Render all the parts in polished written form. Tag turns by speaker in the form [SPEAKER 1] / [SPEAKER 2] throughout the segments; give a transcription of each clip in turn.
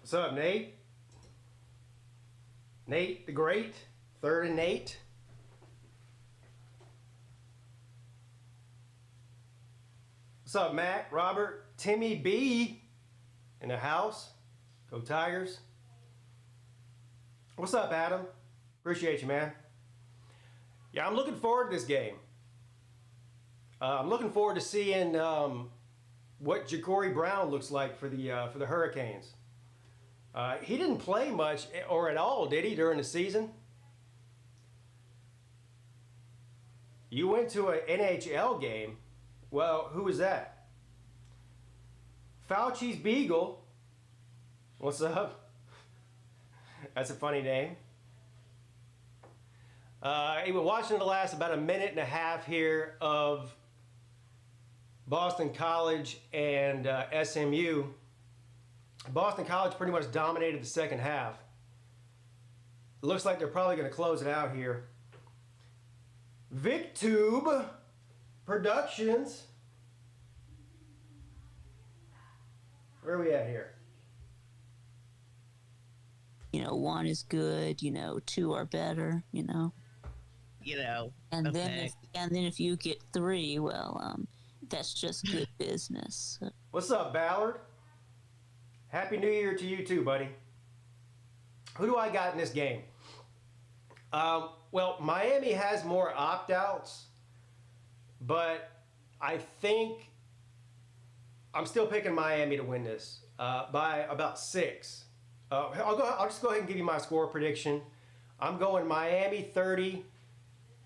[SPEAKER 1] What's up, Nate? Nate the Great, 3rd and 8. What's up, Matt, Robert, Timmy B in the house? Go Tigers. What's up, Adam? Appreciate you, man. Yeah, I'm looking forward to this game. I'm looking forward to seeing what Ja'Cory Brown looks like for the Hurricanes. He didn't play much or at all, did he, during the season? You went to an NHL game. Well, who was that? Fauci's Beagle. What's up? That's a funny name. We're watching the last about a minute and a half here of Boston College and SMU. Boston College pretty much dominated the second half. It looks like they're probably going to close it out here. VicTube Productions. Where are we at here?
[SPEAKER 2] You know, 1 is good, you know, 2 are better, you know. And
[SPEAKER 3] okay.
[SPEAKER 2] then if you get 3, well, that's just good business.
[SPEAKER 1] What's up, Ballard? Happy New Year to you too, buddy. Who do I got in this game? Well, Miami has more opt-outs, but I think I'm still picking Miami to win this by about 6. I'll just go ahead and give you my score prediction. I'm going Miami 30,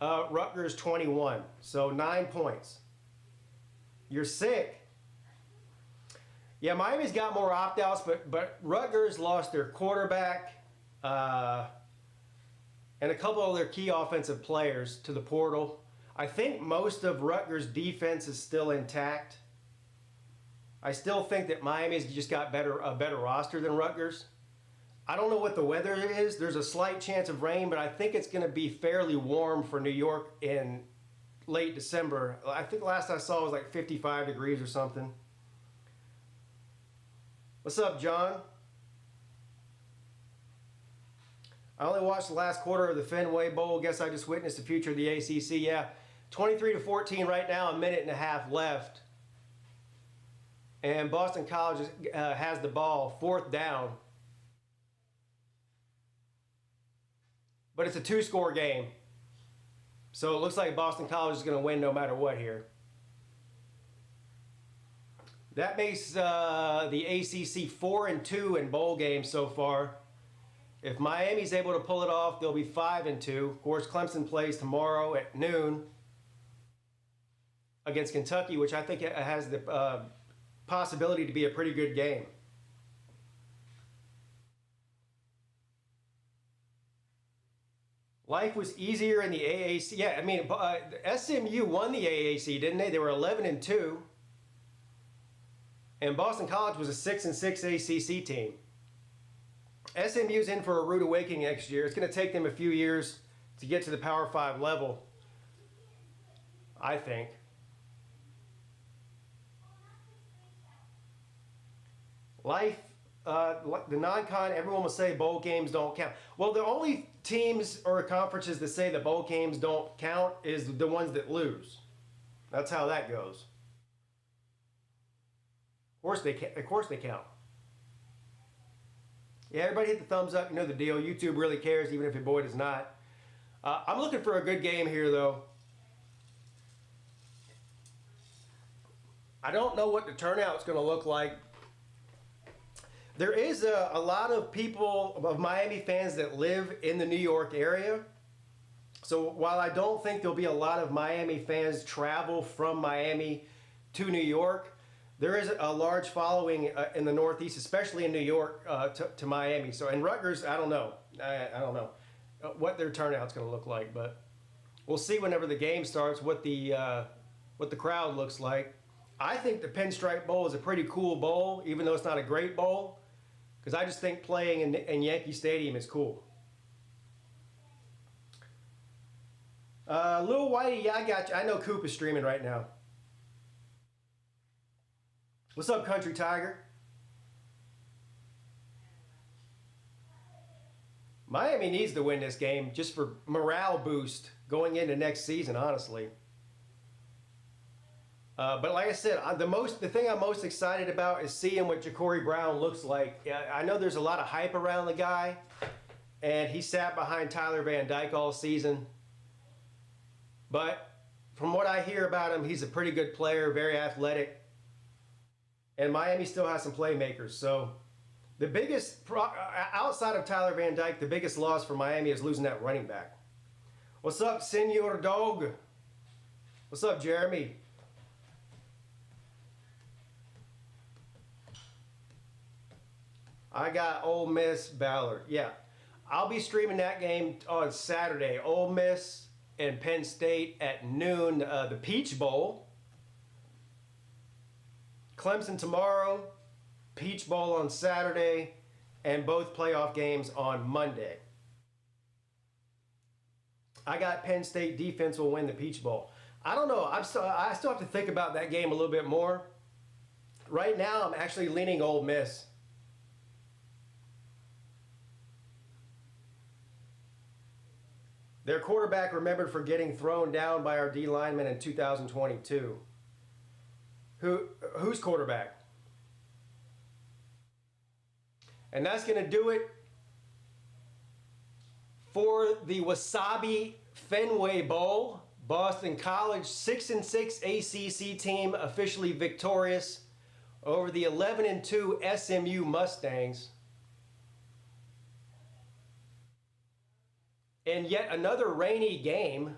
[SPEAKER 1] Rutgers 21, so 9 points. You're sick. Yeah, Miami's got more opt-outs, but Rutgers lost their quarterback and a couple of their key offensive players to the portal. I think most of Rutgers' defense is still intact. I still think that Miami's just got a better roster than Rutgers. I don't know what the weather is. There's a slight chance of rain, but I think it's going to be fairly warm for New York in late December. I think last I saw was like 55 degrees or something. What's up, John? I only watched the last quarter of the Fenway Bowl. Guess I just witnessed the future of the ACC. Yeah, 23-14 right now, a minute and a half left. And Boston College has the ball, 4th down. But it's a 2-score game. So it looks like Boston College is going to win no matter what here. That makes the ACC 4-2 in bowl games so far. If Miami's able to pull it off, they'll be 5-2. Of course, Clemson plays tomorrow at noon against Kentucky, which I think has the possibility to be a pretty good game. Life was easier in the AAC. Yeah, I mean, SMU won the AAC, didn't they? They were 11-2. And Boston College was a 6-6 ACC team. SMU's in for a rude awakening next year. It's going to take them a few years to get to the Power 5 level, I think. Life, the non-con, everyone will say bowl games don't count. Well, the only teams or conferences that say the bowl games don't count is the ones that lose. That's how that goes. Of course they count. Yeah, everybody hit the thumbs up. You know the deal. YouTube really cares, even if your boy does not. I'm looking for a good game here, though. I don't know what the turnout's going to look like. There is a lot of people, of Miami fans, that live in the New York area. So while I don't think there'll be a lot of Miami fans travel from Miami to New York, there is a large following in the Northeast, especially in New York, to Miami. So in Rutgers, I don't know. I don't know what their turnout's going to look like, but we'll see whenever the game starts what the crowd looks like. I think the Pinstripe Bowl is a pretty cool bowl, even though it's not a great bowl, because I just think playing in Yankee Stadium is cool. Lil Whitey, yeah, I got you. I know Coop is streaming right now. What's up, Country Tiger? Miami needs to win this game just for morale boost going into next season, honestly. But like I said, the thing I'm most excited about is seeing what Ja'Cory Brown looks like. I know there's a lot of hype around the guy, and he sat behind Tyler Van Dyke all season. But from what I hear about him, he's a pretty good player, very athletic. And Miami still has some playmakers. So the biggest, outside of Tyler Van Dyke, the biggest loss for Miami is losing that running back. What's up, Senor Dog? What's up, Jeremy? I got Ole Miss Ballard. Yeah, I'll be streaming that game on Saturday. Ole Miss and Penn State at noon. The Peach Bowl. Clemson tomorrow. Peach Bowl on Saturday. And both playoff games on Monday. I got Penn State defense will win the Peach Bowl. I don't know. I still have to think about that game a little bit more. Right now, I'm actually leaning Ole Miss. Their quarterback remembered for getting thrown down by our D lineman in 2022. Who's quarterback? And that's going to do it for the Wasabi Fenway Bowl. Boston College 6-6 ACC team officially victorious over the 11-2 SMU Mustangs. And yet another rainy game.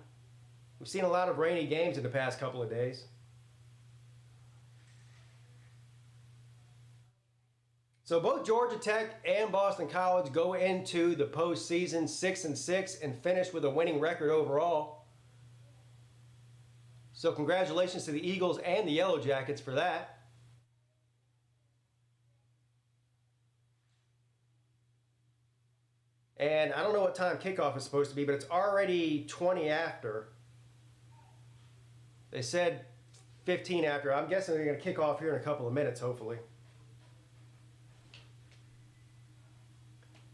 [SPEAKER 1] We've seen a lot of rainy games in the past couple of days. So both Georgia Tech and Boston College go into the postseason 6-6 and finish with a winning record overall. So congratulations to the Eagles and the Yellow Jackets for that. And I don't know what time kickoff is supposed to be, but it's already 20 after. They said 15 after. I'm guessing they're going to kick off here in a couple of minutes, hopefully.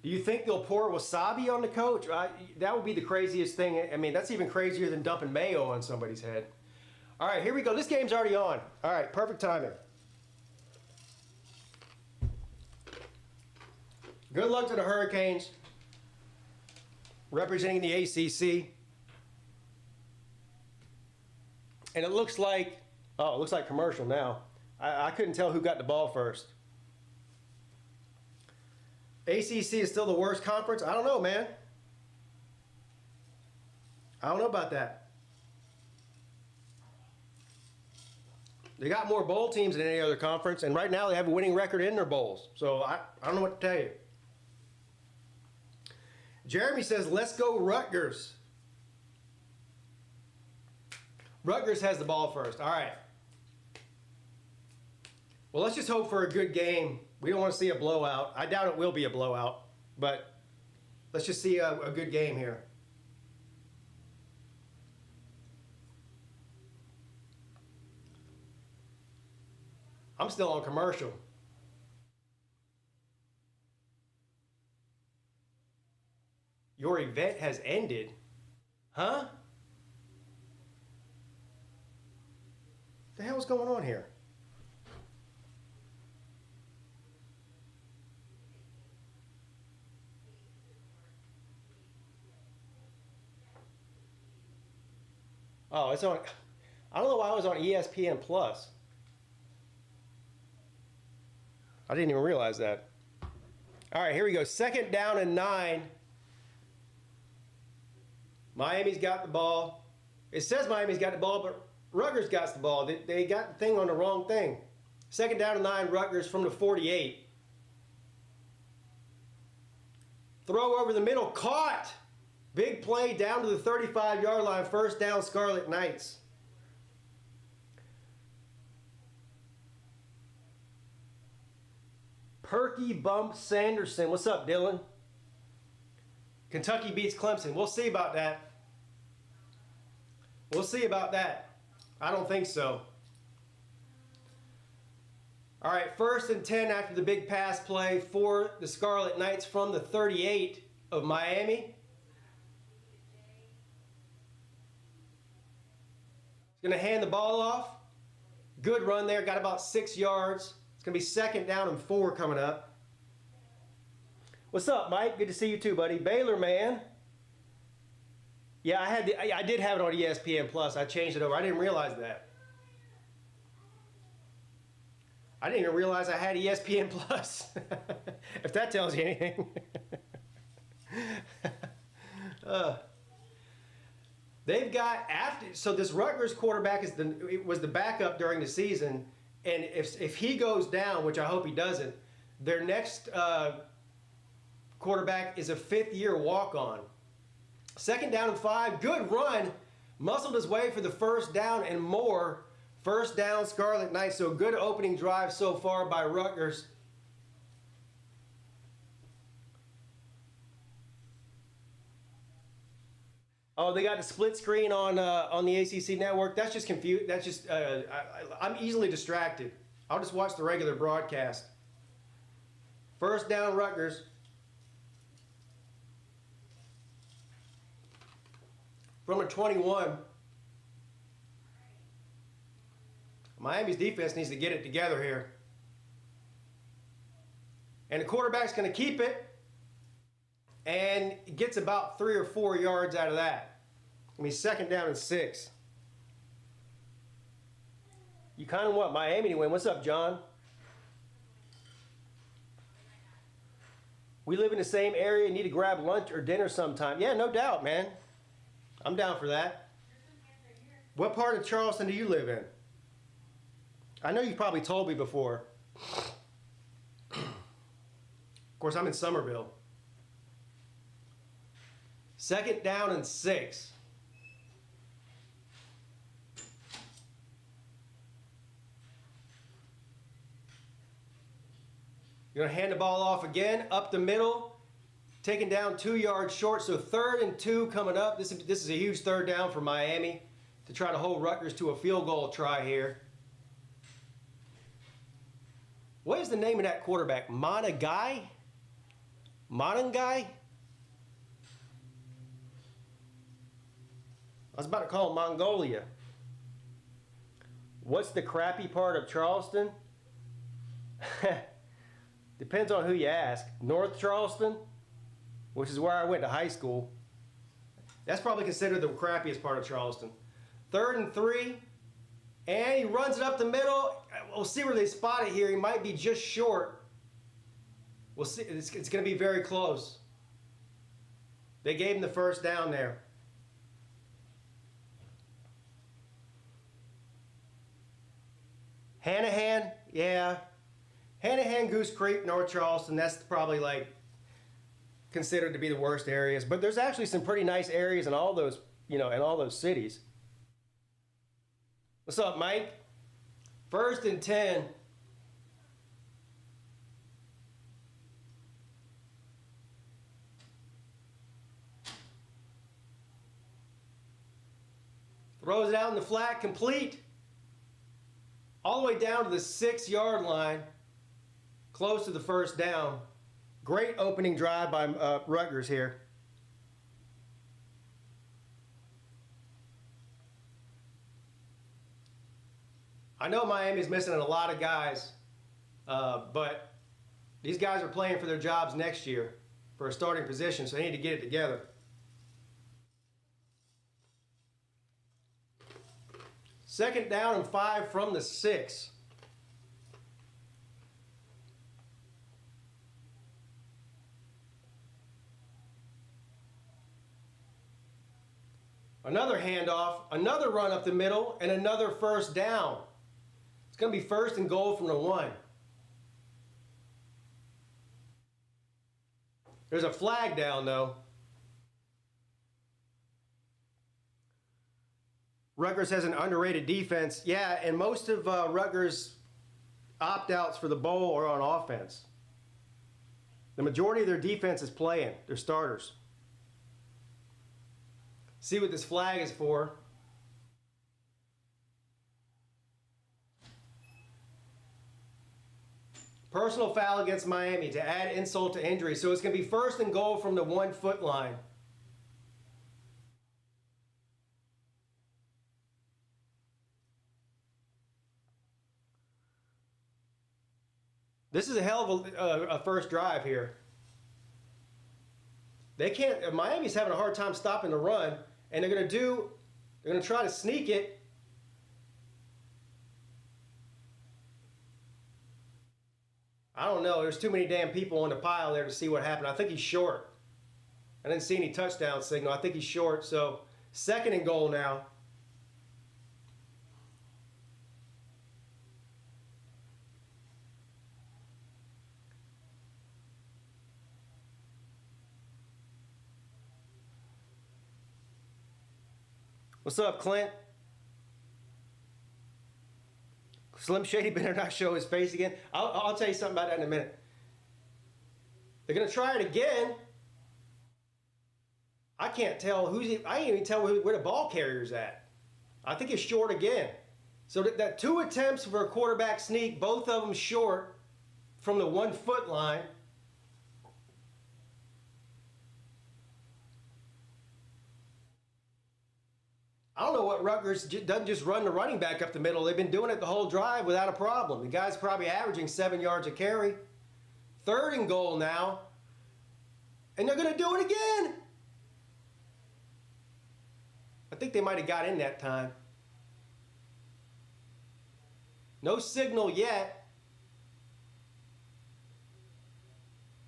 [SPEAKER 1] Do you think they'll pour wasabi on the coach? That would be the craziest thing. I mean, that's even crazier than dumping mayo on somebody's head. All right, here we go. This game's already on. All right, perfect timing. Good luck to the Hurricanes. Representing the ACC. And it looks like commercial now. I couldn't tell who got the ball first. ACC is still the worst conference? I don't know, man. I don't know about that. They got more bowl teams than any other conference, and right now they have a winning record in their bowls. So I don't know what to tell you. Jeremy says, let's go Rutgers. Rutgers has the ball first. All right. Well, let's just hope for a good game. We don't want to see a blowout. I doubt it will be a blowout, but let's just see a good game here. I'm still on commercial. Your event has ended? Huh? What the hell's going on here? Oh, it's on. I don't know why it was on ESPN Plus. I didn't even realize that. All right, here we go. 2nd down and 9. Miami's got the ball. It says Miami's got the ball, but Rutgers got the ball. They got the thing on the wrong thing. 2nd down and 9, Rutgers from the 48. Throw over the middle, caught. Big play down to the 35-yard line. 1st down, Scarlet Knights. Perky Bump Sanderson. What's up, Dylan? Kentucky beats Clemson. We'll see about that. We'll see about that. I don't think so. All right, 1st and 10 after the big pass play for the Scarlet Knights from the 38. of Miami. He's going to hand the ball off. Good run there, got about 6 yards. It's going to be 2nd down and 4 coming up. What's up, Mike? Good to see you too, buddy. Baylor, man. Yeah, I did have it on ESPN Plus. I changed it over. I didn't realize that. I didn't even realize I had ESPN Plus. If that tells you anything. They've got so this Rutgers quarterback was the backup during the season, and if he goes down, which I hope he doesn't, their next quarterback is a 5th-year walk-on. 2nd down and 5, good run, muscled his way for the 1st down and more. 1st down, Scarlet Knights. So good opening drive so far by Rutgers. Oh, they got the split screen on the ACC network. That's just confused. That's just I'm easily distracted. I'll just watch the regular broadcast. 1st down, Rutgers. From a 21. Miami's defense needs to get it together here. And the quarterback's going to keep it. And gets about 3 or 4 yards out of that. I mean, 2nd down and 6. You kind of want Miami to win. What's up, John? We live in the same area. Need to grab lunch or dinner sometime. Yeah, no doubt, man. I'm down for that. What part of Charleston do you live in? I know you probably told me before. Of course, I'm in Somerville. 2nd down and 6. You're going to hand the ball off again, up the middle, taken down 2 yards short. So 3rd and 2 coming up. This is a huge 3rd down for Miami to try to hold Rutgers to a field goal try here. What is the name of that quarterback? Monangai? Monangai? I was about to call it Mongolia. What's the crappy part of Charleston? Depends on who you ask. North Charleston, which is where I went to high school. That's probably considered the crappiest part of Charleston. 3rd and 3. And he runs it up the middle. We'll see where they spot it here. He might be just short. We'll see. It's going to be very close. They gave him the 1st down there. Hanahan, yeah. Hanahan, Goose Creek, North Charleston, that's probably like considered to be the worst areas. But there's actually some pretty nice areas in all those, in all those cities. What's up, Mike? 1st and 10. Throws it out in the flat, complete. All the way down to the 6-yard line, close to the 1st down. Great opening drive by Rutgers here. I know Miami's missing a lot of guys, but these guys are playing for their jobs next year for a starting position, so they need to get it together. Second down and 5 from the 6. Another handoff, another run up the middle, and another 1st down. It's going to be 1st and goal from the 1. There's a flag down, though. Rutgers has an underrated defense. Yeah, and most of Rutgers' opt-outs for the bowl are on offense. The majority of their defense is playing. They're starters. See what this flag is for. Personal foul against Miami to add insult to injury. So it's going to be 1st and goal from the 1 foot line. This is a hell of a first drive here. They can't. Miami's having a hard time stopping the run, and they're going to try to sneak it. I don't know. There's too many damn people on the pile there to see what happened. I think he's short. I didn't see any touchdown signal. I think he's short. So 2nd and goal now. What's up, Clint? Slim Shady better not show his face again. I'll tell you something about that in a minute. They're going to try it again. I can't tell I can't even tell where the ball carrier's at. I think it's short again. So that 2 attempts for a quarterback sneak, both of them short from the 1 foot line. I don't know what Rutgers doesn't just run the running back up the middle. They've been doing it the whole drive without a problem. The guy's probably averaging 7 yards a carry. 3rd and goal now. And they're going to do it again. I think they might have got in that time. No signal yet.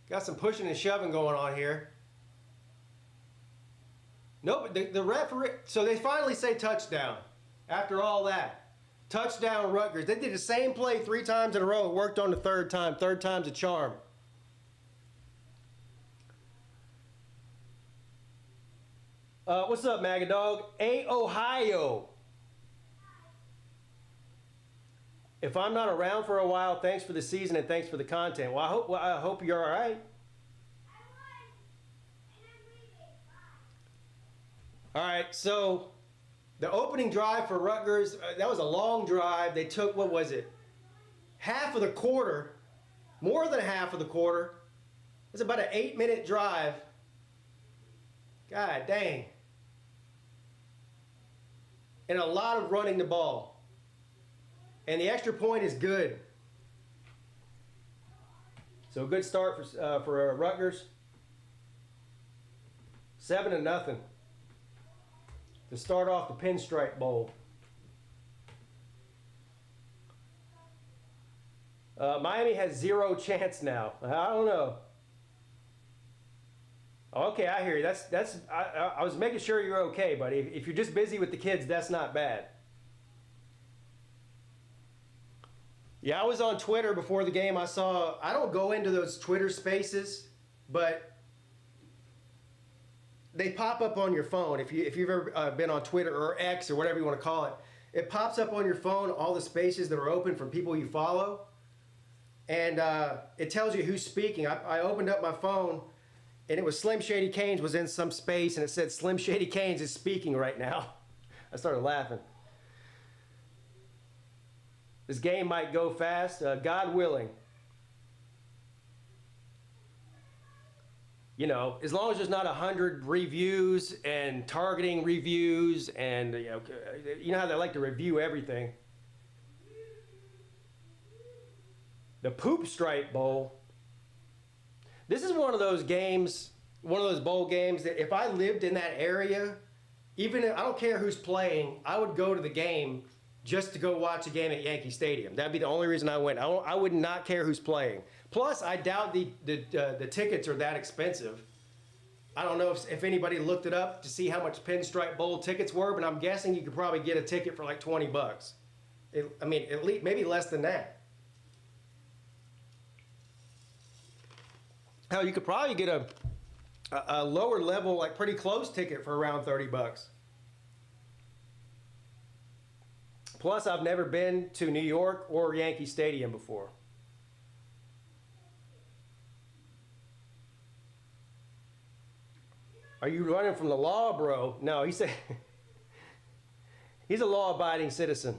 [SPEAKER 1] Got some pushing and shoving going on here. Nope, the referee, so they finally say touchdown after all that. Touchdown Rutgers. They did the same play 3 times in a row. It worked on the 3rd time. 3rd time's a charm. What's up, Magadog? Ohio. If I'm not around for a while, thanks for the season and thanks for the content. Well, I hope you're all right. All right, so the opening drive for Rutgers, that was a long drive. They took, what was it? Half of the quarter, more than half of the quarter. It's about an 8-minute drive. God dang. And a lot of running the ball. And the extra point is good. So a good start for Rutgers. 7-0. To start off the Pinstripe Bowl. Miami has 0 chance now. I don't know. Okay, I hear you. I was making sure you're okay, buddy. If you're just busy with the kids, that's not bad. Yeah, I was on Twitter before the game. I don't go into those Twitter spaces, but they pop up on your phone. If you've ever been on Twitter or X or whatever you want to call it, it pops up on your phone, all the spaces that are open from people you follow. And it tells you who's speaking. I opened up my phone, and it was Slim Shady Canes was in some space, and it said Slim Shady Canes is speaking right now. I started laughing. This game might go fast, God willing. You know, as long as there's not 100 reviews and targeting reviews and, you know how they like to review everything. The Poop Stripe Bowl. This is one of those games, one of those bowl games that if I lived in that area, even if, I don't care who's playing, I would go to the game just to go watch a game at Yankee Stadium. That'd be the only reason I went. I would not care who's playing. Plus, I doubt the tickets are that expensive. I don't know if anybody looked it up to see how much Pinstripe Bowl tickets were, but I'm guessing you could probably get a ticket for like $20. I mean, at least maybe less than that. Hell, you could probably get a lower level, like pretty close ticket for around $30. Plus, I've never been to New York or Yankee Stadium before. Are you running from the law, bro? No, he said he's a law-abiding citizen.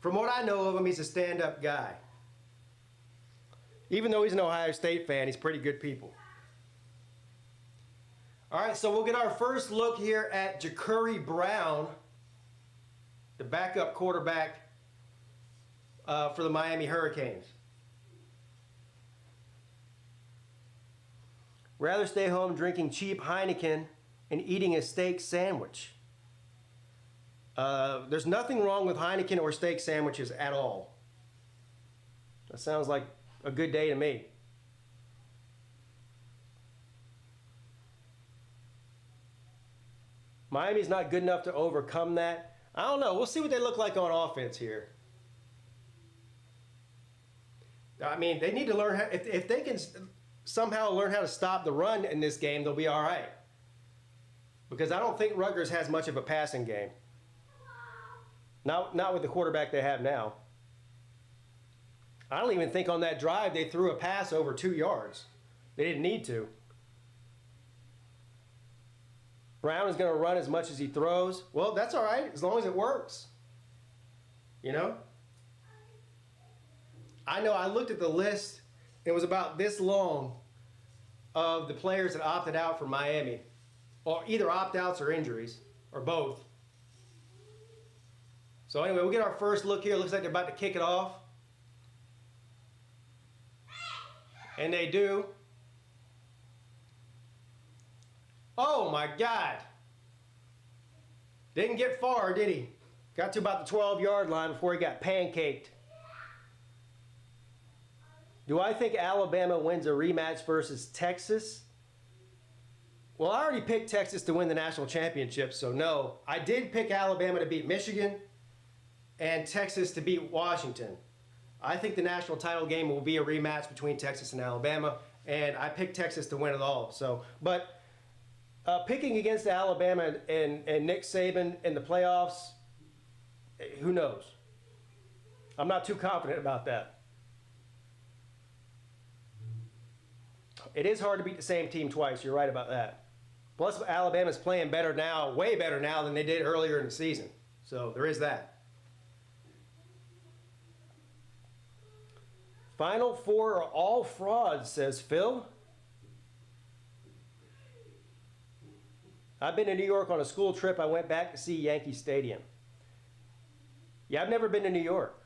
[SPEAKER 1] From what I know of him, he's a stand-up guy. Even though he's an Ohio State fan, he's pretty good people. All right, so we'll get our first look here at Ja'Cory Brown, the backup quarterback for the Miami Hurricanes. Rather stay home drinking cheap Heineken and eating a steak sandwich. There's nothing wrong with Heineken or steak sandwiches at all. That sounds like a good day to me. Miami's not good enough to overcome that. I don't know. We'll see what they look like on offense here. I mean, they need to learn how, if they can somehow learn how to stop the run in this game, they'll be all right. Because I don't think Rutgers has much of a passing game. Not with the quarterback they have now. I don't even think on that drive they threw a pass over 2 yards. They didn't need to. Brown is going to run as much as he throws. Well, that's all right, as long as it works. You know? I know I looked at the list. It was about this long of the players that opted out for Miami. Or either opt-outs or injuries, or both. So anyway, we'll get our first look here. Looks like they're about to kick it off. And they do. Oh my God. Didn't get far, did he? Got to about the 12-yard line before he got pancaked. Do I think Alabama wins a rematch versus Texas? Well, I already picked Texas to win the national championship, so no. I did pick Alabama to beat Michigan and Texas to beat Washington. I think the national title game will be a rematch between Texas and Alabama, and I picked Texas to win it all. So, but picking against Alabama and Nick Saban in the playoffs, who knows? I'm not too confident about that. It is hard to beat the same team twice. You're right about that. Plus, Alabama's playing better now, way better now than they did earlier in the season. So there is that. Final four are all frauds, says Phil. I've been to New York on a school trip. I went back to see Yankee Stadium. Yeah, I've never been to New York.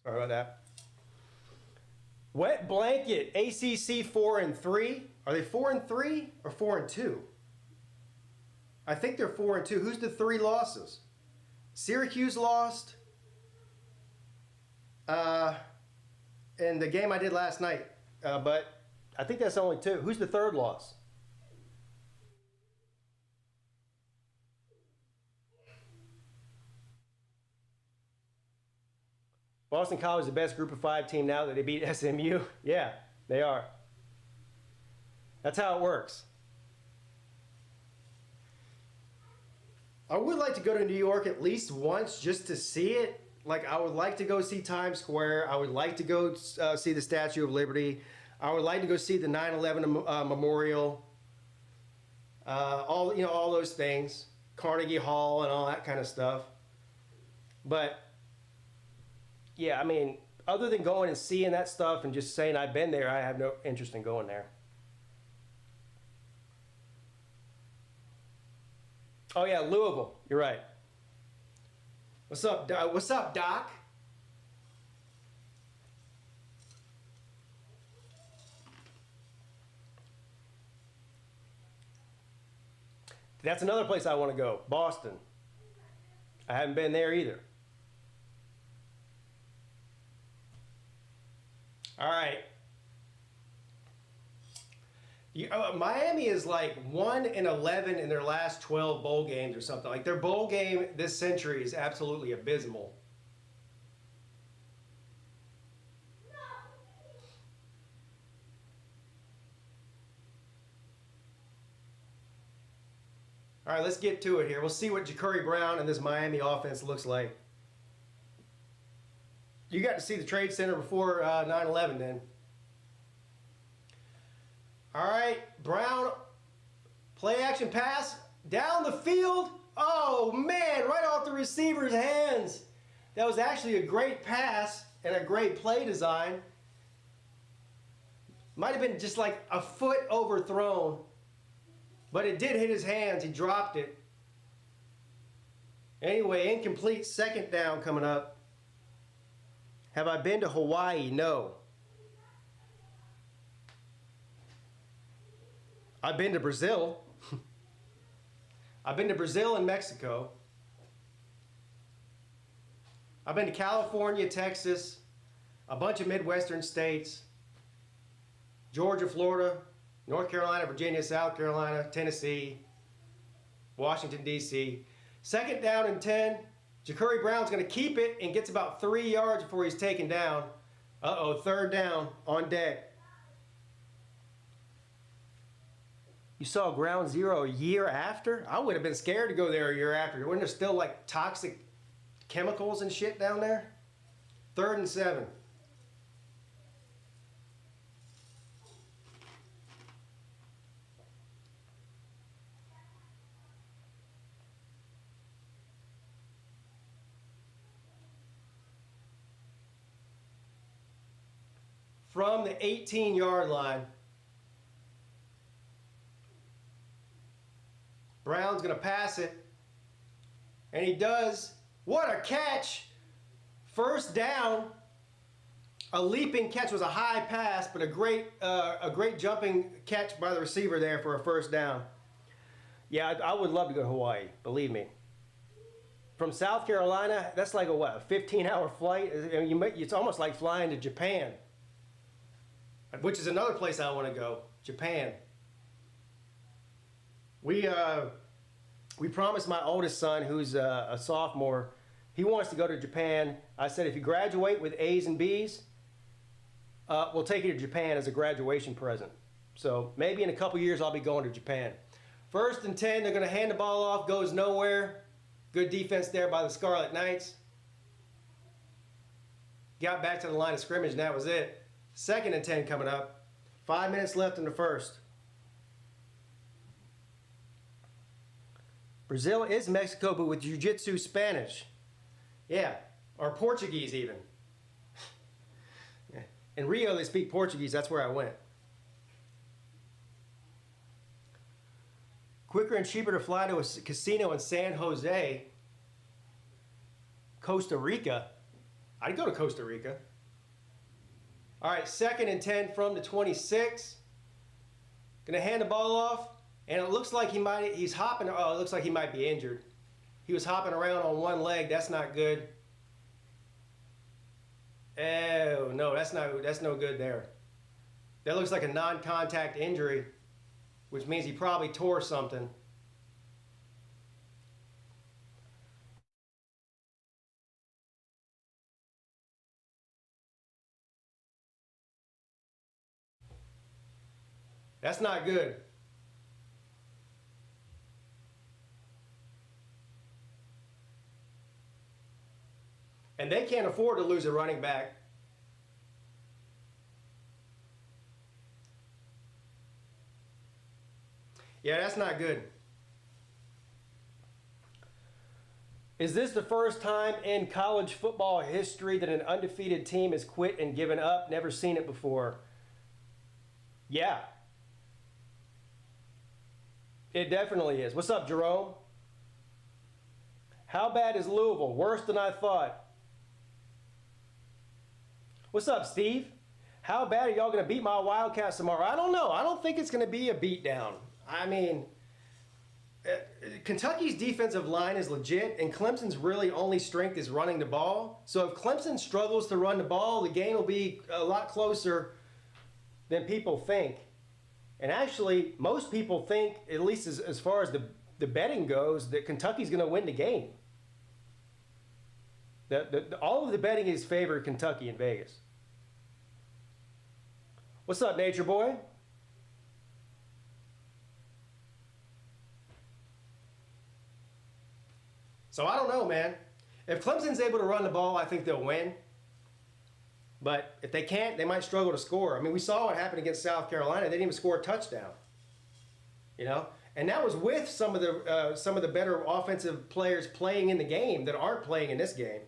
[SPEAKER 1] Sorry about that. Wet blanket, ACC 4-3. Are they 4-3 or 4-2? I think they're 4-2. Who's the three losses? Syracuse lost. In the game I did last night. But I think that's only two. Who's the third loss? Boston College is the best group of five team now that they beat SMU. Yeah, they are. That's how it works. I would like to go to New York at least once just to see it. Like, I would like to go see Times Square. I would like to go see the Statue of Liberty. I would like to go see the 9/11 memorial. All those things. Carnegie Hall and all that kind of stuff. But yeah, I mean, other than going and seeing that stuff and just saying I've been there, I have no interest in going there. Oh yeah, Louisville. You're right. What's up, Doc? That's another place I want to go. Boston. I haven't been there either. All right. Miami is like 1-11 in their last 12 bowl games or something. Like, their bowl game this century is absolutely abysmal. All right, let's get to it here. We'll see what Ja'Cory Brown and this Miami offense looks like. You got to see the Trade Center before 9/11 then. All right, Brown, play action pass, down the field. Oh man, right off the receiver's hands. That was actually a great pass and a great play design. Might have been just like a foot overthrown, but it did hit his hands. He dropped it. Anyway, incomplete, second down coming up. Have I been to Hawaii? No. I've been to Brazil. I've been to Brazil and Mexico. I've been to California, Texas, a bunch of Midwestern states, Georgia, Florida, North Carolina, Virginia, South Carolina, Tennessee, Washington, D.C. Second down and 10. Ja'Cory Brown's going to keep it and gets about 3 yards before he's taken down. Uh-oh, third down on deck. You saw ground zero a year after? I would have been scared to go there a year after. Wouldn't there still like toxic chemicals and shit down there? 3rd and 7. From the 18-yard line, Brown's going to pass it, and he does. What a catch! First down. A leaping catch. Was a high pass, but a great jumping catch by the receiver there for a first down. Yeah, I would love to go to Hawaii, believe me. From South Carolina, that's like a 15-hour flight. I mean, it's almost like flying to Japan, which is another place I want to go, Japan. We promised my oldest son, who's a sophomore, he wants to go to Japan. I said, if you graduate with A's and B's, we'll take you to Japan as a graduation present. So maybe in a couple years I'll be going to Japan. 1st and 10, they're going to hand the ball off, goes nowhere. Good defense there by the Scarlet Knights. Got back to the line of scrimmage, and that was it. 2nd and 10 coming up. 5 minutes left in the first. Brazil is Mexico, but with jiu-jitsu Spanish. Yeah, or Portuguese even. In Rio, they speak Portuguese. That's where I went. Quicker and cheaper to fly to a casino in San Jose. Costa Rica. I'd go to Costa Rica. All right, 2nd and 10 from the 26. Gonna hand the ball off, and it looks like he's hopping. Oh, it looks like he might be injured. He was hopping around on one leg. That's not good. Oh no, that's no good there. That looks like a non-contact injury, which means he probably tore something. That's not good. And they can't afford to lose a running back. Yeah, that's not good. Is this the first time in college football history that an undefeated team has quit and given up? Never seen it before. Yeah. It definitely is. What's up, Jerome? How bad is Louisville? Worse than I thought. What's up, Steve? How bad are y'all going to beat my Wildcats tomorrow? I don't know. I don't think it's going to be a beatdown. I mean, Kentucky's defensive line is legit, and Clemson's really only strength is running the ball. So if Clemson struggles to run the ball, the game will be a lot closer than people think. And actually, most people think, at least as far as the betting goes, that Kentucky's going to win the game. All of the betting is favored Kentucky in Vegas. What's up, Nature Boy? So I don't know, man. If Clemson's able to run the ball, I think they'll win. But if they can't, they might struggle to score. I mean, we saw what happened against South Carolina. They didn't even score a touchdown. You know, and that was with some of the better offensive players playing in the game that aren't playing in this game.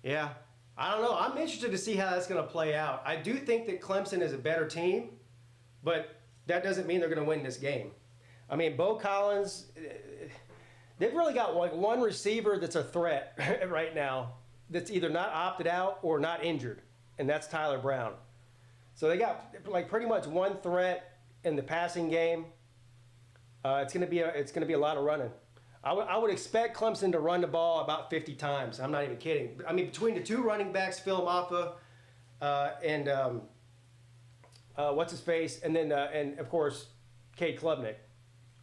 [SPEAKER 1] Yeah, I don't know. I'm interested to see how that's going to play out. I do think that Clemson is a better team, but that doesn't mean they're going to win this game. I mean, Bo Collins, they've really got like one receiver that's a threat right now that's either not opted out or not injured, and that's Tyler Brown. So they got like pretty much one threat in the passing game. It's going to be a lot of running. I would expect Clemson to run the ball about 50 times. I'm not even kidding. I mean, between the two running backs, Phil Maffa and what's his face, and then and of course Cade Klubnik,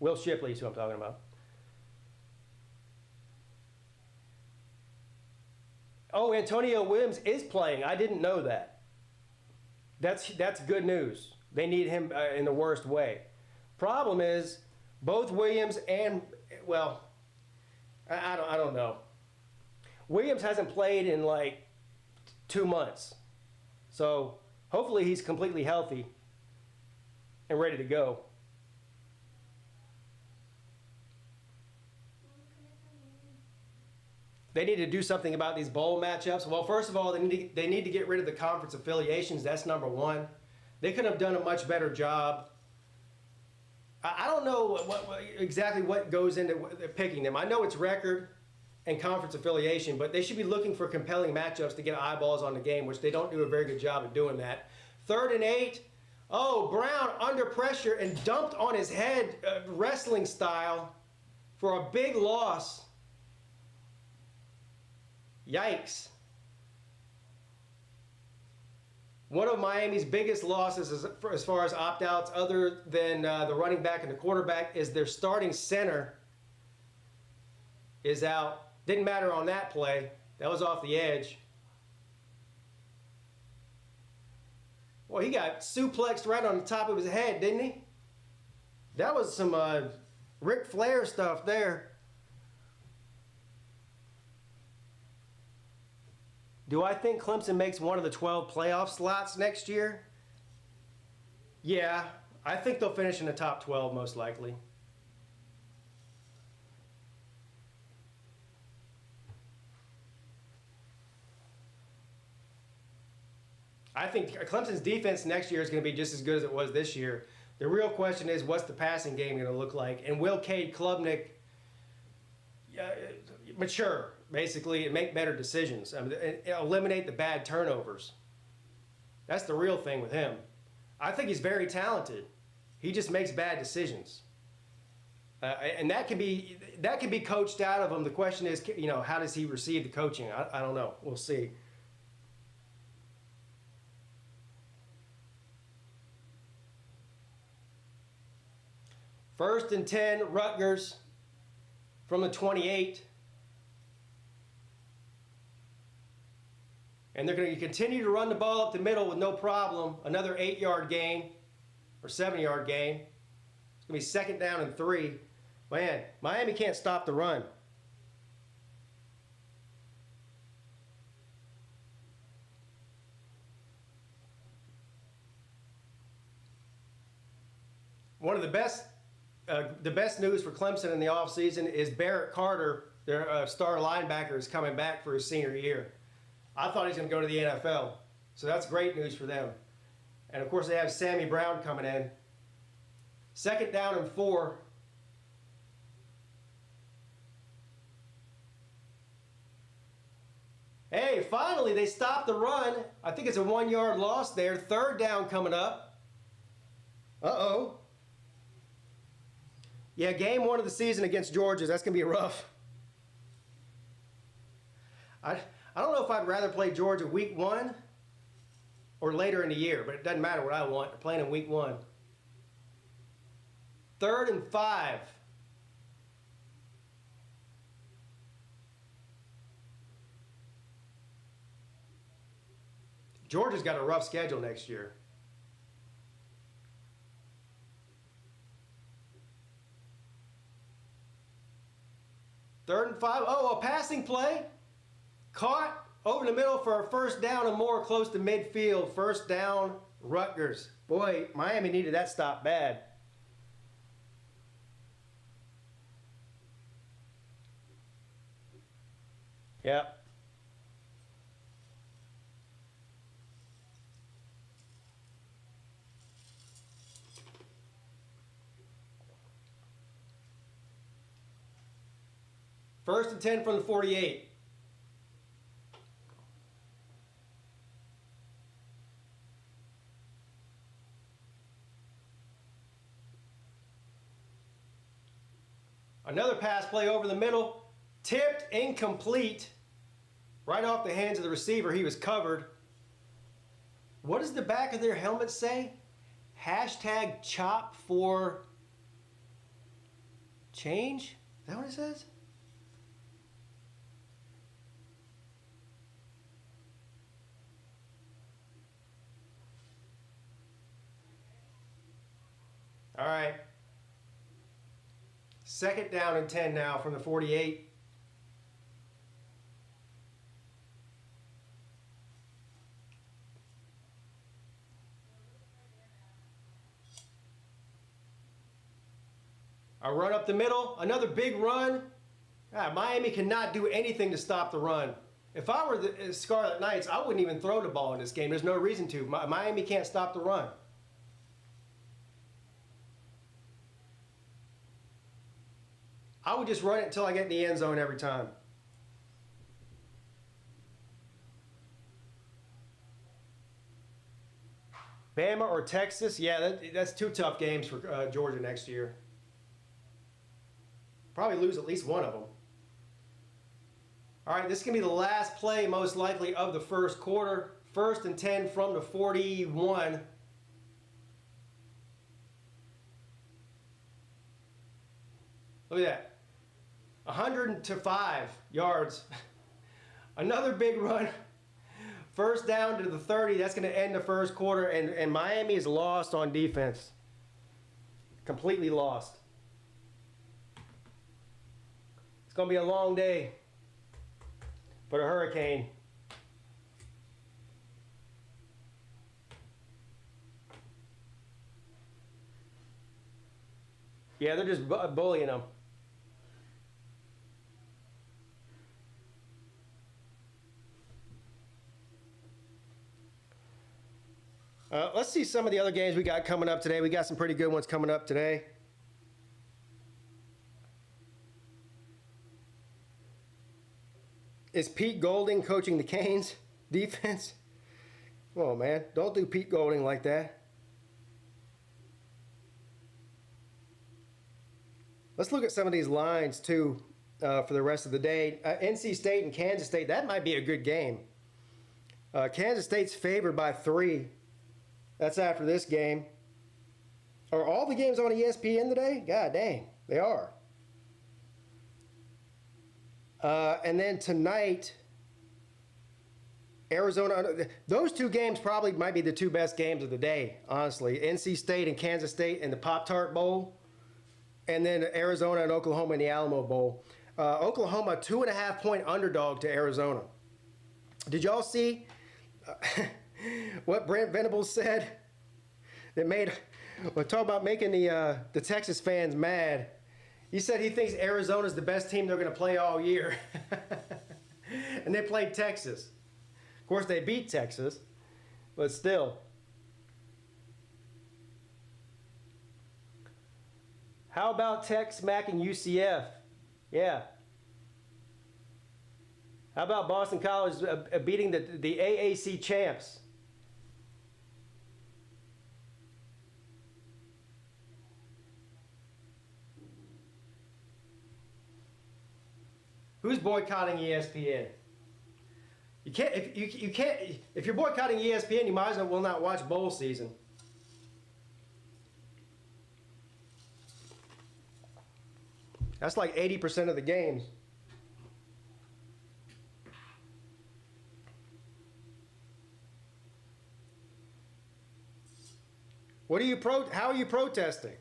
[SPEAKER 1] Will Shipley is who I'm talking about. Oh, Antonio Williams is playing. I didn't know that. That's good news. They need him in the worst way. Problem is, both Williams and, well, I don't know. Williams hasn't played in like 2 months. So hopefully he's completely healthy and ready to go. They need to do something about these bowl matchups. Well, first of all, they need to get rid of the conference affiliations. That's number one. They could have done a much better job. I don't know exactly what goes into picking them. I know it's record and conference affiliation, but they should be looking for compelling matchups to get eyeballs on the game, which they don't do a very good job of doing that. 3rd and 8. Oh, Brown under pressure and dumped on his head, wrestling style, for a big loss. Yikes. One of Miami's biggest losses as far as opt-outs, other than the running back and the quarterback, is their starting center is out. Didn't matter on that play. That was off the edge. Well, he got suplexed right on the top of his head, didn't he? That was some Ric Flair stuff there. Do I think Clemson makes one of the 12 playoff slots next year? Yeah, I think they'll finish in the top 12 most likely. I think Clemson's defense next year is going to be just as good as it was this year. The real question is, what's the passing game going to look like? And will Cade Klubnik mature, basically, and make better decisions? I mean, and eliminate the bad turnovers. That's the real thing with him. I think he's very talented. He just makes bad decisions. And that can be coached out of him. The question is, how does he receive the coaching? I don't know. We'll see. First and 10, Rutgers from the 28. And they're going to continue to run the ball up the middle with no problem. Another 8-yard gain or 7-yard gain. It's going to be 2nd down and 3. Man, Miami can't stop the run. One of the best news for Clemson in the offseason is Barrett Carter, their star linebacker, is coming back for his senior year. I thought he was going to go to the NFL, so that's great news for them. And of course, they have Sammy Brown coming in. 2nd down and 4. Hey, finally, they stopped the run. I think it's a 1-yard loss there. 3rd down coming up. Uh-oh. Yeah, game 1 of the season against Georgia. That's going to be rough. I don't know if I'd rather play Georgia week 1 or later in the year, but it doesn't matter what I want. They're playing in week 1. 3rd and 5. Georgia's got a rough schedule next year. 5. Oh, a passing play. Caught over the middle for a first down and more, close to midfield. First down, Rutgers. Boy, Miami needed that stop bad. Yep. First and 10 from the 48. Another pass play over the middle. Tipped, incomplete. Right off the hands of the receiver. He was covered. What does the back of their helmet say? Hashtag chop for change? Is that what it says? All right. Second down and 10 now from the 48. A run up the middle, another big run. Miami cannot do anything to stop the run. If I were the Scarlet Knights, I wouldn't even throw the ball in this game. There's no reason to. Miami can't stop the run. I would just run it until I get in the end zone every time. Bama or Texas? Yeah, that's two tough games for Georgia next year. Probably lose at least one of them. All right, this is going to be the last play, most likely, of the first quarter. First and 10 from the 41. Look at that. 105 yards. Another big run. First down to the 30. That's going to end the first quarter. And Miami is lost on defense. Completely lost. It's going to be a long day for the Hurricane. Yeah, they're just bullying them. Let's see some of the other games we got coming up today. We got some pretty good ones coming up today. Is Pete Golding coaching the Canes defense? Oh, man. Don't do Pete Golding like that. Let's look at some of these lines, too, for the rest of the day. NC State and Kansas State, that might be a good game. Kansas State's favored by 3. That's after this game. Are all the games on ESPN today? God dang, they are. And then tonight, Arizona. Those two games probably might be the two best games of the day, honestly. NC State and Kansas State in the Pop-Tart Bowl. And then Arizona and Oklahoma in the Alamo Bowl. Oklahoma, 2.5-point underdog to Arizona. Did y'all see what Brent Venables said? That made, we're talking about making the Texas fans mad. He said he thinks Arizona's the best team they're going to play all year. And they played Texas. Of course, they beat Texas, but still. How about Tech smacking UCF? Yeah. How about Boston College beating the AAC champs? Who's boycotting ESPN? You can't. If you're boycotting ESPN, you might as well not watch bowl season. That's like 80% of the games. What are you how are you protesting?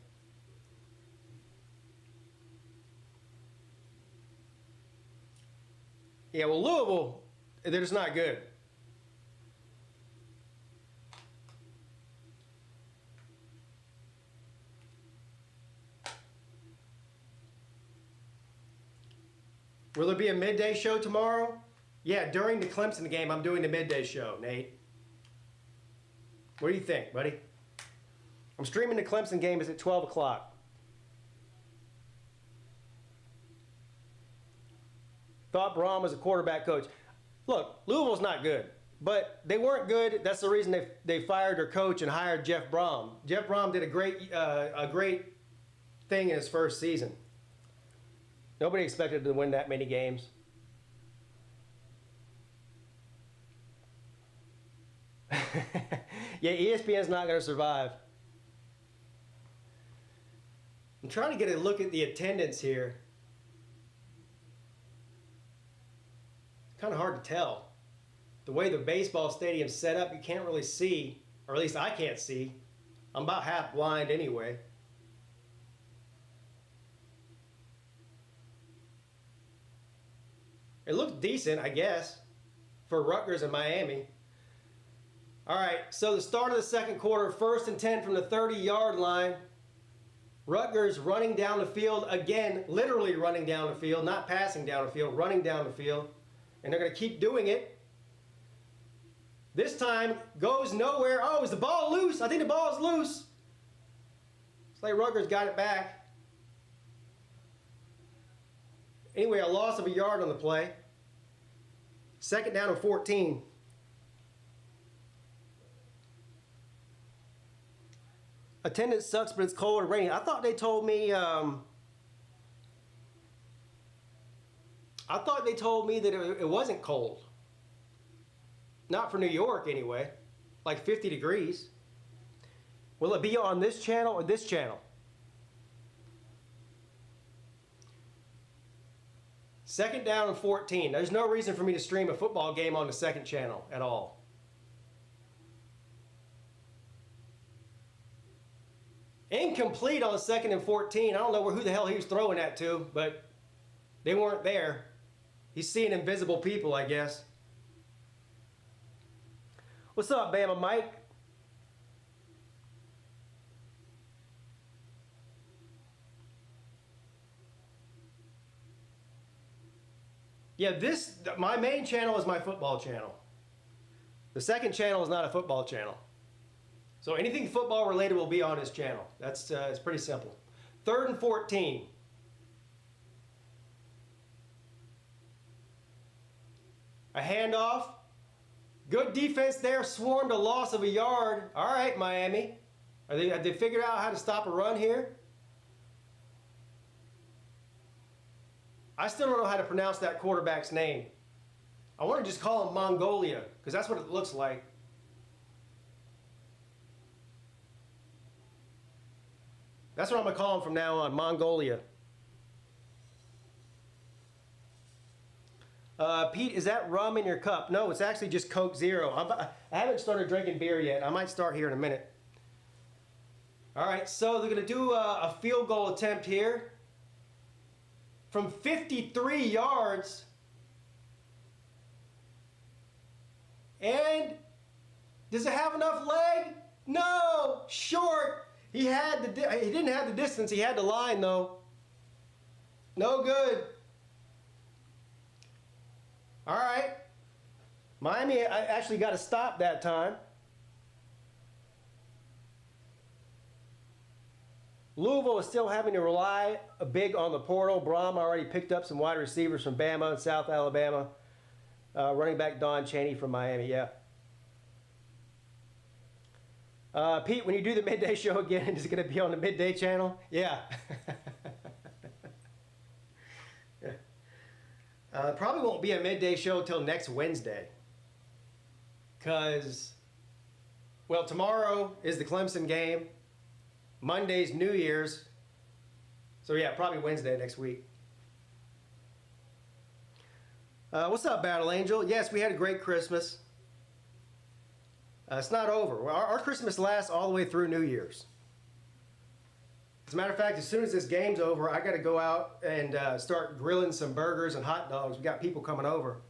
[SPEAKER 1] Yeah, well, Louisville, they're just not good. Will there be a midday show tomorrow? Yeah, during the Clemson game, I'm doing the midday show, Nate. What do you think, buddy? I'm streaming the Clemson game. It's at 12 o'clock. Thought Braun was a quarterback coach. Look, Louisville's not good, but they weren't good. That's the reason they fired their coach and hired Jeff Brom. Jeff Brom did a great thing in his first season. Nobody expected to win that many games. Yeah, ESPN's not going to survive. I'm trying to get a look at the attendance here. It's kind of hard to tell. The way the baseball stadium's set up, you can't really see, or at least I can't see. I'm about half blind anyway. It looks decent, I guess, for Rutgers and Miami. All right, so the start of the second quarter, 1st and 10 from the 30-yard line. Rutgers running down the field again, literally running down the field, not passing down the field, running down the field. And they're going to keep doing it. This time goes nowhere. Oh, is the ball loose? I think the ball is loose. It's like Rutgers got it back. Anyway, a loss of a yard on the play. 2nd down and 14. Attendance sucks, but it's cold and raining. I thought they told me. I thought they told me that it wasn't cold. Not for New York, anyway. Like 50 degrees. Will it be on this channel or this channel? 2nd down and 14. There's no reason for me to stream a football game on the 2nd channel at all. Incomplete on 2nd and 14. I don't know who the hell he was throwing that to, but they weren't there. He's seeing invisible people, I guess. What's up, Bama Mike? Yeah, my main channel is my football channel. The 2nd channel is not a football channel. So anything football related will be on his channel. That's it's pretty simple. 3rd and 14. A handoff. Good defense there. Swarmed a loss of a yard. All right, Miami. Have they figured out how to stop a run here? I still don't know how to pronounce that quarterback's name. I want to just call him Mongolia, because that's what it looks like. That's what I'm going to call him from now on, Mongolia. Pete, is that rum in your cup? No, it's actually just Coke Zero. I haven't started drinking beer yet. I might start here in a minute. All right, so they're going to do a field goal attempt here. From 53 yards. And does it have enough leg? No, short. He didn't have the distance. He had the line though. No good. All right. Miami actually got a stop that time. Louisville is still having to rely big on the portal. Brom already picked up some wide receivers from Bama and South Alabama. Running back Don Chaney from Miami, yeah. Pete, when you do the midday show again, is it going to be on the midday channel? Yeah. Yeah. Probably won't be a midday show till next Wednesday. Because, well, tomorrow is the Clemson game. Monday's New Year's. So yeah, probably Wednesday next week. What's up, Battle Angel? Yes, we had a great Christmas. It's not over. Our Christmas lasts all the way through New Year's. As a matter of fact, as soon as this game's over, I got to go out and start grilling some burgers and hot dogs. We got people coming over.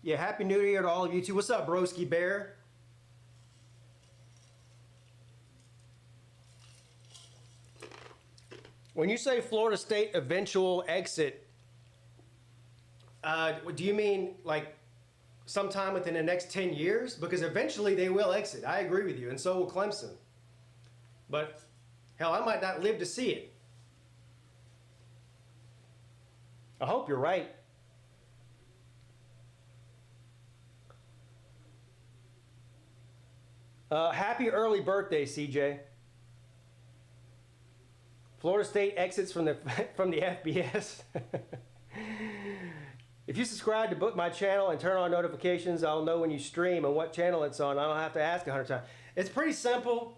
[SPEAKER 1] Yeah, Happy New Year to all of you too. What's up, Broski Bear? When you say Florida State eventual exit, do you mean like sometime within the next 10 years? Because eventually they will exit. I agree with you, and so will Clemson. But hell, I might not live to see it. I hope you're right. Happy early birthday, CJ. Florida State exits from the FBS. If you subscribe to my channel and turn on notifications, I'll know when you stream and what channel it's on. I don't have to ask 100 times. It's pretty simple.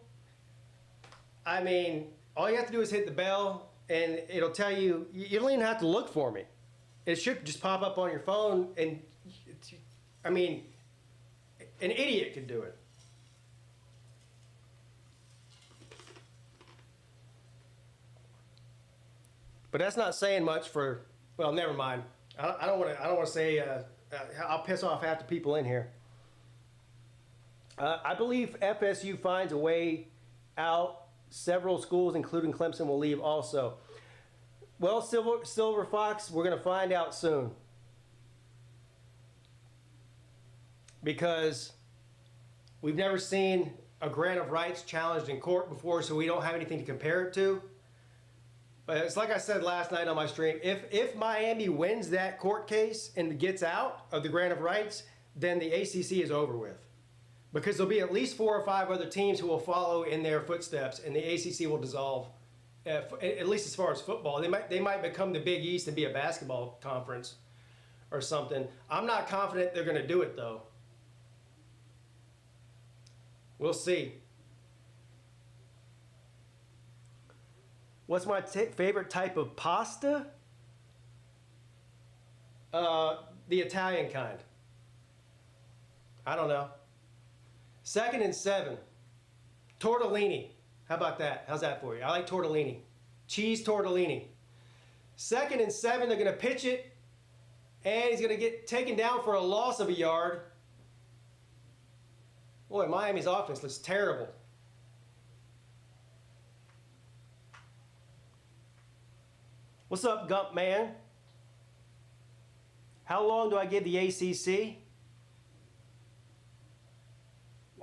[SPEAKER 1] I mean, all you have to do is hit the bell, and it'll tell you. You don't even have to look for me. It should just pop up on your phone, and I mean, an idiot could do it. But that's not saying much for. Well, never mind. I don't want to say. I'll piss off half the people in here. I believe FSU finds a way out. Several schools, including Clemson, will leave also. Well, Silver Fox, we're going to find out soon. Because we've never seen a grant of rights challenged in court before, so we don't have anything to compare it to. But it's like I said last night on my stream, if Miami wins that court case and gets out of the grant of rights, then the ACC is over with. Because there'll be at least 4 or 5 other teams who will follow in their footsteps, and the ACC will dissolve, at least as far as football. They might become the Big East and be a basketball conference or something. I'm not confident they're going to do it, though. We'll see. What's my favorite type of pasta? The Italian kind. I don't know. 2nd and 7. Tortellini. How about that? How's that for you? I like tortellini. Cheese tortellini. 2nd and 7, they're going to pitch it, and he's going to get taken down for a loss of a yard. Boy, Miami's offense looks terrible. What's up, Gump Man? How long do I give the ACC?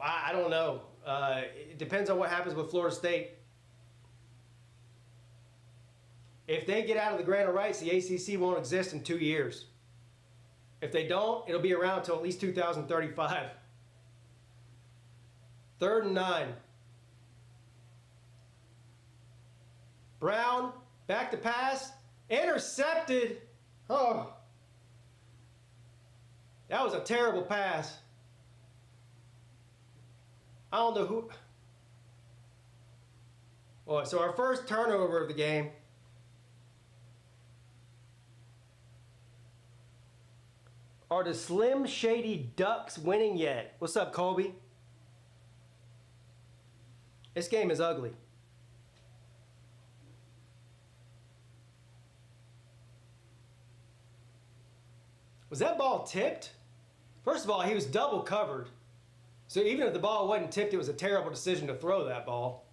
[SPEAKER 1] I don't know. It depends on what happens with Florida State. If they get out of the grant of rights, the ACC won't exist in 2 years. If they don't, it'll be around until at least 2035. 3rd and 9. Brown, back to pass, intercepted. Oh, that was a terrible pass. I don't know who. Well, so our first turnover of the game. Are the Slim Shady Ducks winning yet? What's up, Colby? This game is ugly. Was that ball tipped? First of all, he was double covered. So even if the ball wasn't tipped, it was a terrible decision to throw that ball.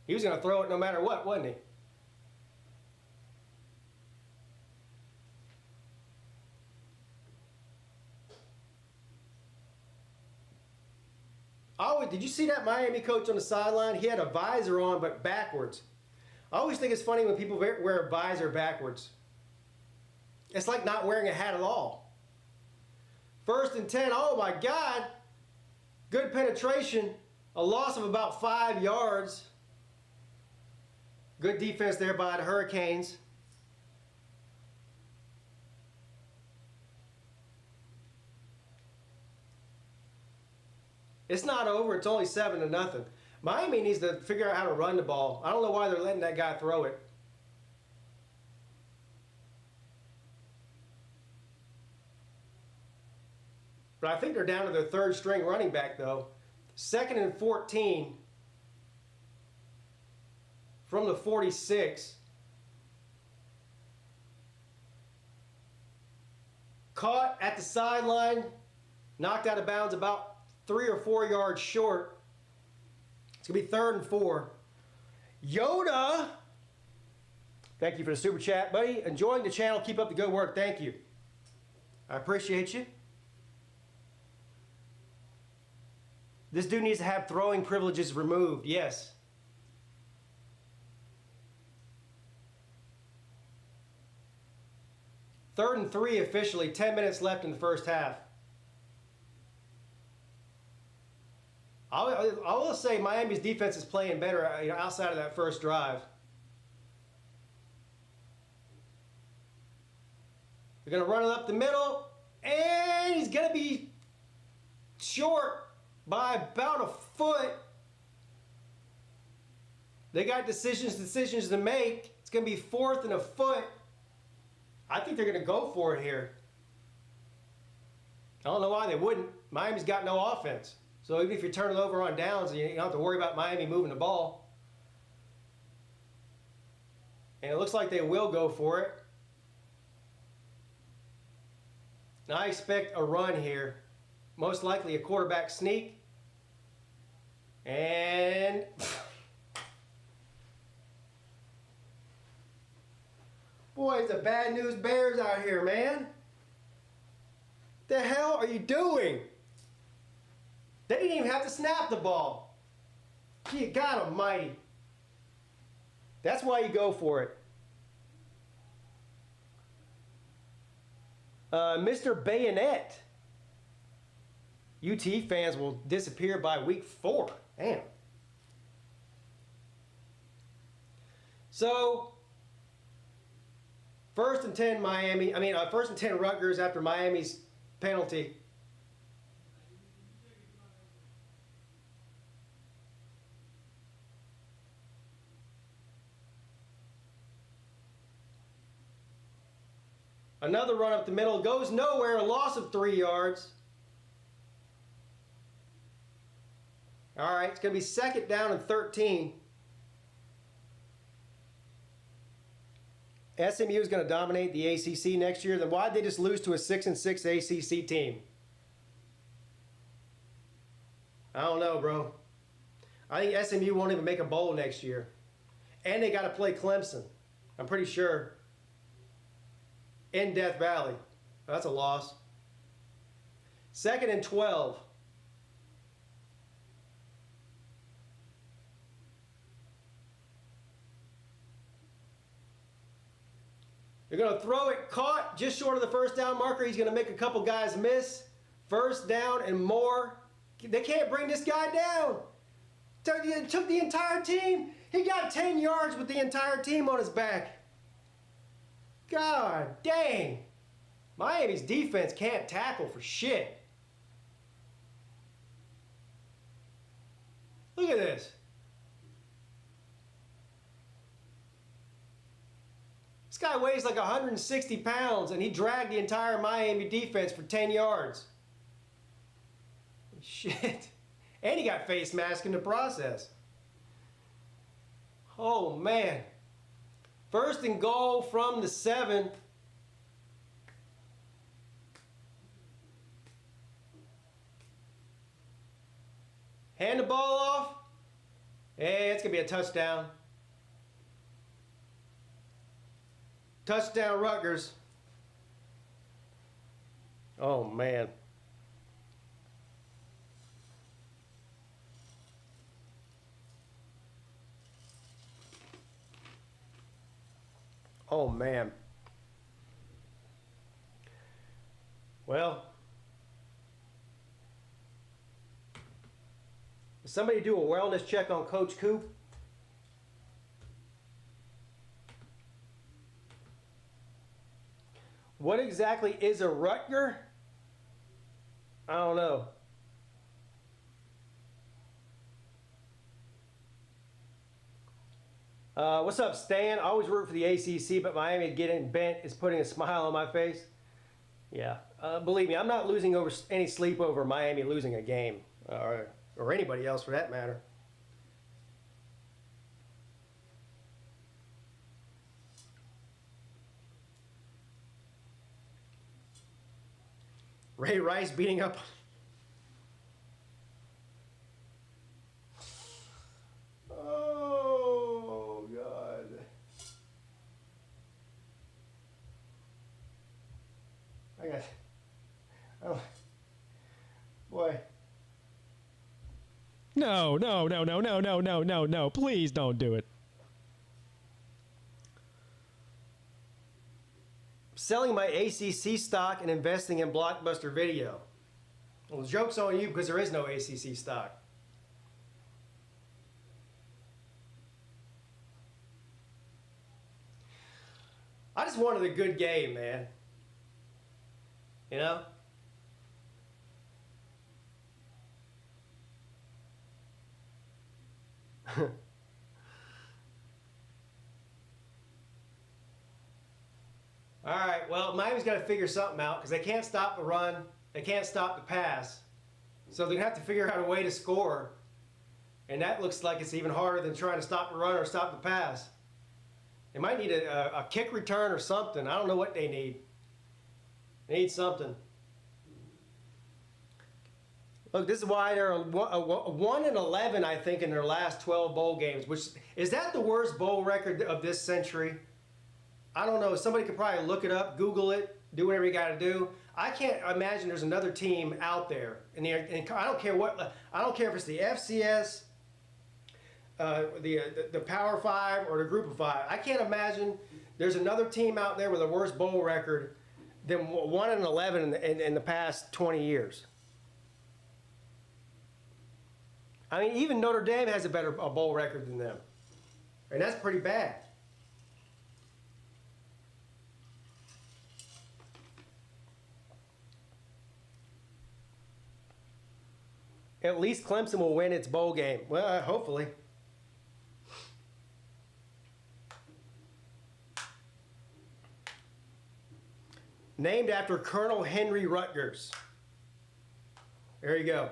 [SPEAKER 1] He was going to throw it no matter what, wasn't he? Oh, did you see that Miami coach on the sideline? He had a visor on, but backwards. I always think it's funny when people wear a visor backwards. It's like not wearing a hat at all. 1st and 10, oh my God. Good penetration, a loss of about 5 yards. Good defense there by the Hurricanes. It's not over, it's only 7-0. Miami needs to figure out how to run the ball. I don't know why they're letting that guy throw it. But I think they're down to their 3rd string running back, though. 2nd and 14 from the 46. caught at the sideline, knocked out of bounds about 3 or 4 yards short. It's going to be 3rd and 4. Yoda, thank you for the super chat, buddy. Enjoying the channel. Keep up the good work. Thank you. I appreciate you. This dude needs to have throwing privileges removed. Yes. Third and 3 officially. 10 minutes left in the first half. I will say Miami's defense is playing better, outside of that first drive. They're going to run it up the middle, and he's going to be short by about a foot. They got decisions to make. It's going to be 4th and a foot. I think they're going to go for it here. I don't know why they wouldn't. Miami's got no offense. So even if you turn it over on downs, you don't have to worry about Miami moving the ball. And it looks like they will go for it. Now I expect a run here. Most likely a quarterback sneak. And boy, it's the bad news bears out here, man. The hell are you doing? They didn't even have to snap the ball. Gee, God almighty. That's why you go for it. Mr. Bayonet. UT fans will disappear by week 4. Damn. So, 1st and 10 Miami. I mean, 1st and 10 Rutgers after Miami's penalty. Another run up the middle, goes nowhere, a loss of 3 yards. All right, it's going to be 2nd down and 13. SMU is going to dominate the ACC next year. Then why'd they just lose to a 6-6 ACC team? I don't know, bro. I think SMU won't even make a bowl next year. And they got to play Clemson, I'm pretty sure, in Death Valley. That's a loss. 2nd and 12. They're going to throw it, caught just short of the 1st down marker. He's going to make a couple guys miss. 1st down and more. They can't bring this guy down. It took the entire team. He got 10 yards with the entire team on his back. God dang. Miami's defense can't tackle for shit. Look at this. This guy weighs like 160 pounds, and he dragged the entire Miami defense for 10 yards. Shit. And he got face mask in the process. Oh, man. 1st and goal from the 7. Hand the ball off. Hey, it's going to be a touchdown. Touchdown, Rutgers. Oh, man. Oh, man. Well, did somebody do a wellness check on Coach Coop? What exactly is a Rutger? I don't know. What's up, Stan? I always root for the ACC, but Miami getting bent is putting a smile on my face. Yeah, believe me, I'm not losing any sleep over Miami losing a game, or anybody else for that matter. Ray Rice beating up. Oh, God. Oh, boy.
[SPEAKER 3] No. Please don't do it.
[SPEAKER 1] Selling my ACC stock and investing in Blockbuster Video. Well, the joke's on you because there is no ACC stock. I just wanted a good game, man. You know? All right, well, Miami's got to figure something out because they can't stop the run. They can't stop the pass. So they're going to have to figure out a way to score. And that looks like it's even harder than trying to stop the run or stop the pass. They might need a kick return or something. I don't know what they need. They need something. Look, this is why they're 1-11, I think, in their last 12 bowl games. Which is that the worst bowl record of this century? I don't know. Somebody could probably look it up, Google it, do whatever you got to do. I can't imagine there's another team out there. And I don't care what. I don't care if it's the FCS, the Power 5, or the Group of 5. I can't imagine there's another team out there with a worse bowl record than 1-11 in the past 20 years. I mean, even Notre Dame has a better bowl record than them. And that's pretty bad. At least Clemson will win its bowl game. Well, hopefully. Named after Colonel Henry Rutgers. There you go.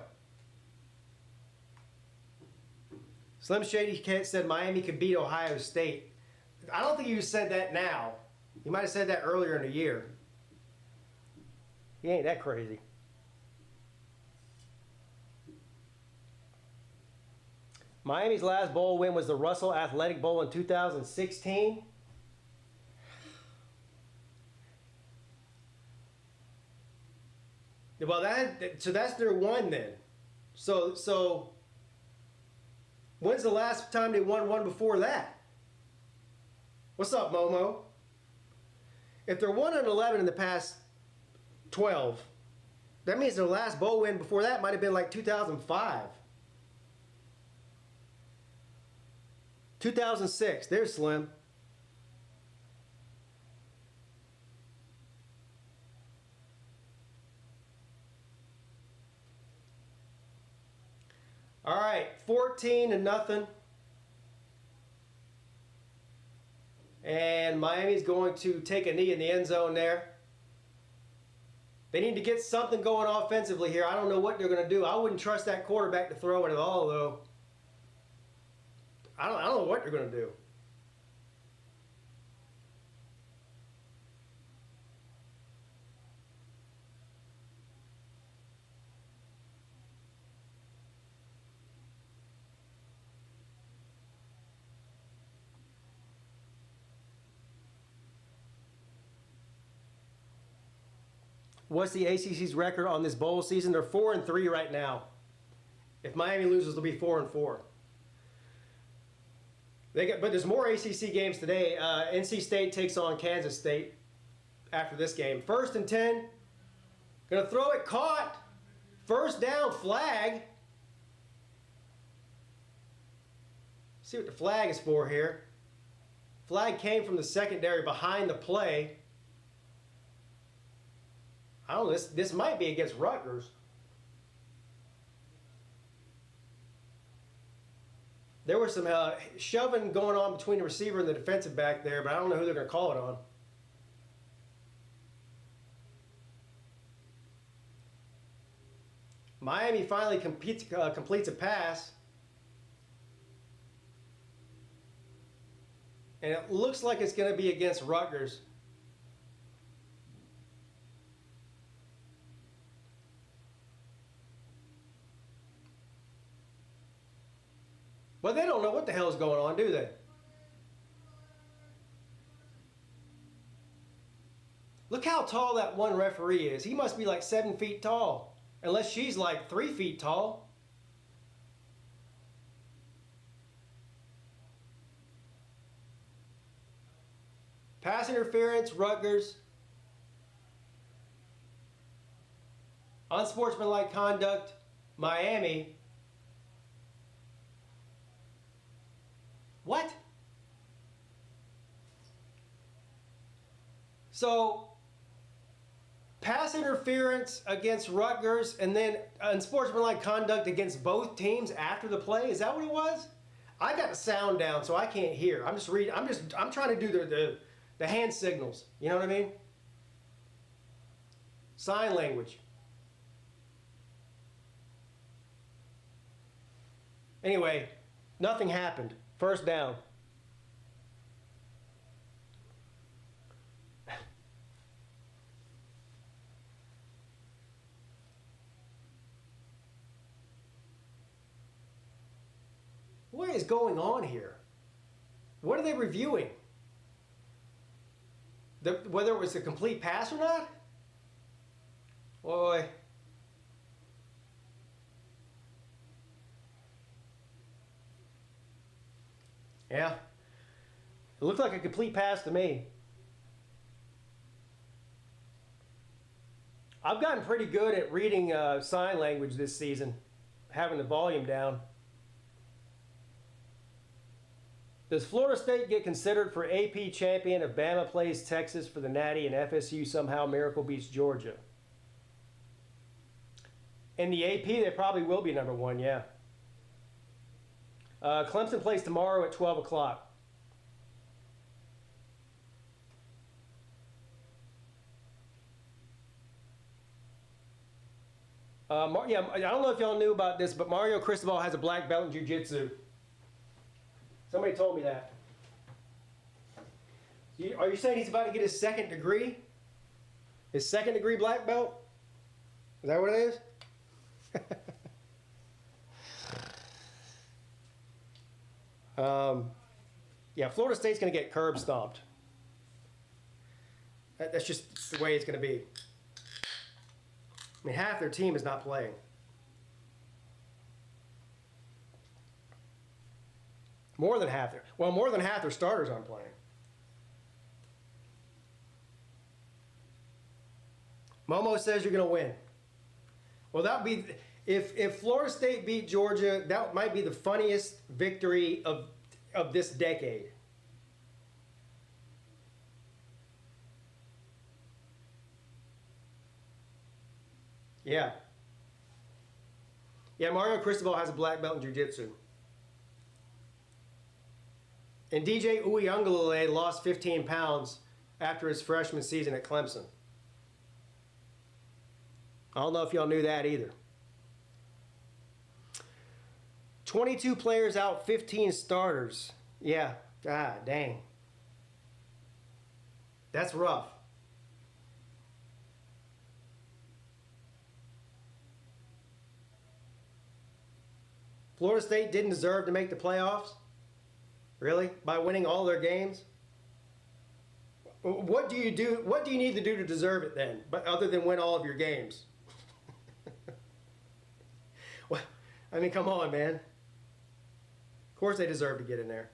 [SPEAKER 1] Slim Shady said Miami could beat Ohio State. I don't think you said that now. You might have said that earlier in the year. He ain't that crazy. Miami's last bowl win was the Russell Athletic Bowl in 2016. Well, so that's their one then. So when's the last time they won one before that? What's up, Momo? If they're 1-11 in the past 12, that means their last bowl win before that might have been like 2005. 2006, there's Slim. All right, 14-0. And Miami's going to take a knee in the end zone there. They need to get something going offensively here. I don't know what they're going to do. I wouldn't trust that quarterback to throw it at all, though. I don't know what they're going to do. What's the ACC's record on this bowl season? They're 4-3 right now. If Miami loses, they'll be 4-4. But there's more ACC games today. NC State takes on Kansas State after this game. 1st and 10. Gonna throw it, caught. First down, flag. See what the flag is for here. Flag came from the secondary behind the play. I don't know, this might be against Rutgers. There was some shoving going on between the receiver and the defensive back there, but I don't know who they're going to call it on. Miami finally completes a pass. And it looks like it's going to be against Rutgers. Well, they don't know what the hell's going on, do they? Look how tall that one referee is. He must be like 7 feet tall. Unless she's like 3 feet tall. Pass interference, Rutgers. Unsportsmanlike conduct, Miami. What? So, pass interference against Rutgers and then unsportsmanlike conduct against both teams after the play? Is that what it was? I got the sound down so I can't hear. I'm just reading. I'm trying to do the hand signals. You know what I mean? Sign language. Anyway, nothing happened. First down. What is going on here? What are they reviewing? Whether it was a complete pass or not? Boy. Yeah. It looked like a complete pass to me. I've gotten pretty good at reading sign language this season, having the volume down. Does Florida State get considered for AP champion if Bama plays Texas for the Natty and FSU somehow miracle beats Georgia? In the AP, they probably will be number one, yeah. Clemson plays tomorrow at 12 o'clock. Yeah, I don't know if y'all knew about this, but Mario Cristobal has a black belt in jiu-jitsu. Somebody told me that. Are you saying he's about to get his second degree? His second degree black belt? Is that what it is? Yeah, Florida State's going to get curb stomped. That's just the way it's going to be. I mean, half their team is not playing. More than half their starters aren't playing. Momo says you're going to win. Well, that would be, if Florida State beat Georgia, that might be the funniest victory of this decade. Yeah. Yeah, Mario Cristobal has a black belt in jiu-jitsu. And DJ Uiagalelei lost 15 pounds after his freshman season at Clemson. I don't know if y'all knew that either. 22 players out, 15 starters. Yeah, god dang. That's rough. Florida State didn't deserve to make the playoffs? Really? By winning all their games? What do you do? What do you need to do to deserve it then? But other than win all of your games? Well, I mean, come on, man. Of course they deserve to get in there.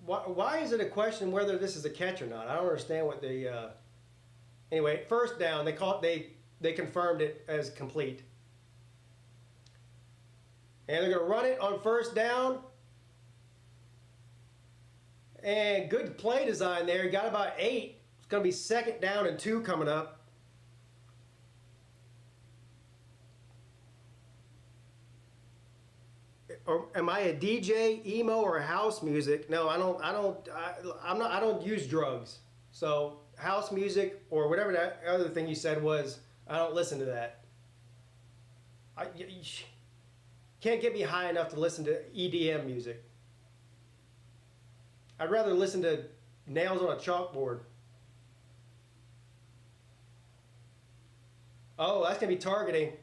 [SPEAKER 1] Why is it a question whether this is a catch or not? I don't understand what the. Anyway, first down. They confirmed it as complete, and they're going to run it on first down. And good play design there. Got about 8. It's going to be second down and 2 coming up. Or am I a DJ, emo, or house music? No, I don't use drugs. So house music or whatever that other thing you said was, I don't listen to that. can't get me high enough to listen to EDM music. I'd rather listen to nails on a chalkboard. Oh, that's going to be targeting.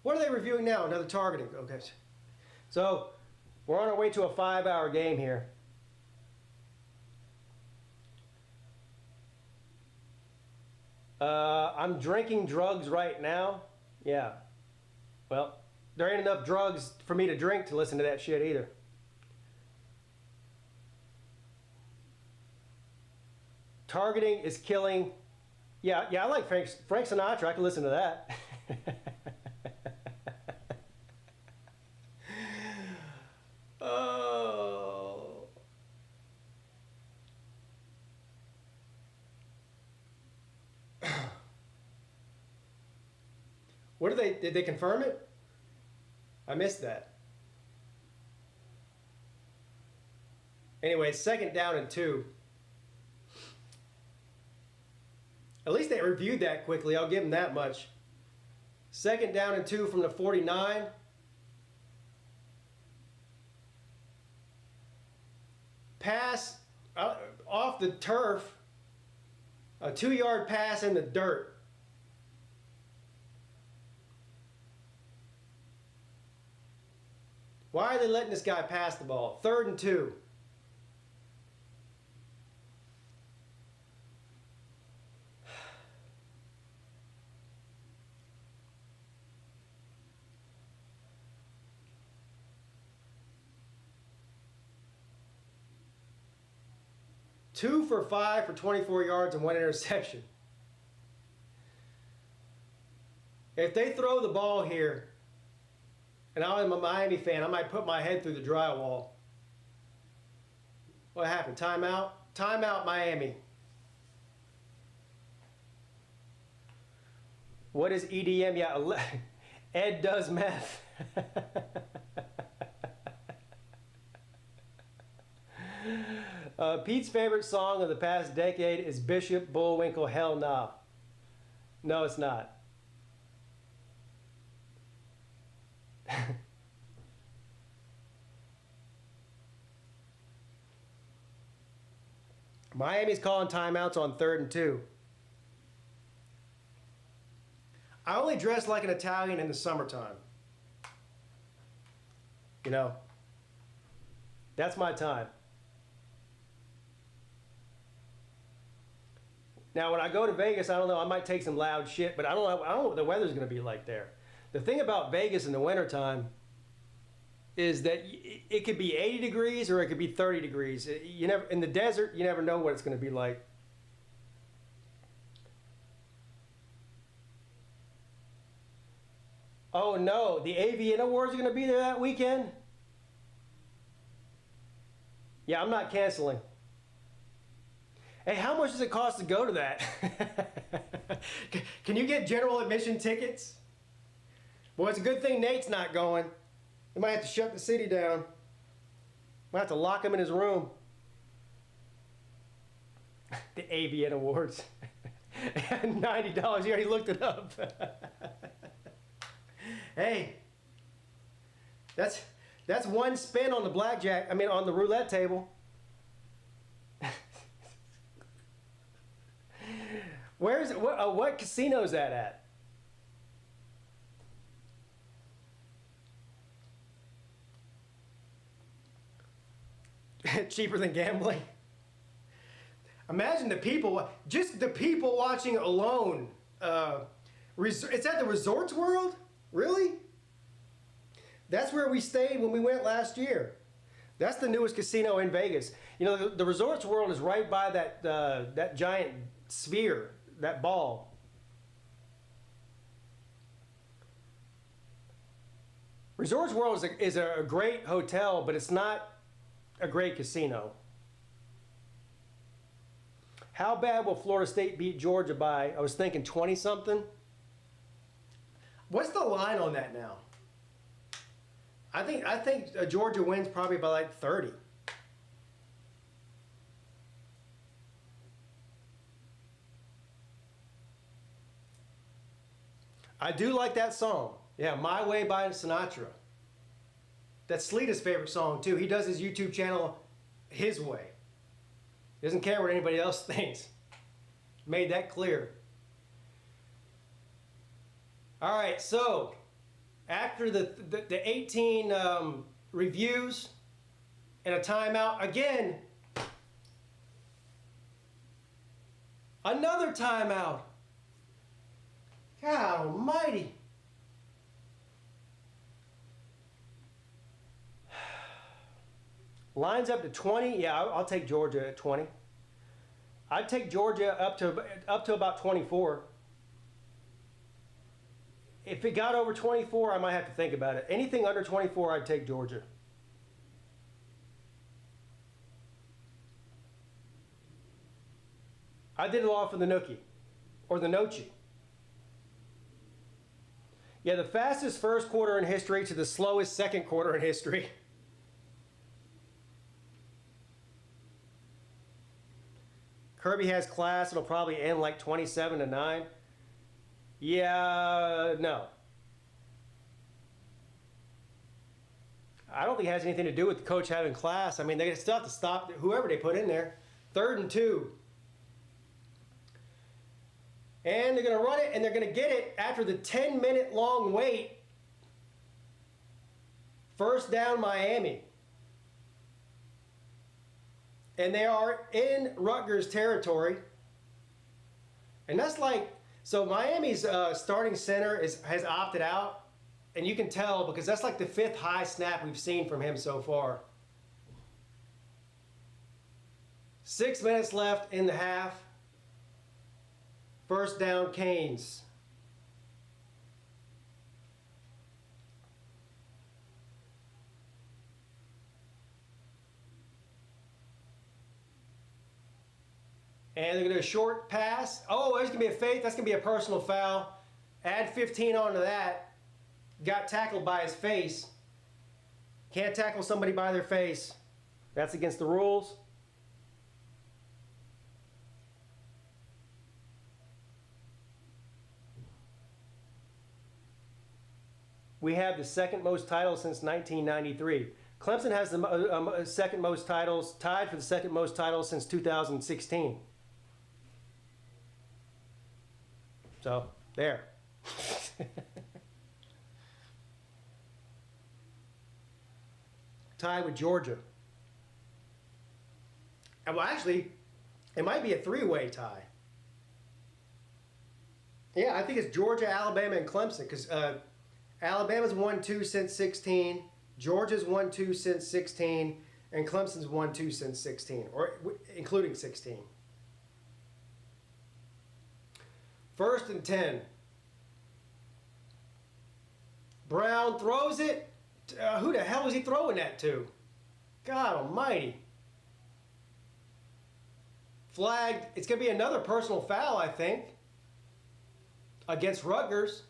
[SPEAKER 1] What are they reviewing now? Another targeting. Okay. So, we're on our way to a 5-hour game here. I'm drinking drugs right now. Yeah. Well, there ain't enough drugs for me to drink to listen to that shit either. Targeting is killing. Yeah, I like Frank Sinatra. I can listen to that. Oh. What did they confirm it? I missed that. Anyway, 2nd down and 2. At least they reviewed that quickly. I'll give them that much. 2nd down and 2 from the 49. Pass off the turf. A 2-yard pass in the dirt. Why are they letting this guy pass the ball? 3rd and 2. Two for 5 for 24 yards and 1 interception. If they throw the ball here, and I'm a Miami fan, I might put my head through the drywall. What happened? Timeout? Timeout, Miami. What is EDM? Yeah, Ed does meth. Pete's favorite song of the past decade is Bishop Bullwinkle. Hell nah. No, it's not. Miami's calling timeouts on 3rd and 2. I only dress like an Italian in the summertime. You know, that's my time. Now, when I go to Vegas, I don't know, I might take some loud shit, but I don't know what the weather's going to be like there. The thing about Vegas in the wintertime is that it could be 80 degrees or it could be 30 degrees. You never, in the desert, you never know what it's going to be like. Oh no, the AVN Awards are going to be there that weekend? Yeah, I'm not canceling. Hey, how much does it cost to go to that? Can you get general admission tickets? Well, it's a good thing Nate's not going. We might have to shut the city down. Might have to lock him in his room. The AVN Awards. $90. You already looked it up. Hey, that's one spin on the blackjack. I mean, on the roulette table. Where's it? What casino is that at? Cheaper than gambling. Imagine the people, just the people watching alone. It's at the Resorts World? Really? That's where we stayed when we went last year. That's the newest casino in Vegas. You know, the Resorts World is right by that giant sphere, that ball. Resorts World is a great hotel, but it's not a great casino. How bad will Florida State beat Georgia by? I was thinking 20-something. What's the line on that now? I think Georgia wins probably by like 30. I do like that song. Yeah, My Way by Sinatra. That's Sleeta's favorite song, too. He does his YouTube channel his way. He doesn't care what anybody else thinks. Made that clear. All right, so after the 18 reviews and a timeout, again, another timeout. God almighty. Lines up to 20. Yeah, I'll take Georgia at 20. I'd take Georgia up to about 24. If it got over 24, I might have to think about it. Anything under 24, I'd take Georgia. I did it off of the Nookie, or the Nochi. Yeah, the fastest first quarter in history to the slowest second quarter in history. Kirby has class. It'll probably end like 27-9. Yeah, no. I don't think it has anything to do with the coach having class. I mean, they still have to stop whoever they put in there. 3rd and 2. And they're going to run it, and they're going to get it after the 10-minute long wait. First down, Miami. And they are in Rutgers territory. And that's like, so Miami's starting center has opted out. And you can tell because that's like the 5th high snap we've seen from him so far. 6 minutes left in the half. First down, Canes. And they're going to do a short pass. Oh, there's going to be a fake. That's going to be a personal foul. Add 15 onto that. Got tackled by his face. Can't tackle somebody by their face. That's against the rules. We have the 2nd most titles since 1993. Clemson has the 2nd most titles, tied for the 2nd most titles since 2016. So, there. Tied with Georgia. And well, actually, it might be a 3-way tie. Yeah, I think it's Georgia, Alabama, and Clemson because Alabama's won 2 since 16, Georgia's won 2 since 16, and Clemson's won 2 since 16, or including 16. 1st and 10. Brown throws it. Who the hell was he throwing that to? God almighty. Flagged. It's going to be another personal foul, I think, against Rutgers.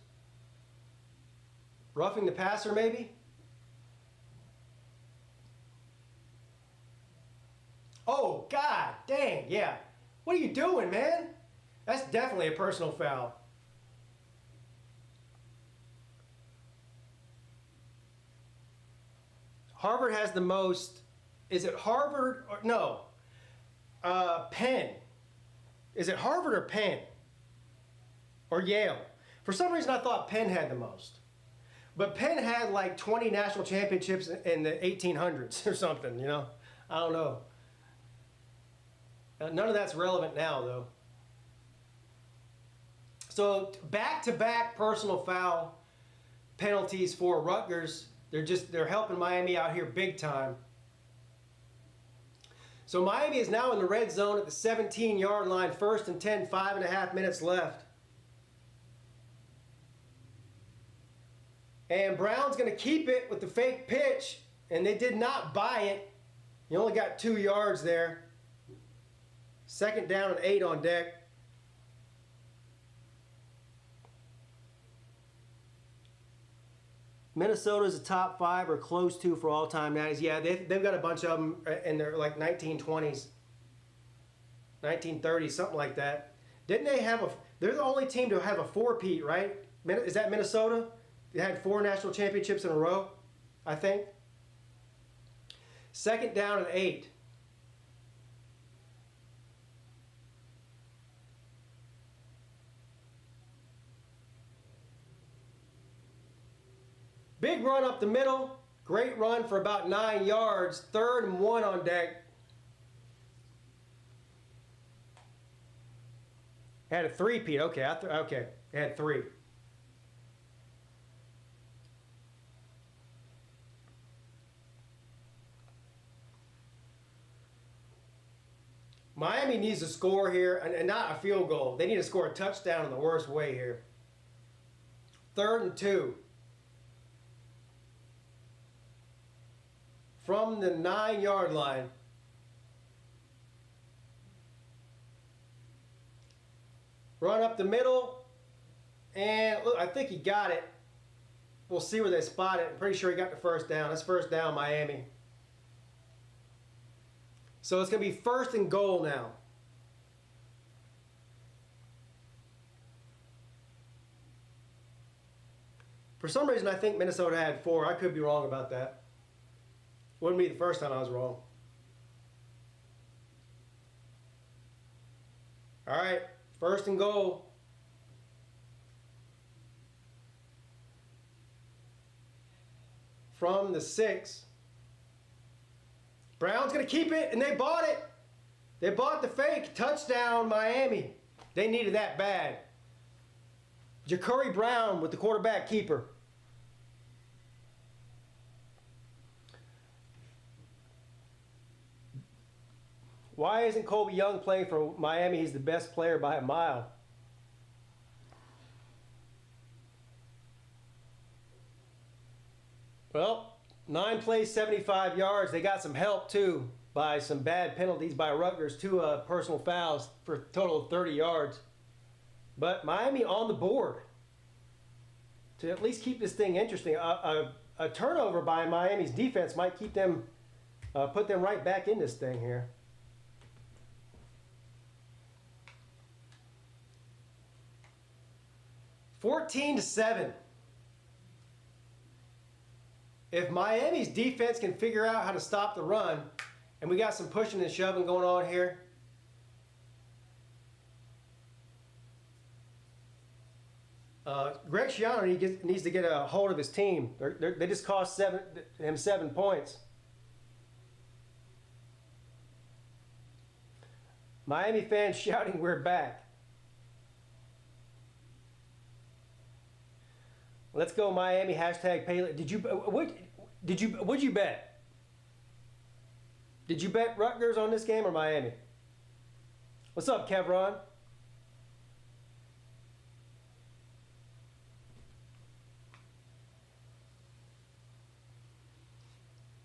[SPEAKER 1] Roughing the passer, maybe? Oh, God dang, yeah. What are you doing, man? That's definitely a personal foul. Harvard has the most. Is it Harvard or no? Penn. Is it Harvard or Penn? Or Yale? For some reason, I thought Penn had the most. But Penn had like 20 national championships in the 1800s or something, you know? I don't know. None of that's relevant now, though. So back-to-back personal foul penalties for Rutgers. They're helping Miami out here big time. So Miami is now in the red zone at the 17-yard line, 1st and 10, 5.5 minutes left. And Brown's going to keep it with the fake pitch, and they did not buy it. He only got 2 yards there. 2nd down and 8 on deck. Minnesota's a top 5 or close to for all-time natties. Yeah, they've got a bunch of them in their like 1920s, 1930s, something like that. Didn't they have they're the only team to have a 4-peat, right? Is that Minnesota? They had 4 national championships in a row, I think. 2nd down and 8. Big run up the middle. Great run for about 9 yards. 3rd and 1 on deck. Had a 3-peat. Okay, okay. It had 3. Miami needs to score here, and not a field goal. They need to score a touchdown in the worst way here. 3rd and 2. From the 9-yard line. Run up the middle, and look, I think he got it. We'll see where they spot it. I'm pretty sure he got the 1st down. That's 1st down, Miami. So it's going to be 1st and goal now. For some reason, I think Minnesota had 4. I could be wrong about that. Wouldn't be the first time I was wrong. All right, 1st and goal. From the 6. Brown's going to keep it, and they bought it. They bought the fake. Touchdown, Miami. They needed that bad. Ja'Cory Brown with the quarterback keeper. Why isn't Colby Young playing for Miami? He's the best player by a mile. Well, 9 plays, 75 yards. They got some help, too, by some bad penalties by Rutgers. 2 personal fouls for a total of 30 yards. But Miami on the board to at least keep this thing interesting. A turnover by Miami's defense might keep them, put them right back in this thing here. (14-7). If Miami's defense can figure out how to stop the run, and we got some pushing and shoving going on here. Greg Schiano needs to get a hold of his team. They just cost him 7 points. Miami fans shouting, "We're back." Let's go Miami, hashtag Pele. What'd you bet? Did you bet Rutgers on this game or Miami? What's up, Kevron?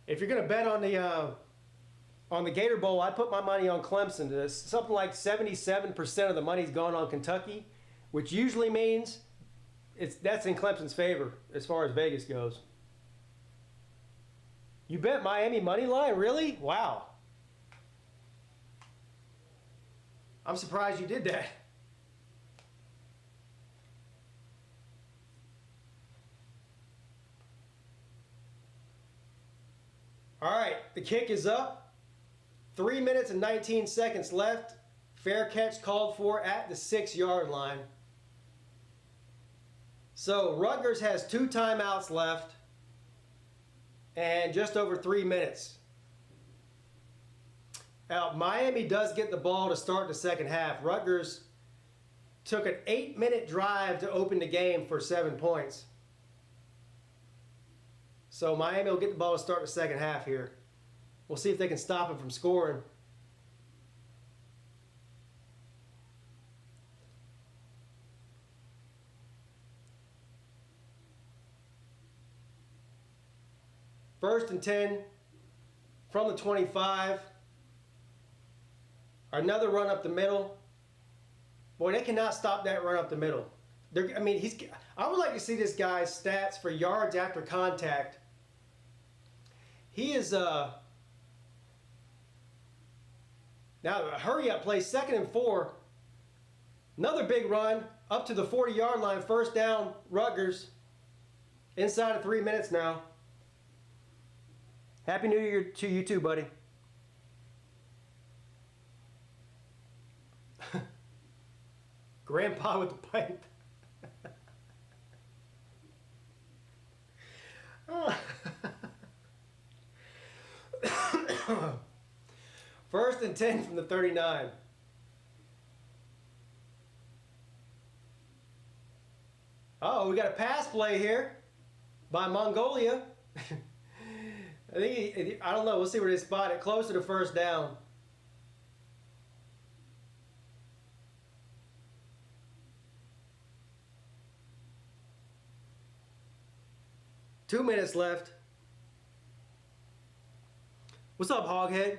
[SPEAKER 1] If you're gonna bet on the Gator Bowl, I put my money on Clemson. Something like 77% of the money's gone on Kentucky, which usually means that's in Clemson's favor as far as Vegas goes. You bet Miami money line? Really? Wow. I'm surprised you did that. All right, the kick is up. 3 minutes and 19 seconds left. Fair catch called for at the 6-yard line. So Rutgers has 2 timeouts left and just over 3 minutes. Now, Miami does get the ball to start the second half. Rutgers took an 8-minute drive to open the game for 7 points. So Miami will get the ball to start the second half here. We'll see if they can stop them from scoring. First and 10 from the 25. Another run up the middle. Boy, they cannot stop that run up the middle. I would like to see this guy's stats for yards after contact. He is now a hurry up play, 2nd and 4. Another big run up to the 40-yard line. First down, Rutgers. Inside of 3 minutes now. Happy New Year to you too, buddy. Grandpa with the pipe. First and 10 from the 39. Oh, we got a pass play here by Mongolia. I don't know. We'll see where they spot it. Close to the first down. Two minutes left. What's up, Hoghead?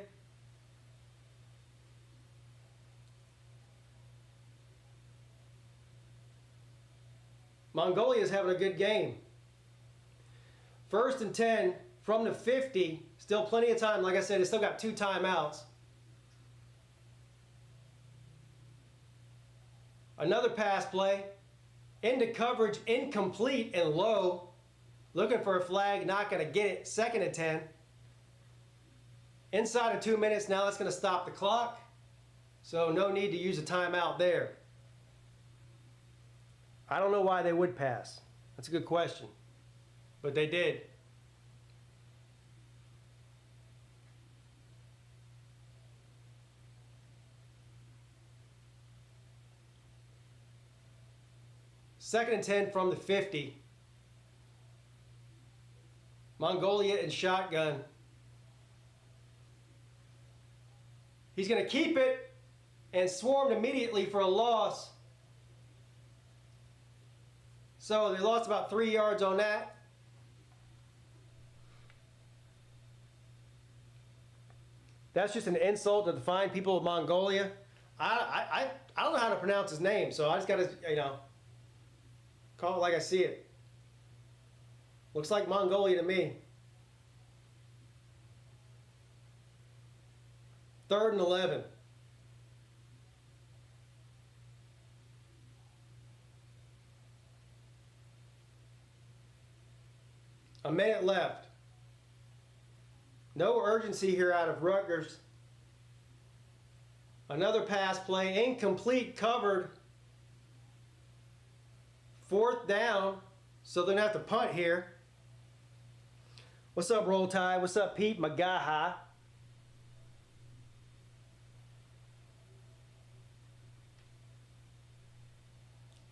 [SPEAKER 1] Mongolia is having a good game. First and 10 from the 50. Still plenty of time. Like I said, they still got 2 timeouts. Another pass play. Into coverage, incomplete and low. Looking for a flag, not going to get it. Second and 10. Inside of 2 minutes, now that's going to stop the clock. So no need to use a timeout there. I don't know why they would pass. That's a good question. But they did. Second and 10 from the 50. Mongolia in shotgun. He's going to keep it and swarmed immediately for a loss. So they lost about 3 yards on that. That's just an insult to the fine people of Mongolia. I don't know how to pronounce his name, so I just got to, call it like I see it. Looks like Mongolia to me. Third and 11. A minute left. No urgency here out of Rutgers. Another pass play, incomplete, covered. Fourth down, so they're going to have to punt here. What's up, Roll Tide? What's up, Pete Magaha?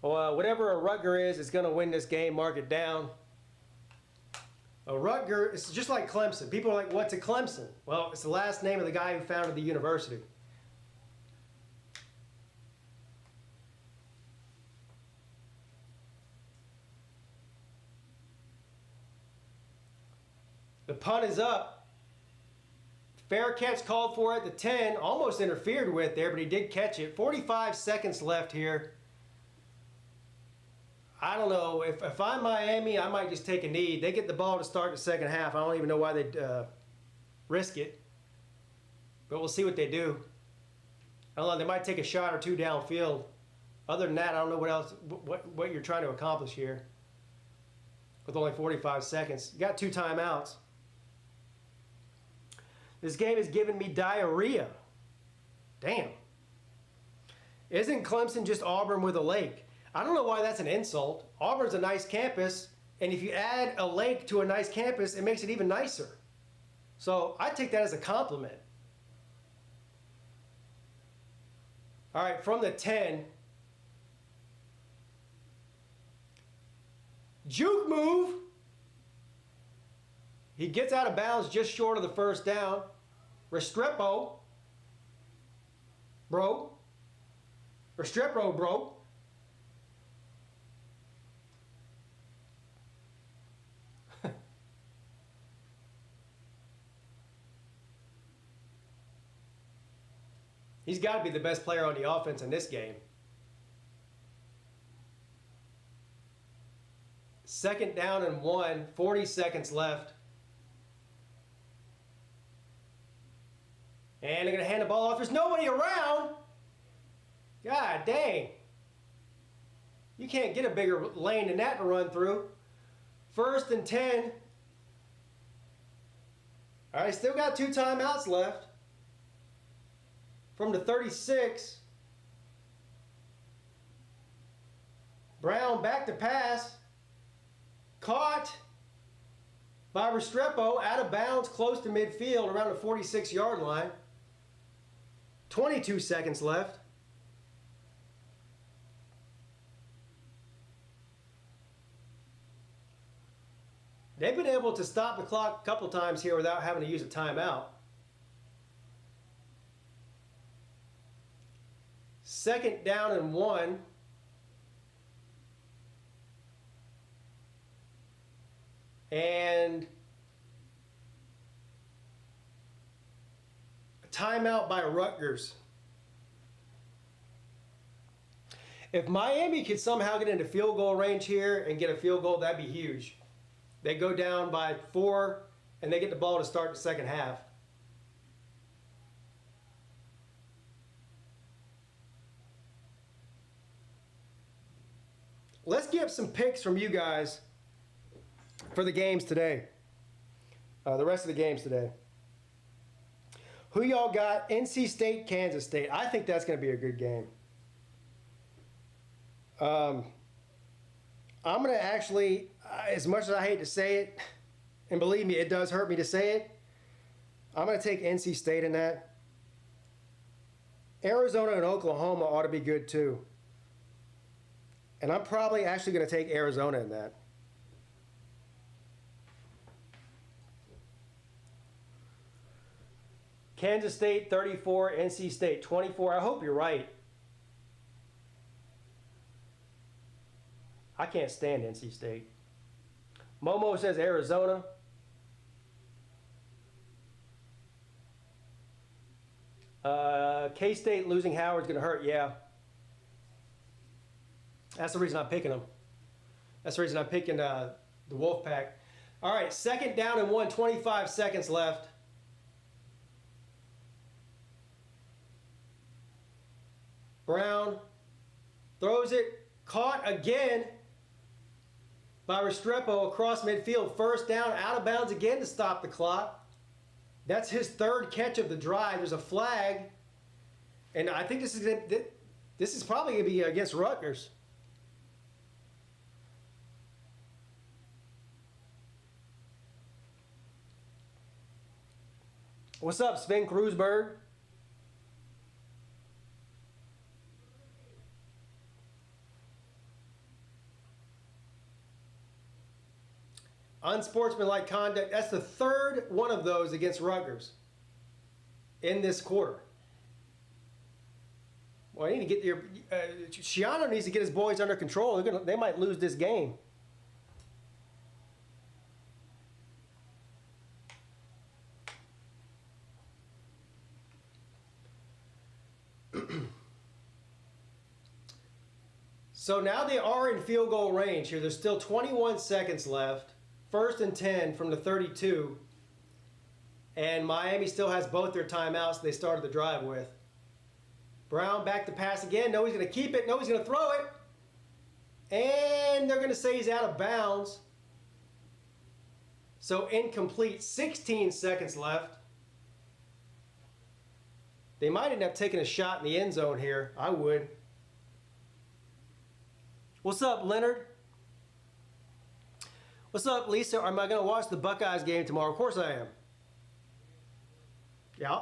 [SPEAKER 1] Well, whatever a Rutger is going to win this game. Mark it down. A Rutger, it's just like Clemson. People are like, what's a Clemson? Well, it's the last name of the guy who founded the university. The punt is up. Fair catch called for at the 10. Almost interfered with there, but he did catch it. 45 seconds left here. I don't know. If I'm Miami, I might just take a knee. They get the ball to start the second half. I don't even know why they'd risk it. But we'll see what they do. I don't know. They might take a shot or two downfield. Other than that, I don't know what else, what you're trying to accomplish here. With only 45 seconds. You got 2 timeouts. This game is giving me diarrhea. Damn. Isn't Clemson just Auburn with a lake? I don't know why that's an insult. Auburn's a nice campus, and if you add a lake to a nice campus, it makes it even nicer. So I take that as a compliment. All right, from the 10. Juke move. He gets out of bounds just short of the first down. Restrepo. Bro. Restrepo, bro. He's got to be the best player on the offense in this game. Second down and 1, 40 seconds left. And they're going to hand the ball off. There's nobody around. God dang. You can't get a bigger lane than that to run through. 1st and 10. All right, still got 2 timeouts left. From the 36. Brown back to pass. Caught by Restrepo, out of bounds, close to midfield, around the 46-yard line. 22 seconds left. They've been able to stop the clock a couple times here without having to use a timeout. 2nd down and 1. And a timeout by Rutgers. If Miami could somehow get into field goal range here and get a field goal, that'd be huge. They go down by 4, and they get the ball to start the second half. Let's get some picks from you guys for the games today. The rest of the games today. Who y'all got? NC State, Kansas State. I think that's going to be a good game. I'm going to actually, as much as I hate to say it, and believe me, it does hurt me to say it, I'm going to take NC State in that. Arizona and Oklahoma ought to be good too. And I'm probably actually going to take Arizona in that. Kansas State 34, NC State 24. I hope you're right. I can't stand NC State. Momo says Arizona. K-State losing Howard's going to hurt. Yeah. That's the reason I'm picking them. That's the reason I'm picking the Wolfpack. All right, 2nd down and 1, 25 seconds left. Brown throws it, caught again by Restrepo across midfield. 1st down, out of bounds again to stop the clock. That's his 3rd catch of the drive. There's a flag, and I think this is probably going to be against Rutgers. What's up, Sven Kreuzberg? Unsportsmanlike conduct. That's the 3rd one of those against Rutgers in this quarter. Well, I need to get your Shiano needs to get his boys under control. They might lose this game. So now they are in field goal range here. There's still 21 seconds left. 1st and 10 from the 32. And Miami still has both their timeouts they started the drive with. Brown back to pass again. No, he's going to keep it. No, he's going to throw it. And they're going to say he's out of bounds. So incomplete. 16 seconds left. They might end up taking a shot in the end zone here. I would. What's up, Leonard? What's up, Lisa? Am I going to watch the Buckeyes game tomorrow? Of course I am. Yeah,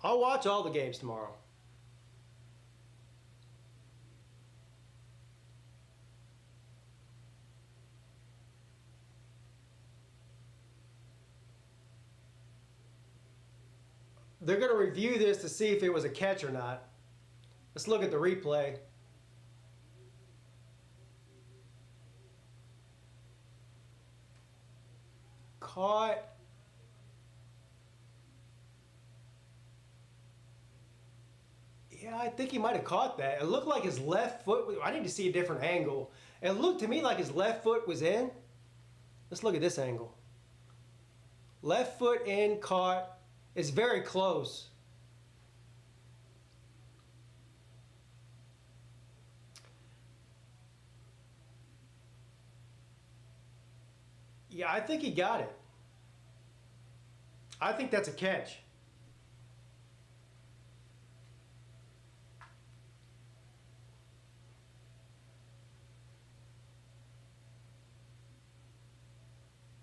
[SPEAKER 1] I'll watch all the games tomorrow. They're going to review this to see if it was a catch or not. Let's look at the replay. Caught. Yeah, I think he might have caught that. It looked like his left foot was, I need to see a different angle. It looked to me like his left foot was in. Let's look at this angle. Left foot in, caught. It's very close. Yeah, I think he got it. I think that's a catch.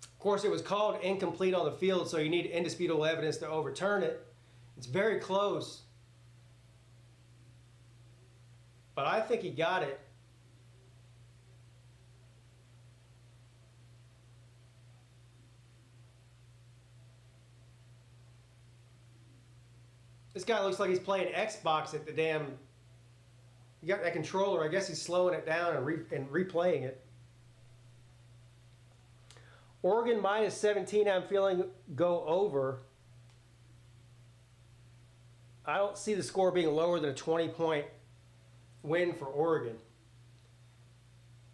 [SPEAKER 1] Of course, it was called incomplete on the field, so you need indisputable evidence to overturn it. It's very close. But I think he got it. This guy looks like he's playing Xbox at the damn... You got that controller. I guess he's slowing it down and replaying it. Oregon minus 17, I'm feeling go over. I don't see the score being lower than a 20-point win for Oregon.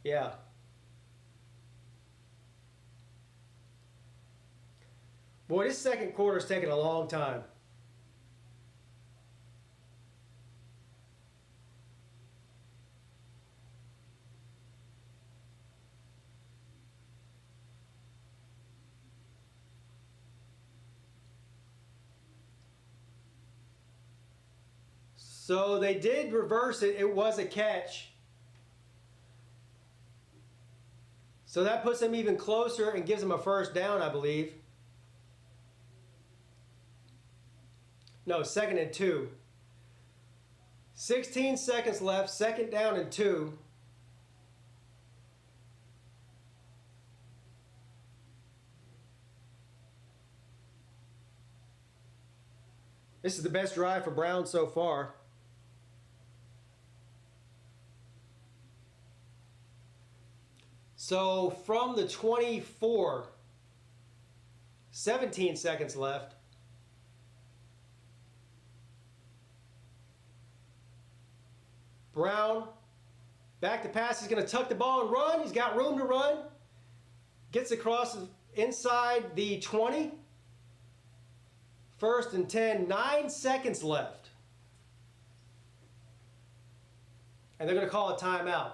[SPEAKER 1] Yeah. Boy, this second quarter is taking a long time. So they did reverse it. It was a catch. So that puts them even closer and gives them a first down, I believe. No, 2nd and 2. 16 seconds left, 2nd down and 2. This is the best drive for Brown so far. So from the 24, 17 seconds left. Brown, back to pass. He's going to tuck the ball and run. He's got room to run. Gets across inside the 20. 1st and 10, 9 seconds left. And they're going to call a timeout.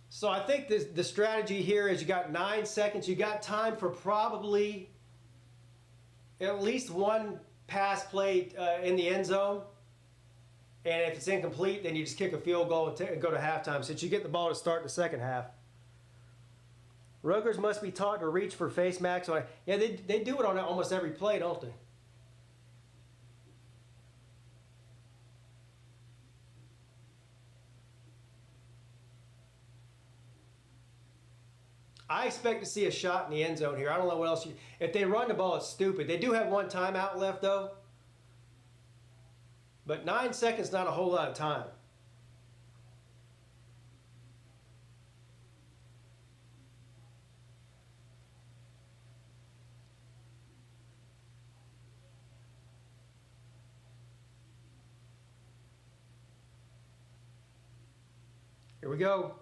[SPEAKER 1] So I think the strategy here is you got 9 seconds. You got time for probably at least one pass play in the end zone. And if it's incomplete, then you just kick a field goal and go to halftime since you get the ball to start the second half. Rutgers must be taught to reach for face masks. Yeah, they do it on almost every play, don't they? I expect to see a shot in the end zone here. I don't know what else. If they run the ball, it's stupid. They do have one timeout left, though. But 9 seconds, not a whole lot of time. Here we go.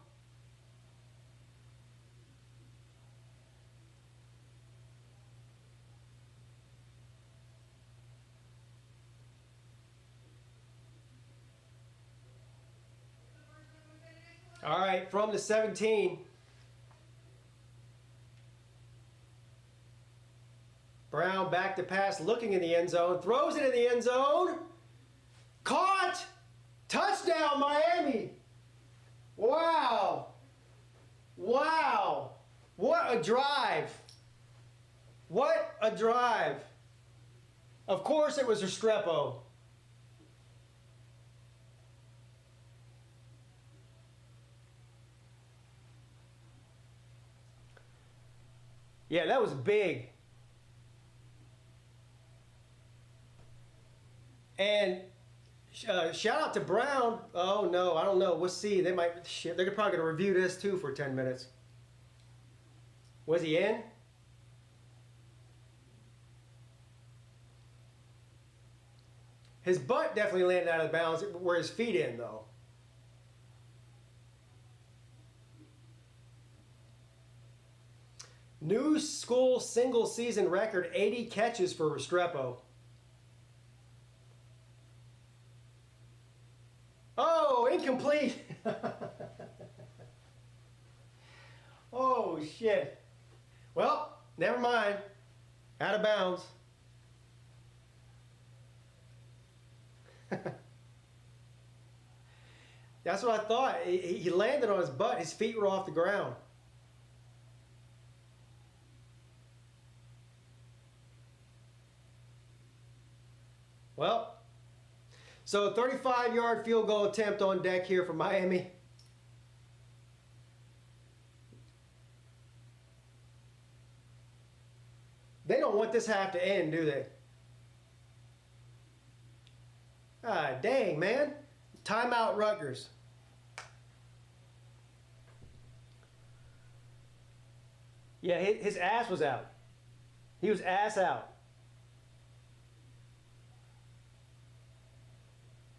[SPEAKER 1] All right, from the 17. Brown back to pass, looking in the end zone, throws it in the end zone. Caught! Touchdown, Miami! Wow! Wow! What a drive! What a drive! Of course it was Restrepo. Yeah, that was big. And shout out to Brown. Oh no, I don't know. We'll see. They're probably going to review this too for 10 minutes. Was he in? His butt definitely landed out of bounds. Were his feet in though? New school single season record, 80 catches for Restrepo. Oh, incomplete. Oh, shit. Well, never mind. Out of bounds. That's what I thought. He landed on his butt. His feet were off the ground. Well, so 35-yard field goal attempt on deck here for Miami. They don't want this half to end, do they? Ah, dang, man. Timeout Rutgers. Yeah, his ass was out. He was ass out.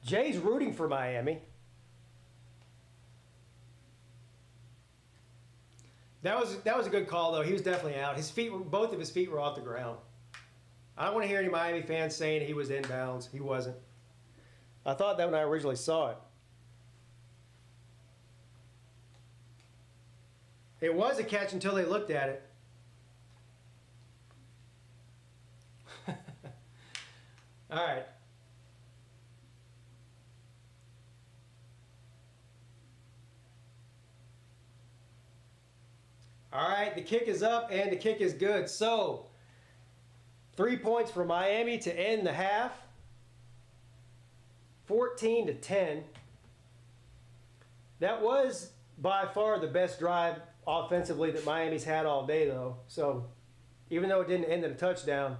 [SPEAKER 1] Jay's rooting for Miami. That was a good call though. He was definitely out. Both of his feet were off the ground. I don't want to hear any Miami fans saying he was inbounds. He wasn't. I thought that when I originally saw it. It was a catch until they looked at it. All right. All right, the kick is up and the kick is good. So, 3 points for Miami to end the half. 14-10. That was by far the best drive offensively that Miami's had all day, though. So, even though it didn't end in a touchdown,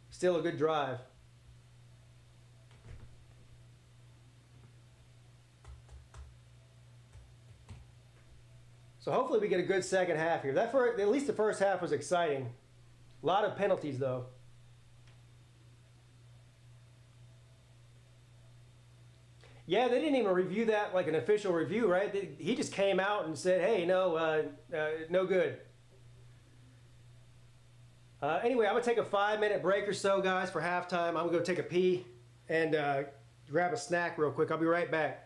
[SPEAKER 1] still a good drive. So hopefully we get a good second half here. At least the first half was exciting. A lot of penalties, though. Yeah, they didn't even review that like an official review, right? He just came out and said, hey, no, no good. Anyway, I'm going to take a 5-minute break or so, guys, for halftime. I'm going to go take a pee and grab a snack real quick. I'll be right back.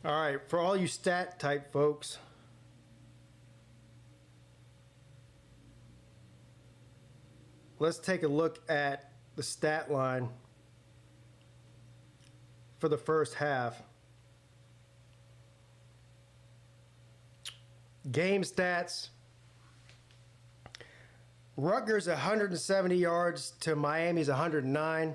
[SPEAKER 1] All right, for all you stat type folks, let's take a look at the stat line for the first half. Game stats. Rutgers 170 yards to Miami's 109.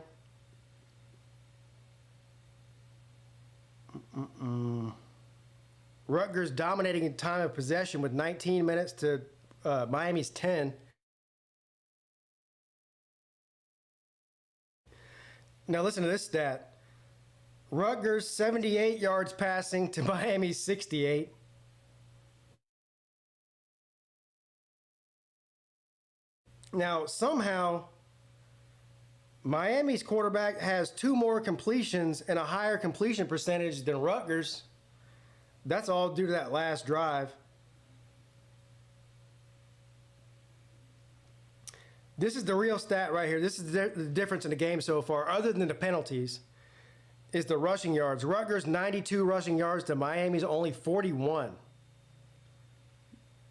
[SPEAKER 1] Rutgers dominating in time of possession with 19 minutes to Miami's 10. Now listen to this stat. Rutgers 78 yards passing to Miami's 68. Now, somehow, Miami's quarterback has 2 more completions and a higher completion percentage than Rutgers. That's all due to that last drive. This is the real stat right here. This is the difference in the game so far, other than the penalties, is the rushing yards. Rutgers 92 rushing yards to Miami's only 41.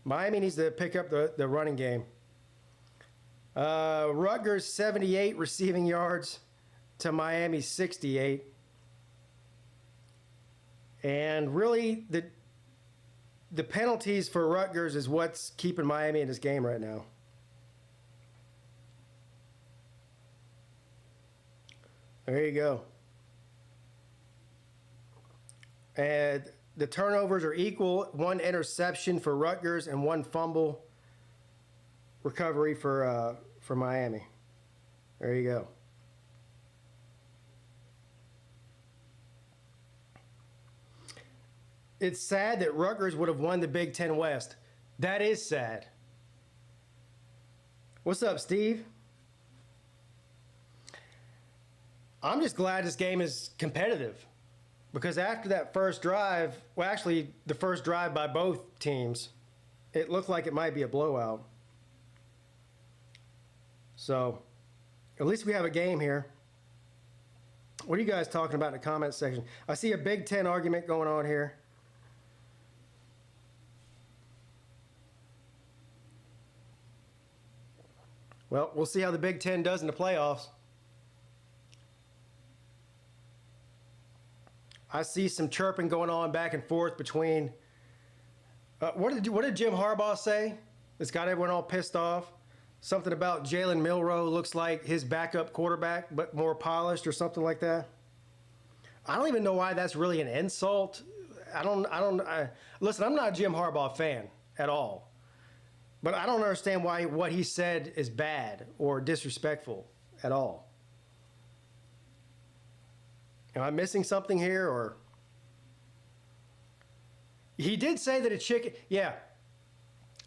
[SPEAKER 1] Miami needs to pick up the running game. Rutgers 78 receiving yards to Miami 68. And really, the penalties for Rutgers is what's keeping Miami in this game right now. There you go. And the turnovers are equal. 1 interception for Rutgers and 1 fumble recovery for Miami. There you go. It's sad that Rutgers would have won the Big Ten West. That is sad. What's up, Steve? I'm just glad this game is competitive, because after that first drive, well, actually the first drive by both teams, it looked like it might be a blowout. So, at least we have a game here. What are you guys talking about in the comments section? I see a Big Ten argument going on here. Well, we'll see how the Big Ten does in the playoffs. I see some chirping going on back and forth between. What did Jim Harbaugh say? It's got everyone all pissed off. Something about Jalen Milroe looks like his backup quarterback, but more polished or something like that. I don't even know why that's really an insult. Listen, I'm not a Jim Harbaugh fan at all, but I don't understand why what he said is bad or disrespectful at all. Am I missing something here, or? He did say that a chicken, yeah.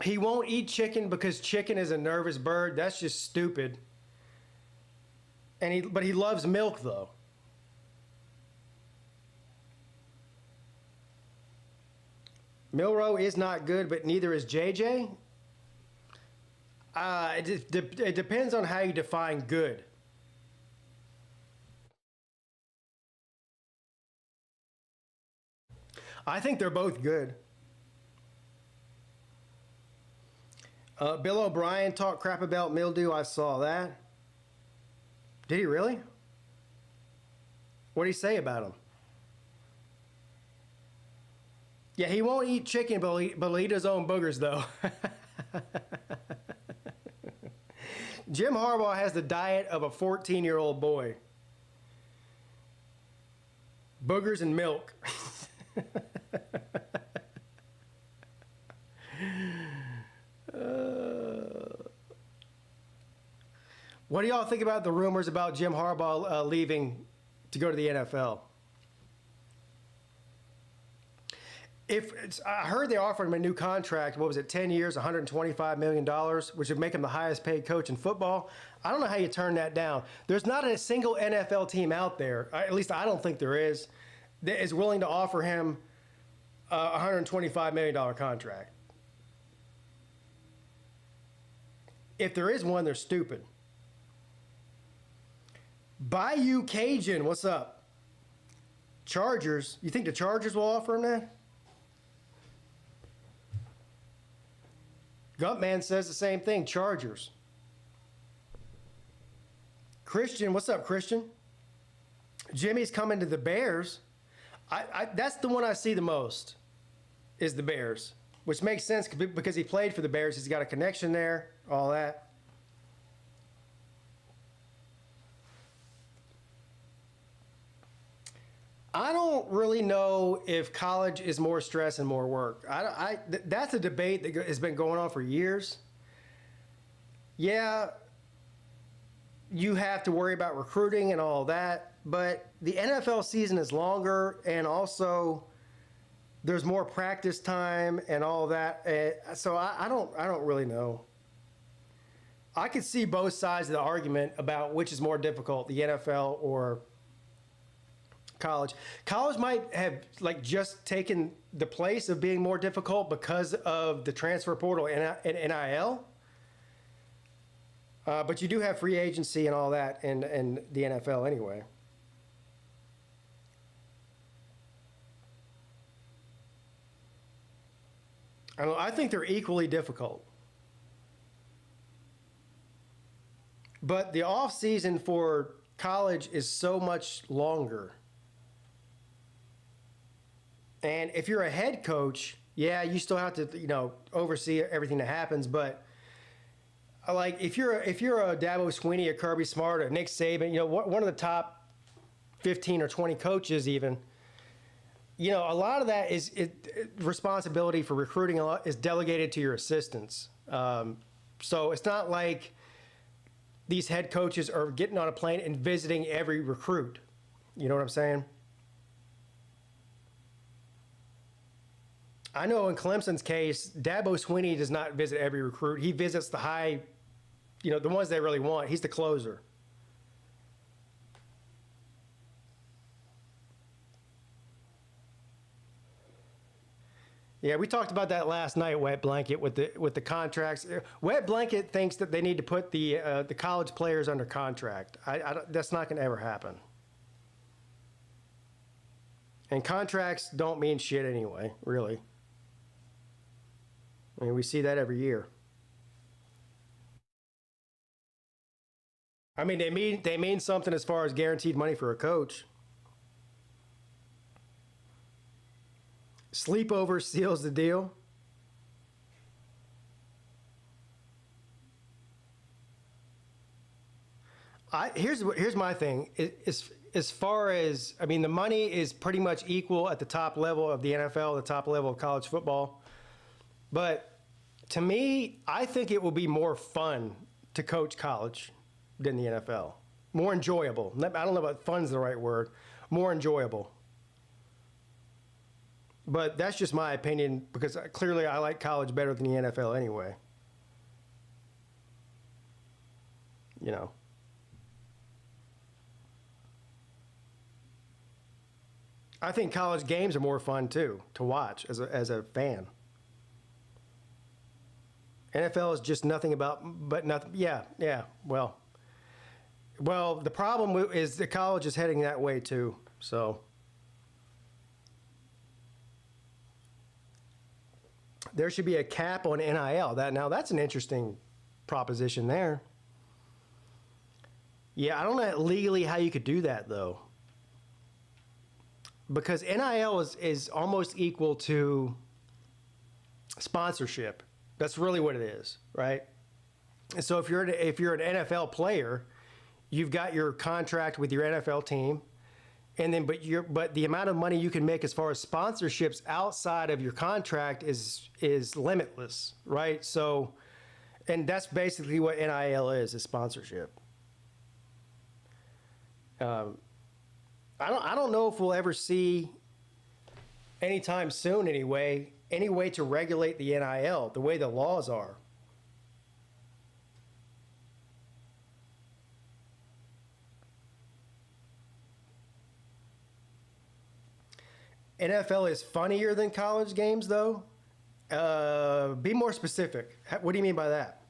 [SPEAKER 1] He won't eat chicken because chicken is a nervous bird. That's just stupid. But he loves milk, though. Milroe is not good, but neither is JJ. It depends on how you define good. I think they're both good. Bill O'Brien talked crap about mildew. I saw that. Did he really? What did he say about him? Yeah, he won't eat chicken, but he'll eat his own boogers, though. Jim Harbaugh has the diet of a 14-year-old boy. Boogers and milk. What do y'all think about the rumors about Jim Harbaugh leaving to go to the NFL? I heard they offered him a new contract. What was it, 10 years, $125 million, which would make him the highest paid coach in football. I don't know how you turn that down. There's not a single NFL team out there, at least I don't think there is, that is willing to offer him a $125 million contract. If there is one, they're stupid. Bayou Cajun, what's up? Chargers. You think the Chargers will offer him that? Gumpman says the same thing. Chargers. Christian, what's up, Christian? Jimmy's coming to the Bears. That's the one I see the most, is the Bears, which makes sense because he played for the Bears. He's got a connection there, all that. I don't really know if college is more stress and more work. That's a debate that has been going on for years. Yeah, you have to worry about recruiting and all that, but the NFL season is longer, and also there's more practice time and all that. So I don't really know. I could see both sides of the argument about which is more difficult, the NFL or college. College might have just taken the place of being more difficult because of the transfer portal and NIL. But you do have free agency and all that in the NFL anyway. I think they're equally difficult. But the off season for college is so much longer. And if you're a head coach, yeah, you still have to, oversee everything that happens. But if you're a Dabo Swinney, a Kirby Smart, a Nick Saban, one of the top 15 or 20 coaches even, a lot of that is responsibility for recruiting is delegated to your assistants. So it's not like these head coaches are getting on a plane and visiting every recruit. You know what I'm saying? I know in Clemson's case, Dabo Swinney does not visit every recruit. He visits the high, the ones they really want. He's the closer. Yeah, we talked about that last night, Wet Blanket, with the contracts. Wet Blanket thinks that they need to put the college players under contract. That's not going to ever happen. And contracts don't mean shit anyway, really. I mean, we see that every year. I mean, they mean something as far as guaranteed money for a coach. Sleepover seals the deal. Here's my thing. As far as, the money is pretty much equal at the top level of the NFL, the top level of college football. But to me, I think it will be more fun to coach college than the NFL. More enjoyable. I don't know if fun's the right word. More enjoyable. But that's just my opinion because clearly I like college better than the NFL anyway. I think college games are more fun too to watch as a fan. NFL is just nothing but nothing. Yeah. Well, the problem is the college is heading that way too. So there should be a cap on NIL. That's an interesting proposition there. Yeah, I don't know legally how you could do that though. Because NIL is almost equal to sponsorship. That's really what it is, right? And so if you're an NFL player, you've got your contract with your NFL team, and then but the amount of money you can make as far as sponsorships outside of your contract is limitless, right? So, and that's basically what NIL is sponsorship. I don't know if we'll ever see anytime soon anyway, any way to regulate the NIL the way the laws are. NFL is funnier than college games though. Be more specific. What do you mean by that?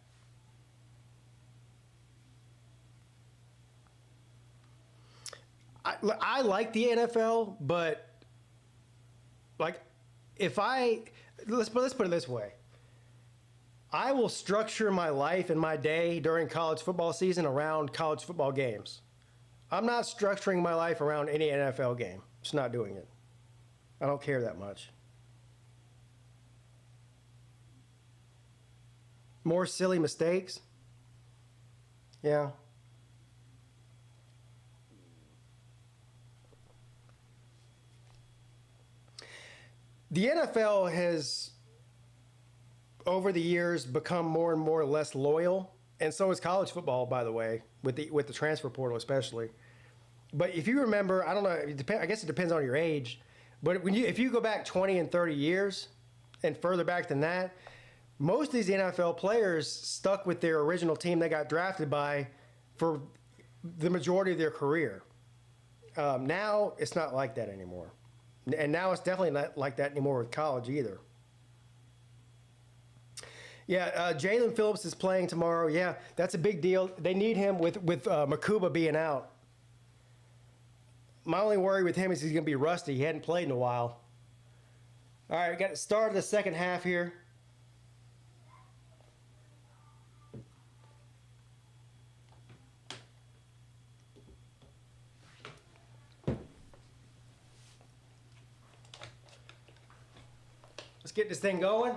[SPEAKER 1] I like the NFL, but like let's put it this way. I will structure my life and my day during college football season around college football games. I'm not structuring my life around any NFL game. Just not doing it. I don't care that much. More silly mistakes? Yeah. The NFL has, over the years, become more and more less loyal, and so is college football, by the way, with the transfer portal especially. But if you remember, I don't know, I guess it depends on your age, but if you go back 20 and 30 years and further back than that, most of these NFL players stuck with their original team they got drafted by for the majority of their career. Now it's not like that anymore. And now it's definitely not like that anymore with college either. Yeah, Jalen Phillips is playing tomorrow. Yeah, that's a big deal. They need him with Makuba being out. My only worry with him is he's going to be rusty. He hadn't played in a while. All right, we got to start the second half here. Let's get this thing going.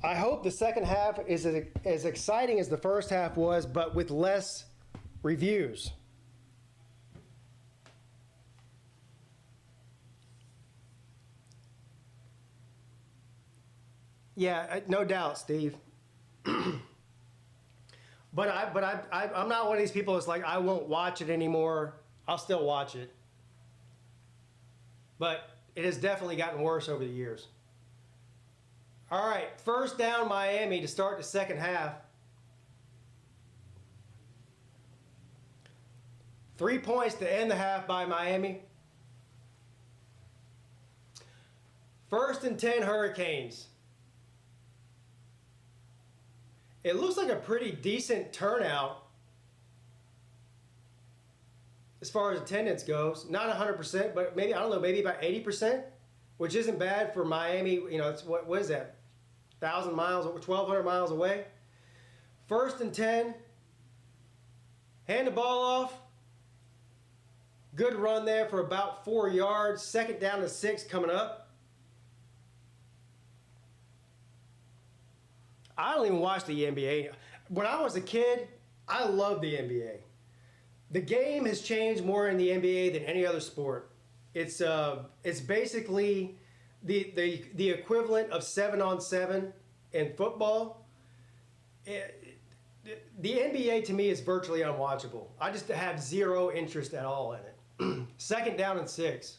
[SPEAKER 1] I hope the second half is as exciting as the first half was, but with less reviews. Yeah, no doubt, Steve. But I'm not one of these people that's like, I won't watch it anymore. I'll still watch it. But it has definitely gotten worse over the years. All right, first down Miami to start the second half. 3 points to end the half by Miami. 1st and 10 Hurricanes. It looks like a pretty decent turnout as far as attendance goes. Not 100%, but maybe, I don't know, maybe about 80%, which isn't bad for Miami. You know, it's what is that? 1,000 miles, 1,200 miles away. 1st and 10. Hand the ball off. Good run there for about 4 yards. 2nd down to 6 coming up. I don't even watch the NBA. When I was a kid, I loved the NBA. The game has changed more in the NBA than any other sport. It's basically the equivalent of 7-on-7 in football. The NBA to me is virtually unwatchable. I just have zero interest at all in it. 2nd down and 6.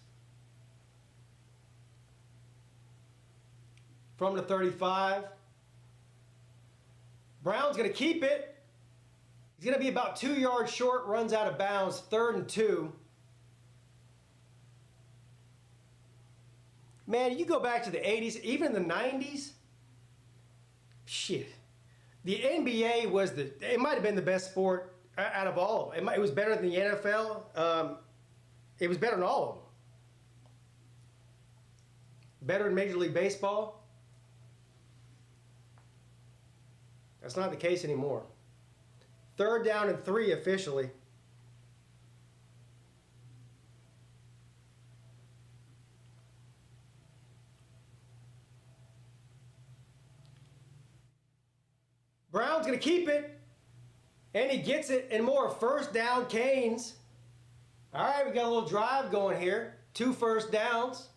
[SPEAKER 1] From the 35. Brown's going to keep it. He's going to be about 2 yards short, runs out of bounds, 3rd and 2. Man, you go back to the 80s, even the 90s, shit. The NBA was it might have been the best sport out of all of them. It was better than the NFL. It was better than all of them. Better than Major League Baseball. That's not the case anymore. 3rd down and 3 officially. Brown's going to keep it. And he gets it and more. 1st down, Canes. All right, we got a little drive going here. 2 first downs.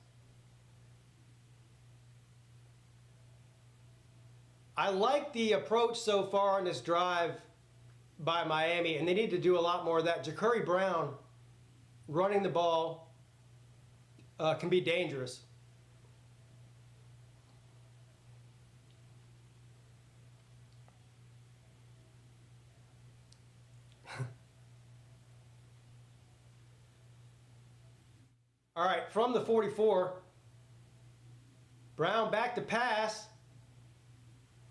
[SPEAKER 1] I like the approach so far on this drive by Miami, and they need to do a lot more of that. Ja'Cory Brown running the ball can be dangerous. All right, from the 44, Brown back to pass.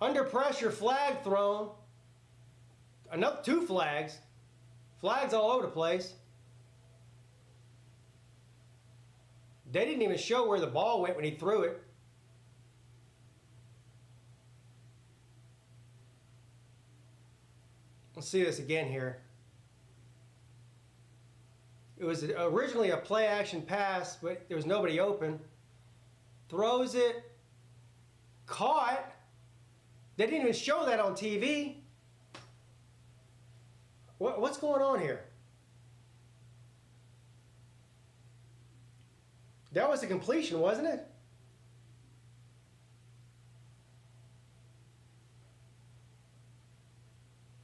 [SPEAKER 1] Under pressure, flag thrown. Another 2 flags. Flags all over the place. They didn't even show where the ball went when he threw it. Let's see this again here. It was originally a play action pass, but there was nobody open. Throws it. Caught. They didn't even show that on TV. What's going on here? That was a completion, wasn't it?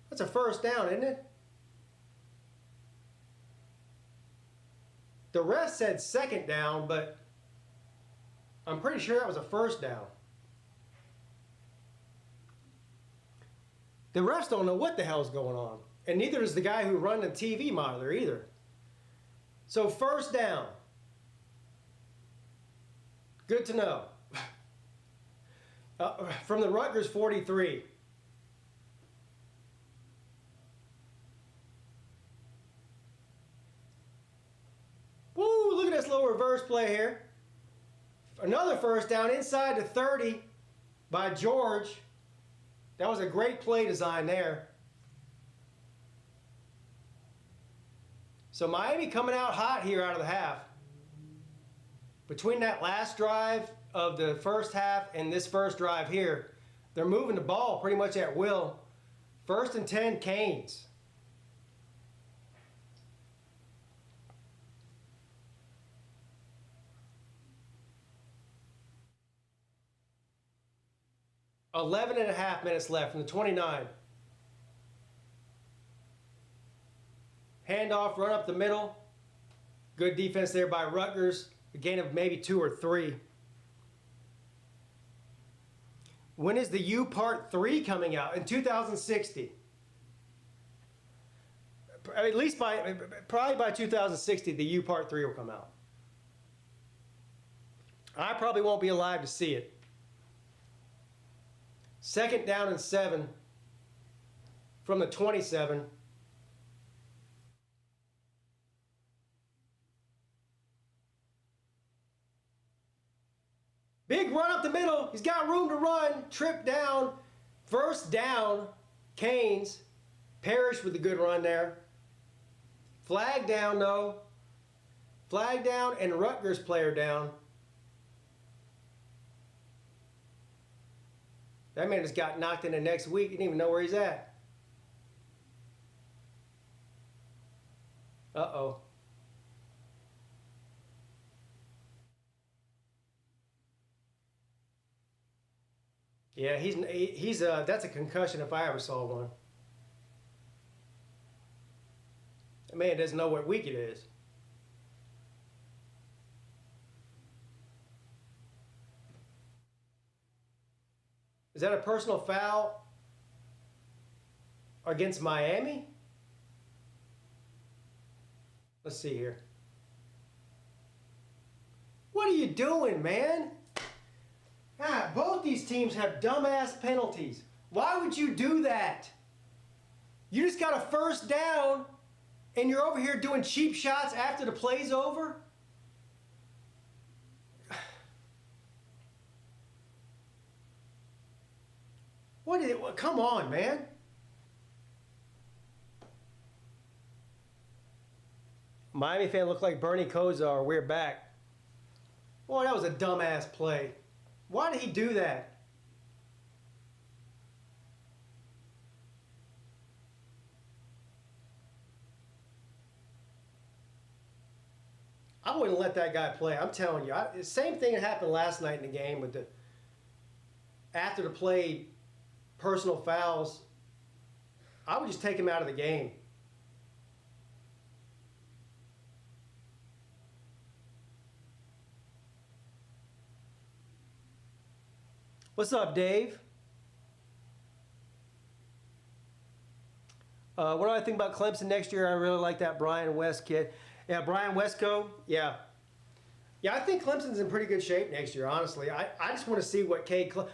[SPEAKER 1] That's a first down, isn't it? The ref said second down, but I'm pretty sure that was a first down. The refs don't know what the hell's going on. And neither does the guy who run the TV monitor either. So first down. Good to know. From the Rutgers 43. Woo, look at this little reverse play here. Another first down inside the 30 by George. That was a great play design there. So Miami coming out hot here out of the half. Between that last drive of the first half and this first drive here, they're moving the ball pretty much at will. 1st and 10, Canes. Eleven and a half minutes left from the 29. Handoff, run up the middle. Good defense there by Rutgers. A gain of maybe 2 or 3. When is the U Part 3 coming out? In 2060. At least probably by 2060, the U Part 3 will come out. I probably won't be alive to see it. 2nd down and 7 from the 27. Big run up the middle. He's got room to run. Trip down. First down. Canes. Parrish with a good run there. Flag down though. Flag down and Rutgers player down. That man just got knocked in the next week. He didn't even know where he's at. Uh-oh. Yeah, he's that's a concussion if I ever saw one. That man doesn't know what week it is. Is that a personal foul against Miami? Let's see here. What are you doing, man? Ah, both these teams have dumbass penalties. Why would you do that? You just got a first down and you're over here doing cheap shots after the play's over? What is it? Come on, man. Miami fan looked like Bernie Kosar. We're back. Boy, that was a dumbass play. Why did he do that? I wouldn't let that guy play. I'm telling you. The same thing that happened last night in the game with after the play, personal fouls. I would just take him out of the game. What's up, Dave? What do I think about Clemson next year? I really like that Brian West kid. Yeah, Brian Westco. Yeah. Yeah, I think Clemson's in pretty good shape next year, honestly. I just want to see what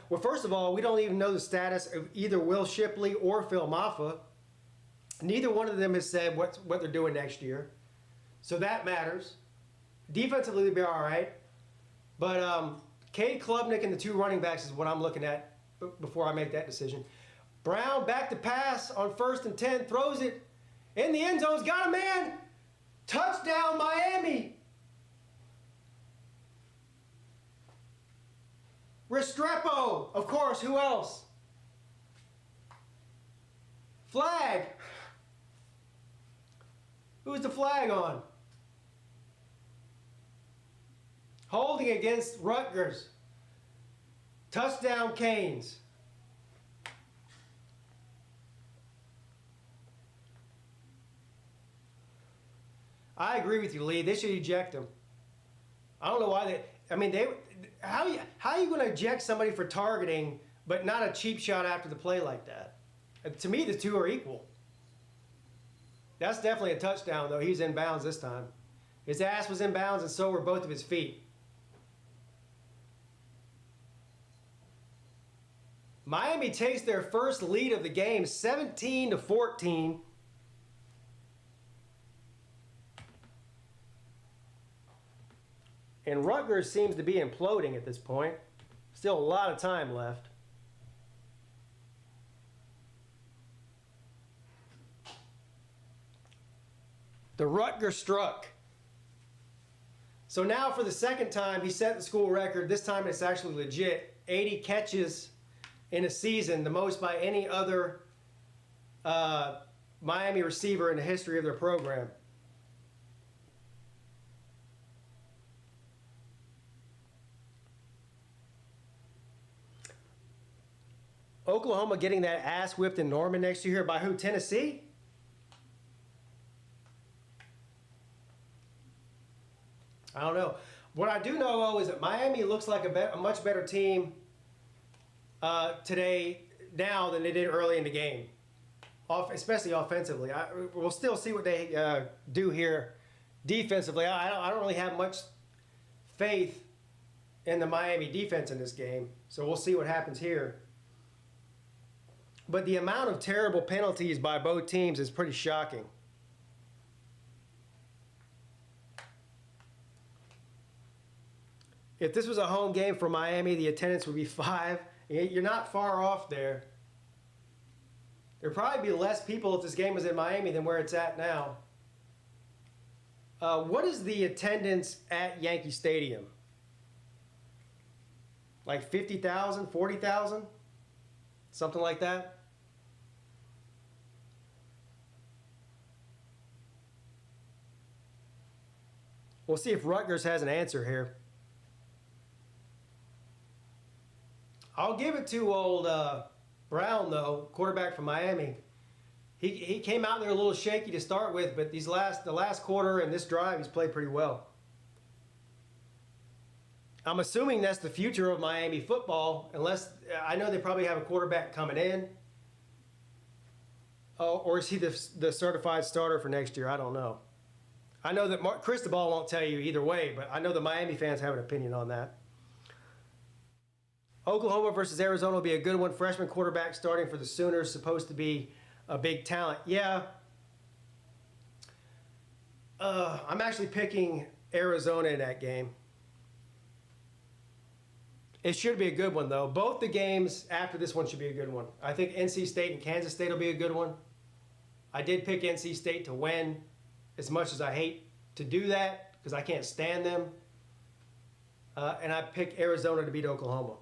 [SPEAKER 1] well, first of all, we don't even know the status of either Will Shipley or Phil Maffa. Neither one of them has said what they're doing next year. So that matters. Defensively, they'll be all right. But Cade Klubnik and the 2 running backs is what I'm looking at before I make that decision. Brown back to pass on 1st and 10. Throws it in the end zone's got a man. Touchdown, Miami. Restrepo, of course, who else? Flag. Who's the flag on? Holding against Rutgers. Touchdown, Canes. I agree with you, Lee. They should eject him. I don't know why they. I mean, how are you going to eject somebody for targeting, but not a cheap shot after the play like that? To me, the two are equal. That's definitely a touchdown, though. He's in bounds this time. His ass was in bounds, and so were both of his feet. Miami takes their first lead of the game, 17-14. And Rutgers seems to be imploding at this point. Still a lot of time left. The Rutgers struck. So now for the second time, he set the school record. This time it's actually legit. 80 catches in a season, the most by any other Miami receiver in the history of their program. Oklahoma getting that ass whipped in Norman next year by who? Tennessee? I don't know. What I do know, though, is that Miami looks like a much better team today now than they did early in the game, especially offensively. We'll still see what they do here defensively. I don't really have much faith in the Miami defense in this game, so we'll see what happens here. But the amount of terrible penalties by both teams is pretty shocking. If this was a home game for Miami, the attendance would be 5. You're not far off there. There'd probably be less people if this game was in Miami than where it's at now. What is the attendance at Yankee Stadium? Like 50,000, 40,000? Something like that? We'll see if Rutgers has an answer here. I'll give it to old Brown, though, quarterback from Miami. He came out there a little shaky to start with, but the last quarter and this drive, he's played pretty well. I'm assuming that's the future of Miami football, unless I know they probably have a quarterback coming in. Oh, or is he the certified starter for next year? I don't know. I know that Cristobal won't tell you either way, but I know the Miami fans have an opinion on that. Oklahoma versus Arizona will be a good one. Freshman quarterback starting for the Sooners, supposed to be a big talent. Yeah. I'm actually picking Arizona in that game. It should be a good one, though. Both the games after this one should be a good one. I think NC State and Kansas State will be a good one. I did pick NC State to win, as much as I hate to do that because I can't stand them. And I picked Arizona to beat Oklahoma.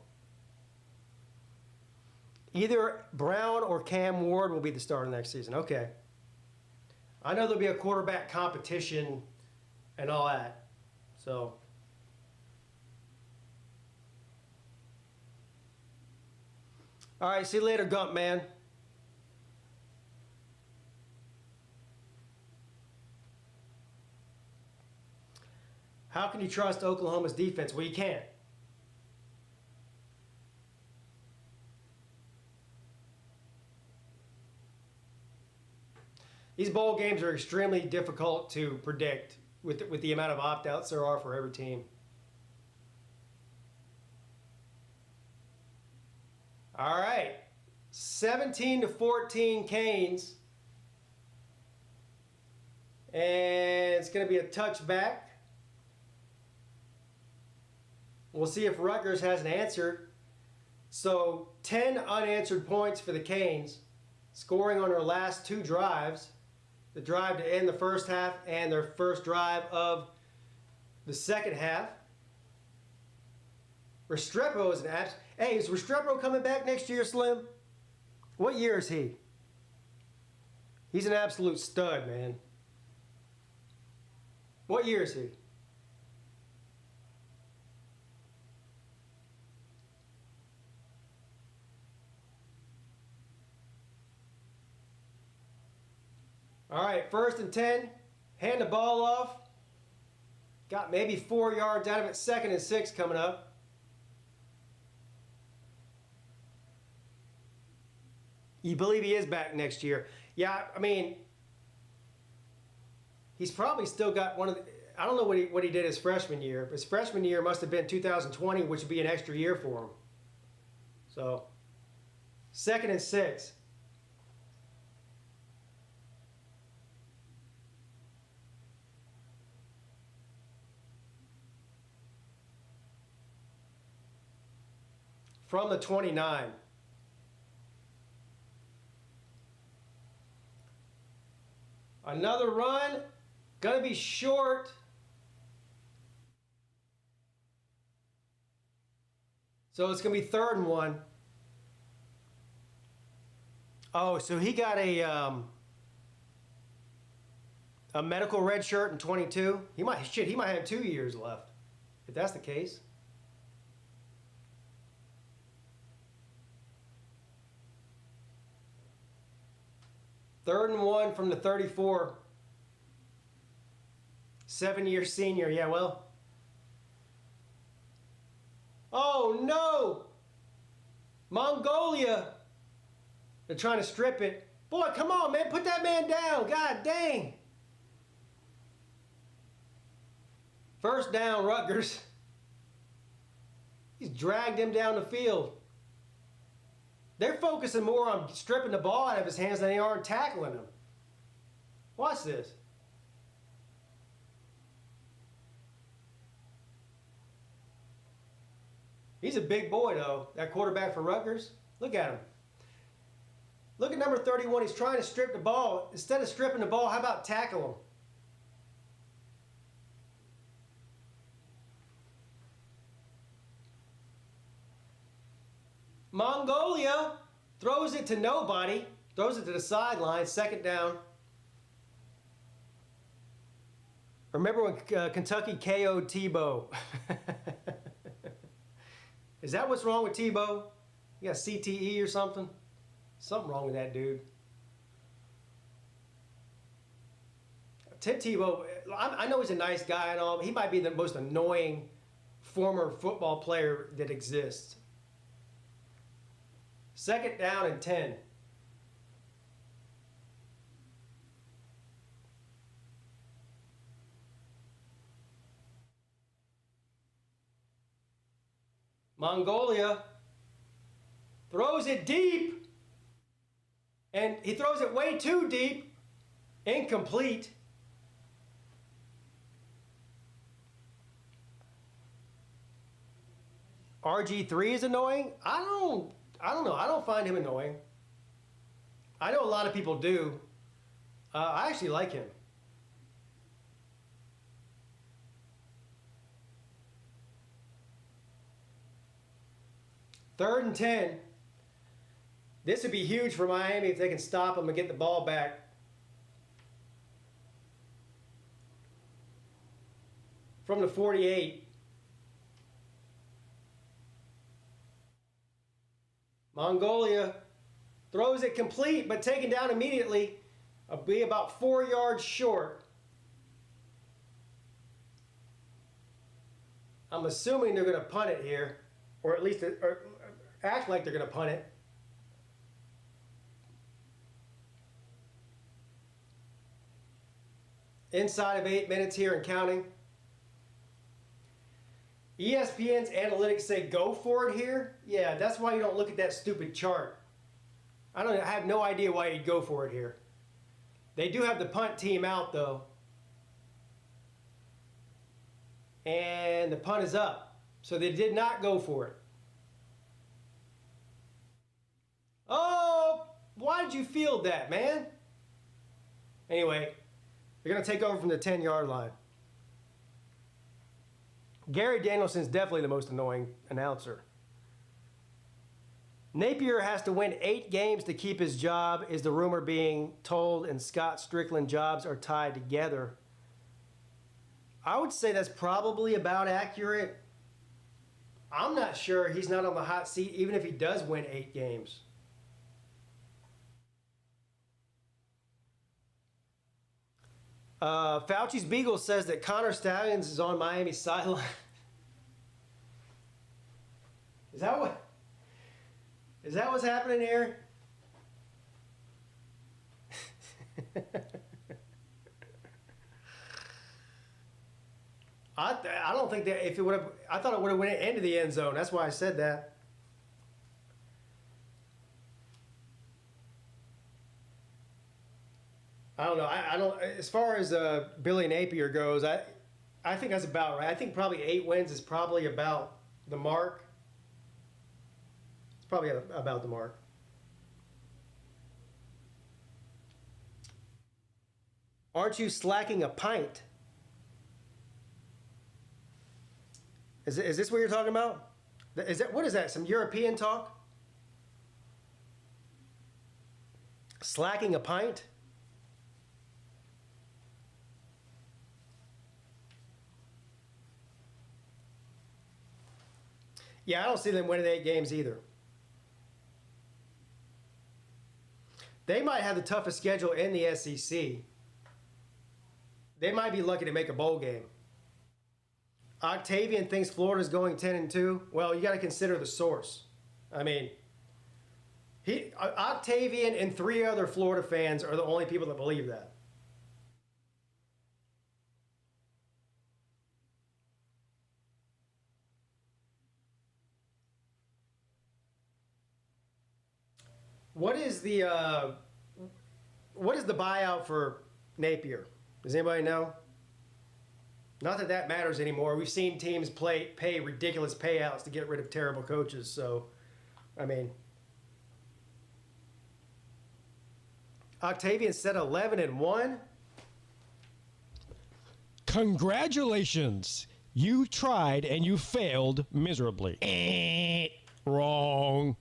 [SPEAKER 1] Either Brown or Cam Ward will be the starter next season. Okay. I know there'll be a quarterback competition and all that. So. All right, see you later, Gump man. How can you trust Oklahoma's defense? Well, you can't. These bowl games are extremely difficult to predict with the amount of opt-outs there are for every team. All right, 17-14 Canes. And it's going to be a touchback. We'll see if Rutgers has an answer. So 10 unanswered points for the Canes, scoring on their last 2 drives. The drive to end the first half and their first drive of the second half. Restrepo is an abs. Hey, is Restrepo coming back next year, Slim? What year is he? He's an absolute stud, man. What year is he? All right, 1st and 10. Hand the ball off. Got maybe 4 yards out of it. 2nd and 6 coming up. You believe he is back next year? Yeah, I mean, he's probably still got one of the, I don't know what he did his freshman year. His freshman year must have been 2020, which would be an extra year for him. So, 2nd and 6. From the 29. Another run. Gonna be short. So it's gonna be 3rd and 1. Oh, so he got a medical red shirt in 22. He might have 2 years left, if that's the case. 3rd and 1 from the 34. 7-year senior. Yeah, well. Oh, no. Mongolia. They're trying to strip it. Boy, come on, man. Put that man down. God dang. 1st down, Rutgers. He's dragged him down the field. They're focusing more on stripping the ball out of his hands than they are on tackling him. Watch this. He's a big boy, though, that quarterback for Rutgers. Look at him. Look at number 31. He's trying to strip the ball. Instead of stripping the ball, how about tackle him? Mongolia throws it to nobody. Throws it to the sideline. 2nd down. Remember when Kentucky KO'd Tebow? Is that what's wrong with Tebow? You got CTE or something? Something wrong with that dude. Tim Tebow, I know he's a nice guy and all, but he might be the most annoying former football player that exists. 2nd down and 10. Mongolia throws it deep, and he throws it way too deep. Incomplete. RG3 is annoying? I don't know. I don't find him annoying. I know a lot of people do. I actually like him. Third and 10. This would be huge for Miami if they can stop him and get the ball back. From the 48. Mongolia throws it complete, but taken down immediately. It'll be about 4 yards short. I'm assuming they're going to punt it here, or at least act like they're going to punt it. Inside of 8 minutes here and counting. ESPN's analytics say go for it here. Yeah, that's why you don't look at that stupid chart. I have no idea why you'd go for it here. They do have the punt team out though. And the punt is up. So they did not go for it. Oh, why did you field that, man? Anyway, they're going to take over from the 10-yard line. Gary Danielson's definitely the most annoying announcer. Napier has to win 8 games to keep his job, is the rumor being told, and Scott Strickland jobs are tied together. I would say that's probably about accurate. I'm not sure he's not on the hot seat even if he does win 8 games. Fauci's Beagle says that Connor Stallions is on Miami's sideline. Is that what's happening here? I don't think that if it would have, I thought it would have went into the end zone. That's why I said that. I don't know. I don't. As far as Billy Napier goes, I think that's about right. I think probably 8 wins is probably about the mark. It's probably about the mark. Aren't you slacking a pint? Is this what you're talking about? What is that? Some European talk? Slacking a pint? Yeah, I don't see them winning 8 games either. They might have the toughest schedule in the SEC. They might be lucky to make a bowl game. Octavian thinks Florida's going 10-2. Well, you got to consider the source. I mean, Octavian and 3 other Florida fans are the only people that believe that. What is the buyout for Napier? Does anybody know? Not that that matters anymore. We've seen teams pay ridiculous payouts to get rid of terrible coaches. So, I mean, Octavian said 11-1.
[SPEAKER 3] Congratulations. You tried and you failed miserably. Wrong.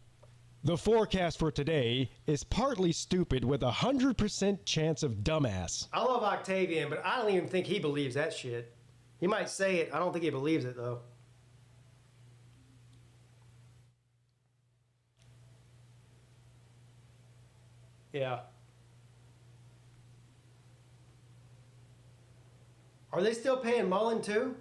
[SPEAKER 3] The forecast for today is partly stupid with 100% chance of dumbass.
[SPEAKER 1] I love Octavian, but I don't even think he believes that shit. He might say it. I don't think he believes it, though. Yeah. Are they still paying Mullen, too?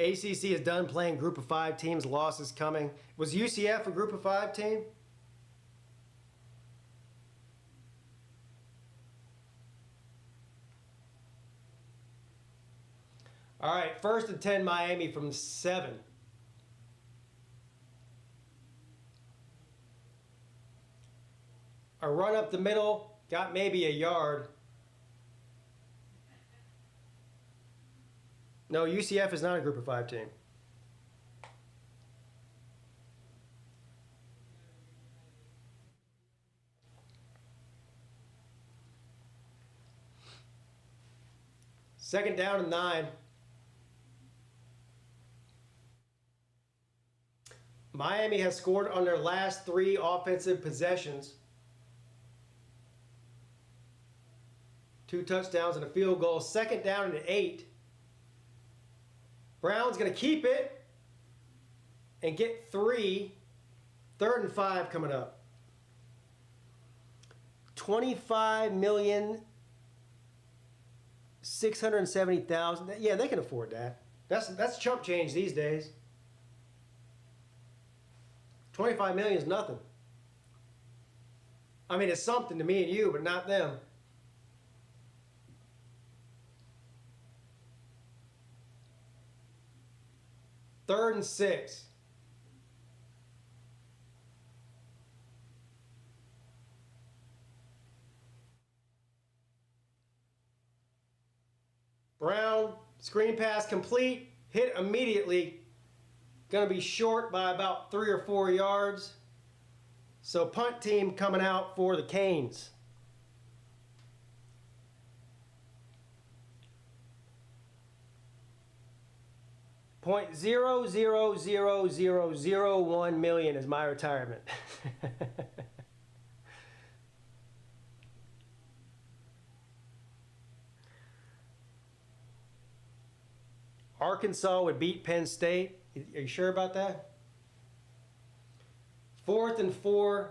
[SPEAKER 1] ACC is done playing group of 5 teams. Losses coming. Was UCF a group of 5 team? All right, 1st and 10 Miami from 7. A run up the middle, got maybe a yard. No, UCF is not a group of 5 team. Second down and 9. Miami has scored on their last 3 offensive possessions. 2 touchdowns and a field goal. Second down and 8. Brown's going to keep it and get 3. 3rd and 5 coming up. $25,670,000. Yeah, they can afford that. That's chump change these days. 25 million is nothing. I mean, it's something to me and you, but not them. 3rd and 6. Brown, screen pass complete, hit immediately. Going to be short by about 3 or 4 yards. So punt team coming out for the Canes. $0.000001 million is my retirement. Arkansas would beat Penn State. Are you sure about that? 4th and 4,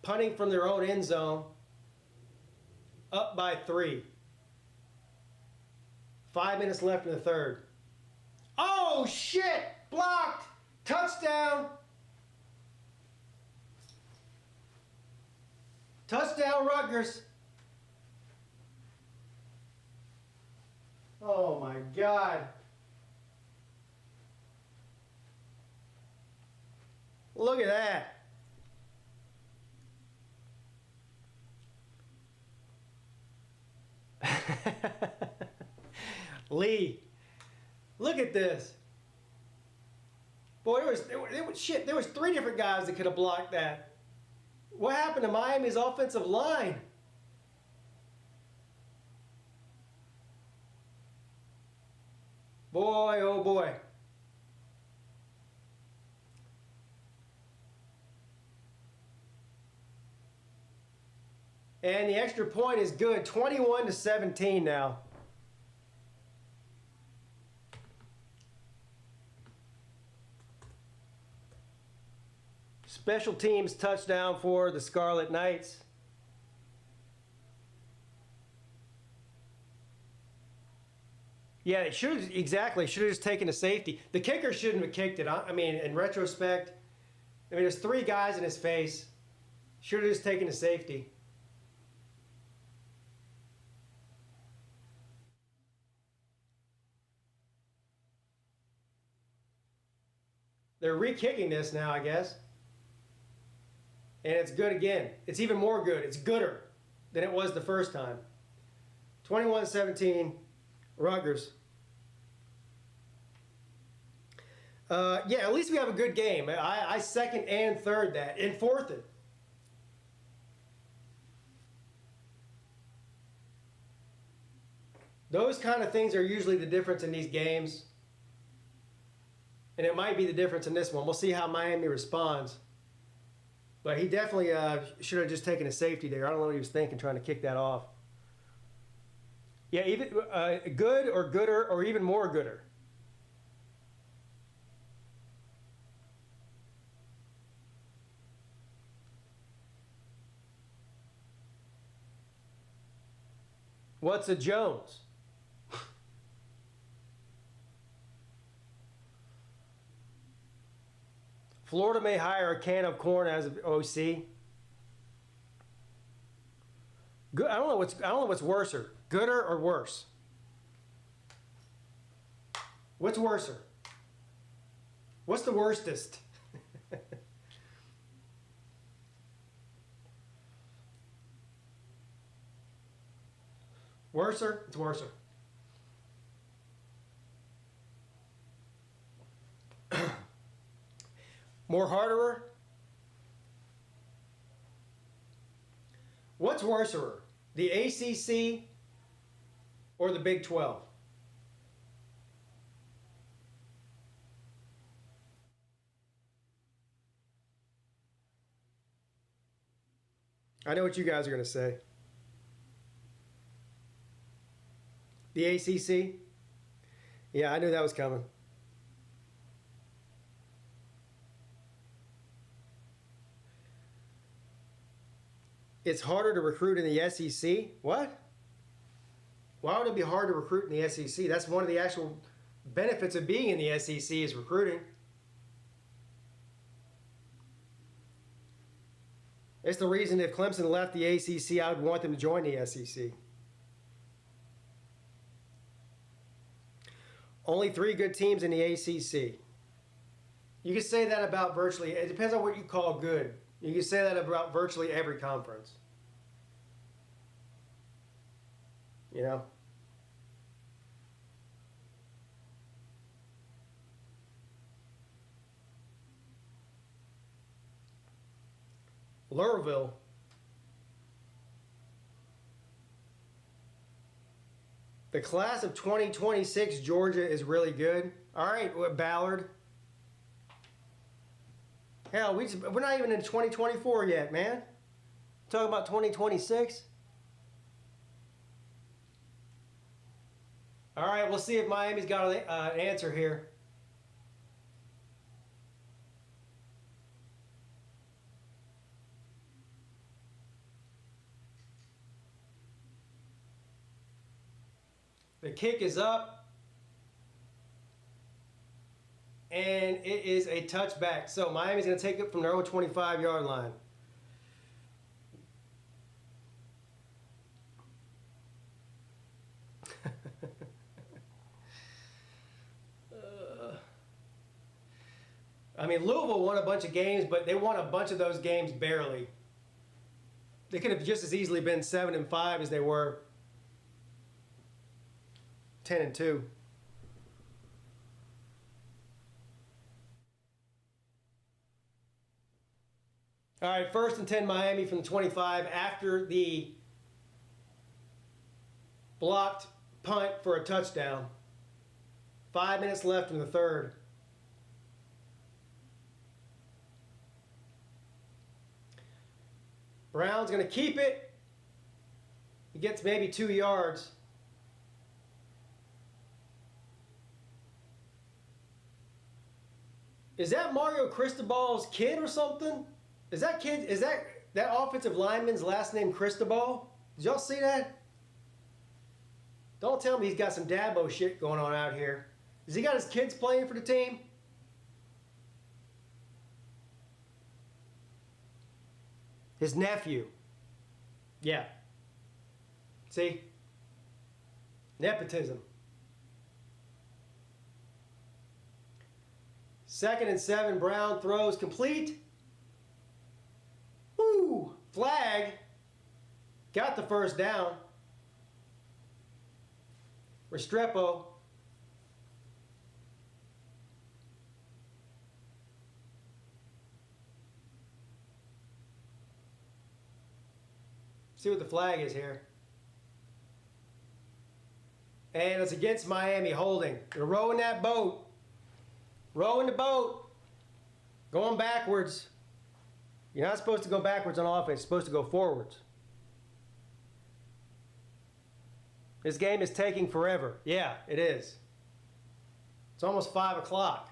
[SPEAKER 1] punting from their own end zone, up by 3. 5 minutes left in the 3rd. Oh, shit! Blocked! Touchdown! Touchdown, Rutgers! Oh, my God. Look at that. Lee, look at this. Boy, there was 3 different guys that could have blocked that. What happened to Miami's offensive line? Boy, oh boy. And the extra point is good. 21-17 now. Special teams touchdown for the Scarlet Knights. Yeah, it should have just taken a safety. The kicker shouldn't have kicked it. I mean, in retrospect, there's 3 guys in his face. Should have just taken a safety. They're re-kicking this now, I guess. And it's good again. It's even more good. It's gooder than it was the first time. 21-17, Rutgers. Yeah, at least we have a good game. I second and third that, and fourth it. Those kind of things are usually the difference in these games. And it might be the difference in this one. We'll see how Miami responds. But he definitely should have just taken a safety there. I don't know what he was thinking trying to kick that off. Yeah, even good or gooder or even more gooder. What's a Jones? Florida may hire a can of corn as an OC. Good. I don't know what's worser, gooder or worse. What's worser? What's the worstest? Worser? It's worser. More harderer? What's worser? The ACC or the Big 12? I know what you guys are going to say. The ACC? Yeah, I knew that was coming. It's harder to recruit in the SEC? What? Why would it be hard to recruit in the SEC? That's one of the actual benefits of being in the SEC is recruiting. It's the reason if Clemson left the ACC, I would want them to join the SEC. Only 3 good teams in the ACC. You can say that about virtually, it depends on what you call good. You can say that about virtually every conference. You know? Lousville. The class of 2026 Georgia is really good. All right, Ballard. Hell, we're not even in 2024 yet, man. Talking about 2026. All right, we'll see if Miami's got an answer here. The kick is up. And it is a touchback. So Miami's going to take it from their own 25-yard line. I mean, Louisville won a bunch of games, but they won a bunch of those games barely. They could have just as easily been 7-5 as they were 10-2. All right, 1st and 10 Miami from the 25 after the blocked punt for a touchdown. 5 minutes left in the third. Brown's going to keep it. He gets maybe 2 yards. Is that Mario Cristobal's kid or something? Is that offensive lineman's last name Cristobal? Did y'all see that? Don't tell me he's got some Dabo shit going on out here. Has he got his kids playing for the team? His nephew. Yeah. See? Nepotism. 2nd and 7, Brown throws complete. Woo! Flag. Got the first down. Restrepo. See what the flag is here. And it's against Miami holding. They're rowing that boat. Rowing the boat. Going backwards. You're not supposed to go backwards on offense. You're supposed to go forwards. This game is taking forever. Yeah, it is. It's almost 5 o'clock.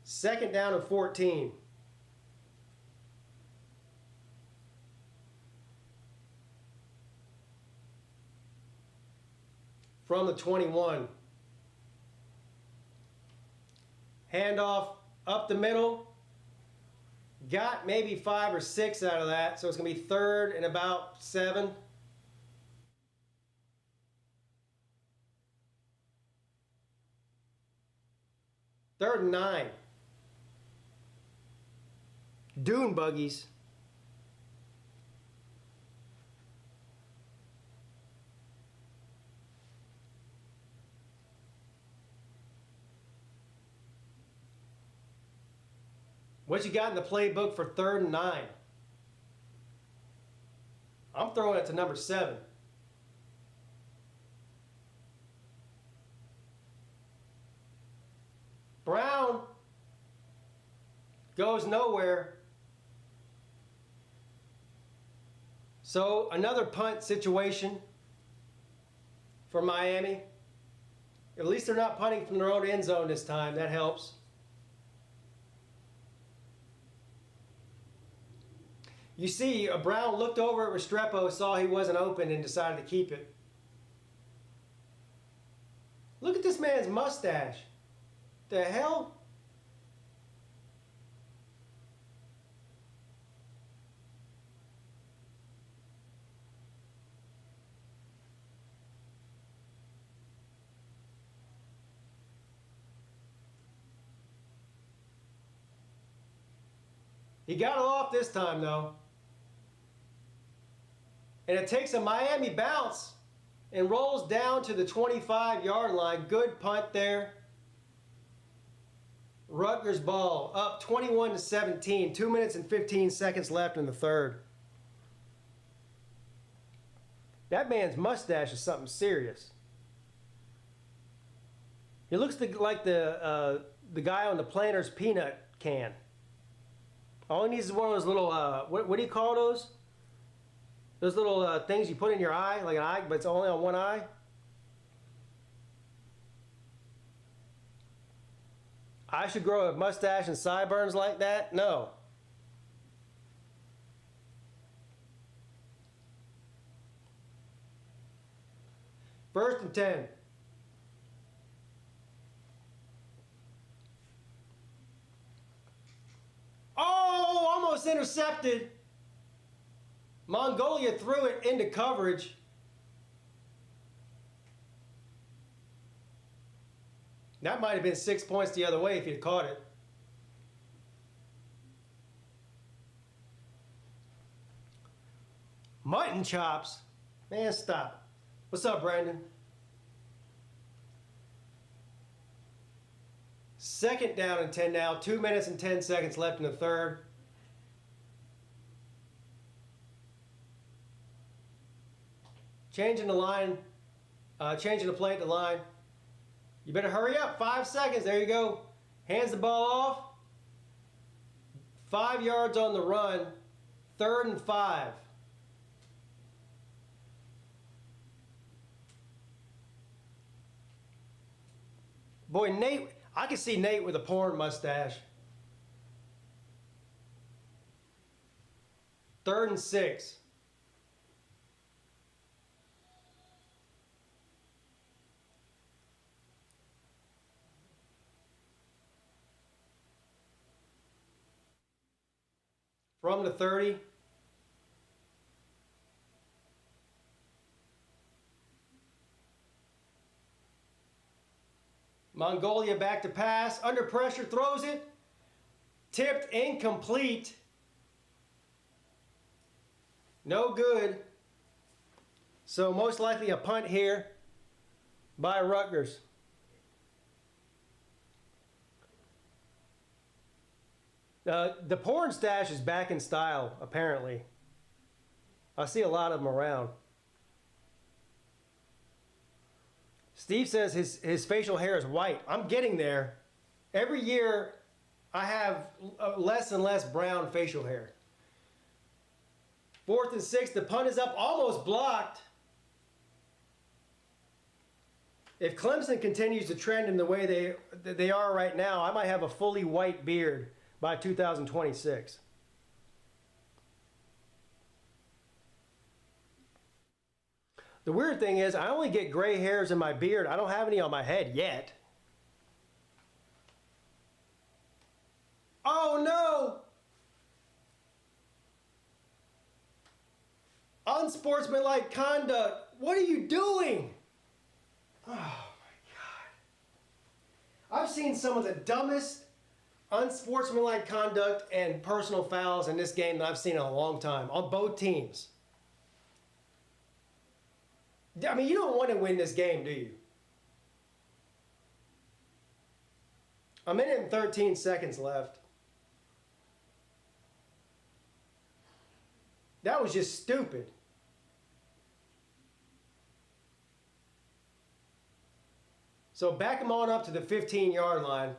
[SPEAKER 1] Second down and 14. From the 21. Handoff up the middle. Got maybe 5 or 6 out of that, so it's going to be 3rd and about 7. Third and 9. Dune buggies. What you got in the playbook for 3rd and 9? I'm throwing it to number 7. Brown goes nowhere. So another punt situation for Miami. At least they're not punting from their own end zone this time. That helps. You see, Brown looked over at Restrepo, saw he wasn't open, and decided to keep it. Look at this man's mustache. The hell? He got it off this time, though. And it takes a Miami bounce and rolls down to the 25-yard line. Good punt there. Rutgers ball up 21-17. 2 minutes and 15 seconds left in the third. That man's mustache is something serious. He looks like the guy on the Planters peanut can. All he needs is one of those little, what do you call those? Those little things you put in your eye, like an eye, but it's only on one eye. I should grow a mustache and sideburns like that? No. First and 10. Oh, almost intercepted. Mongolia threw it into coverage. That might have been 6 points the other way if he'd caught it. Mutton chops? Man, stop. What's up, Brandon? Second down and 10 now. 2 minutes and 10 seconds left in the third. Changing the line. Changing the play at the line. You better hurry up. 5 seconds. There you go. Hands the ball off. 5 yards on the run. 3rd and 5. Boy, Nate, I can see Nate with a porn mustache. 3rd and 6. From the 30. Mongolia back to pass. Under pressure, throws it. Tipped, incomplete. No good. So most likely a punt here by Rutgers. The porn stash is back in style, apparently. I see a lot of them around. Steve says his facial hair is white. I'm getting there. Every year, I have less and less brown facial hair. 4th and 6. The punt is up, almost blocked. If Clemson continues to trend in the way they are right now, I might have a fully white beard by 2026. The weird thing is, I only get gray hairs in my beard. I don't have any on my head yet. Oh no! Unsportsmanlike conduct. What are you doing? Oh my God. I've seen some of the dumbest unsportsmanlike conduct and personal fouls in this game that I've seen in a long time on both teams. I mean, you don't want to win this game, do you? A minute and 13 seconds left. That was just stupid. So back them on up to the 15-yard line.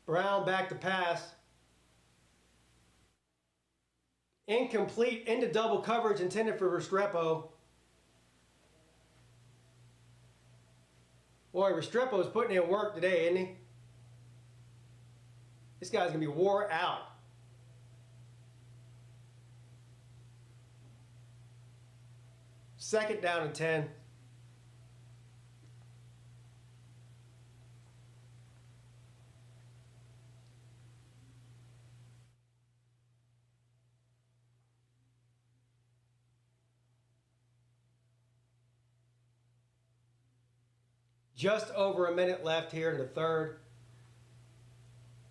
[SPEAKER 1] Brown back to pass. Incomplete into double coverage intended for Restrepo. Boy, Restrepo's putting in work today, isn't he? This guy's going to be wore out. Second down and 10. Just over a minute left here in the third.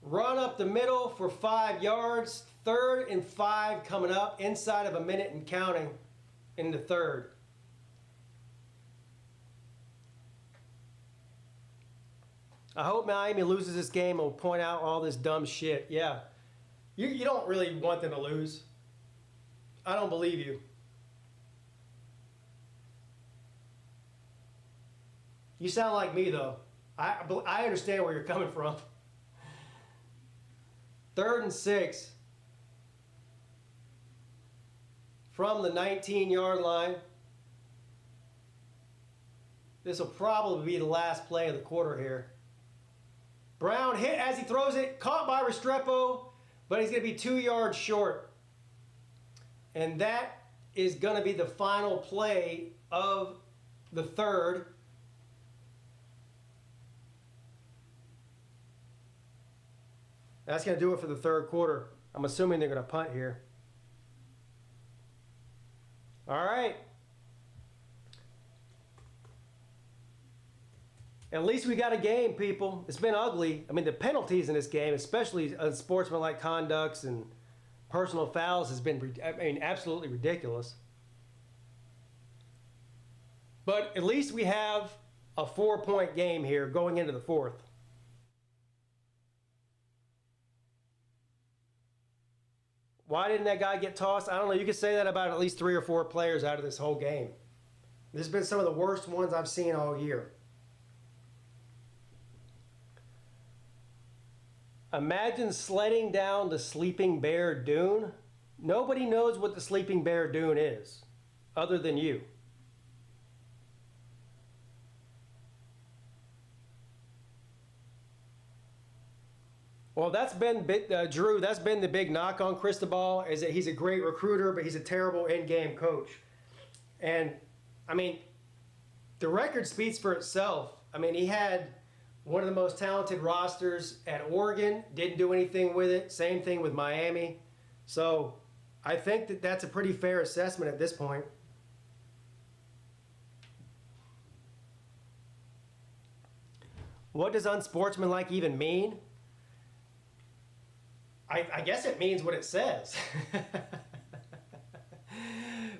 [SPEAKER 1] Run up the middle for 5 yards. 3rd and 5 coming up inside of a minute and counting in the third. I hope Miami loses this game and will point out all this dumb shit. Yeah. You don't really want them to lose. I don't believe you. You sound like me, though. I understand where you're coming from. 3rd and 6. From the 19-yard line. This will probably be the last play of the quarter here. Brown hit as he throws it, caught by Restrepo, but he's going to be 2 yards short. And that is going to be the final play of the third. That's going to do it for the third quarter. I'm assuming they're going to punt here. All right. At least we got a game, people. It's been ugly. I mean, the penalties in this game, especially unsportsmanlike conducts and personal fouls, has been, absolutely ridiculous. But at least we have a 4-point game here going into the fourth. Why didn't that guy get tossed? I don't know. You could say that about at least 3 or 4 players out of this whole game. This has been some of the worst ones I've seen all year. Imagine sledding down the Sleeping Bear Dune. Nobody knows what the Sleeping Bear Dune is, other than you. Well, that's been Drew. That's been the big knock on Cristobal, is that he's a great recruiter, but he's a terrible in-game coach. And I mean, the record speaks for itself. I mean, he had one of the most talented rosters at Oregon, didn't do anything with it. Same thing with Miami. So I think that that's a pretty fair assessment at this point. What does unsportsmanlike even mean? I guess it means what it says.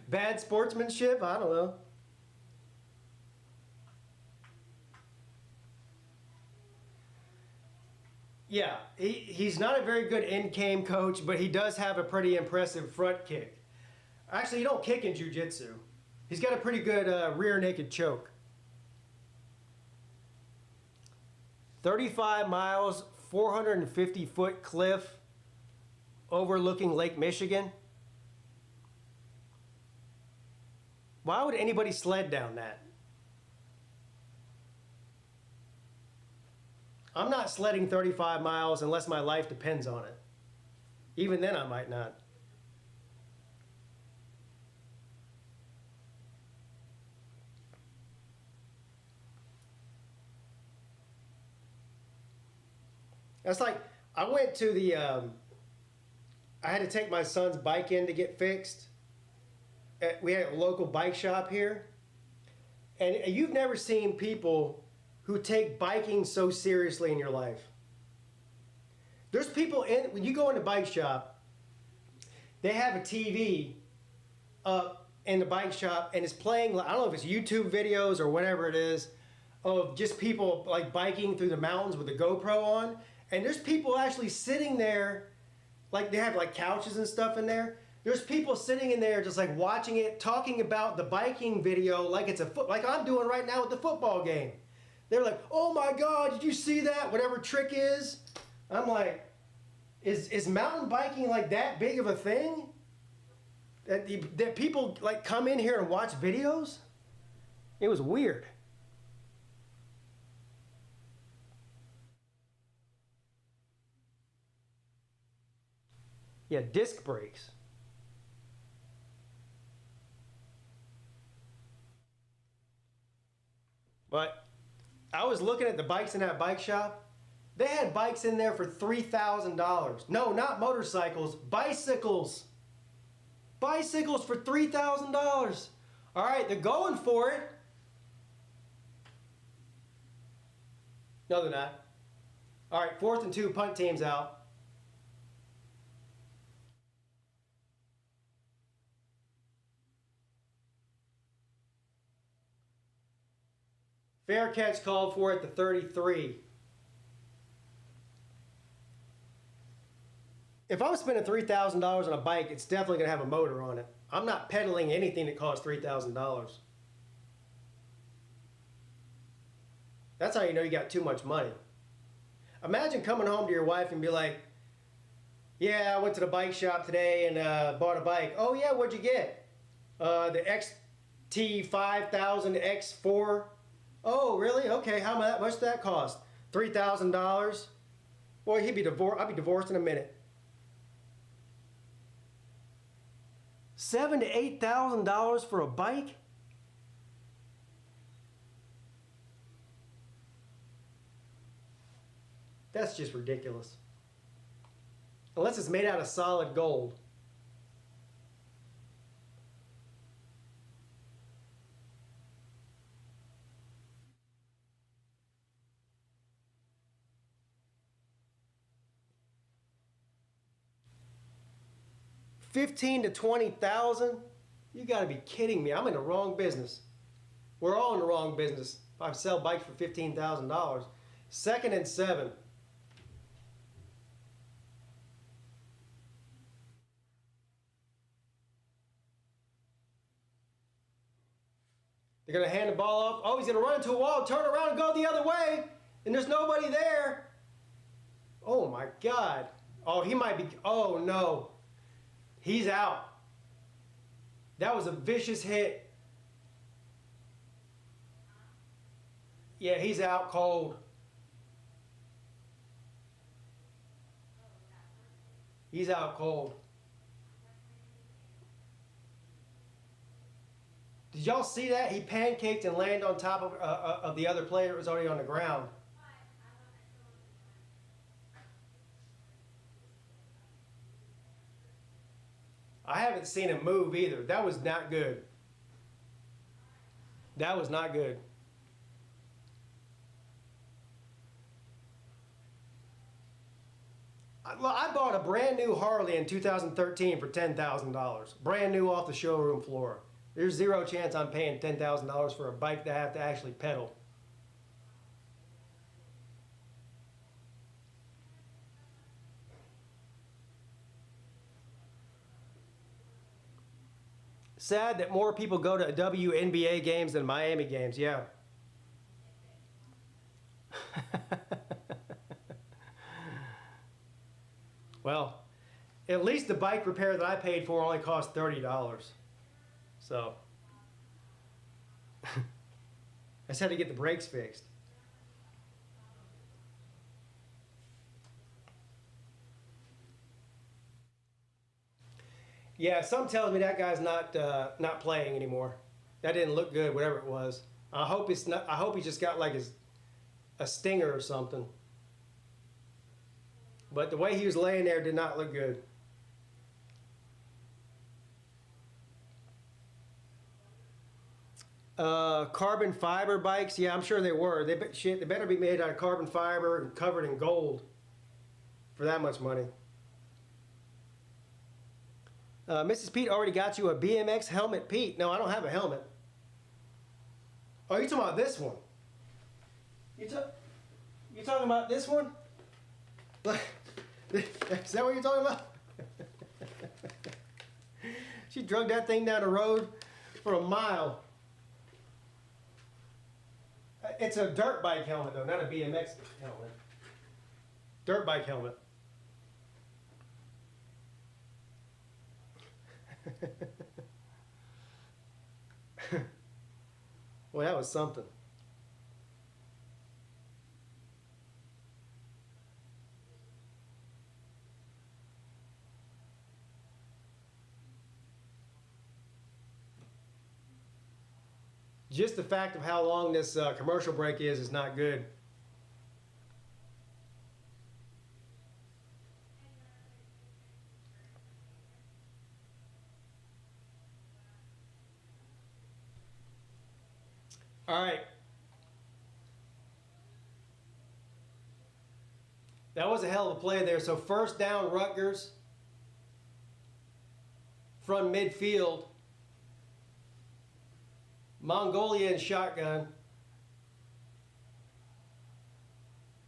[SPEAKER 1] Bad sportsmanship? I don't know. Yeah, he's not a very good in-game coach, but he does have a pretty impressive front kick. Actually, you don't kick in jiu-jitsu. He's got a pretty good rear naked choke. 35 miles, 450-foot cliff overlooking Lake Michigan. Why would anybody sled down that? I'm not sledding 35 miles unless my life depends on it. Even then, I might not. That's like, I went to the, I had to take my son's bike in to get fixed. We had a local bike shop here. And you've never seen people who take biking so seriously in your life. There's people when you go in the bike shop, they have a TV up in the bike shop and it's playing, I don't know if it's YouTube videos or whatever it is, of just people like biking through the mountains with a GoPro on. And there's people actually sitting there, like they have like couches and stuff in there. There's people sitting in there just like watching it, talking about the biking video like it's like I'm doing right now with the football game. They're like, oh my God, did you see that? Whatever trick is. I'm like, is mountain biking like that big of a thing? That people like come in here and watch videos? It was weird. Yeah, disc brakes. But I was looking at the bikes in that bike shop. They had bikes in there for $3,000. No, not motorcycles, bicycles. Bicycles for $3,000. All right, they're going for it. No, they're not. All right, 4th and 2, punt team's out. Fair catch called for at the 33. If I'm spending $3,000 on a bike, it's definitely going to have a motor on it. I'm not peddling anything that costs $3,000. That's how you know you got too much money. Imagine coming home to your wife and be like, yeah, I went to the bike shop today and bought a bike. Oh yeah, what'd you get? The XT5000 X4. Oh really? Okay, how much did that cost? $3,000. Boy, I'd be divorced in a minute. $7,000 to $8,000 for a bike? That's just ridiculous. Unless it's made out of solid gold. $15,000 to $20,000? You got to be kidding me. I'm in the wrong business. We're all in the wrong business. If I sell bikes for $15,000. 2nd and 7. They're going to hand the ball off. Oh, he's going to run into a wall, turn around and go the other way. And there's nobody there. Oh, my God. Oh, he might be. Oh, no. He's out. That was a vicious hit. Yeah, he's out cold. He's out cold. Did y'all see that? He pancaked and landed on top of the other player that was already on the ground. I haven't seen him move either. That was not good. That was not good. I bought a brand new Harley in 2013 for $10,000. Brand new off the showroom floor. There's zero chance I'm paying $10,000 for a bike that I have to actually pedal. Sad that more people go to WNBA games than Miami games, yeah. Well, at least the bike repair that I paid for only cost $30. So, I just had to get the brakes fixed. Yeah, some tells me that guy's not playing anymore. That didn't look good, whatever it was. I hope it's not. I hope he just got like a stinger or something. But the way he was laying there did not look good. Carbon fiber bikes, yeah, I'm sure they were. They better be made out of carbon fiber and covered in gold for that much money. Mrs. Peete already got you a BMX helmet, Pete. No, I don't have a helmet. Oh, you're talking about this one? You talking about this one? Is that what you're talking about? She drug that thing down the road for a mile. It's a dirt bike helmet, though, not a BMX helmet. Dirt bike helmet. Well, that was something. Just the fact of how long this commercial break is not good. All right. That was a hell of a play there. So first down, Rutgers from midfield. Mongolia in shotgun.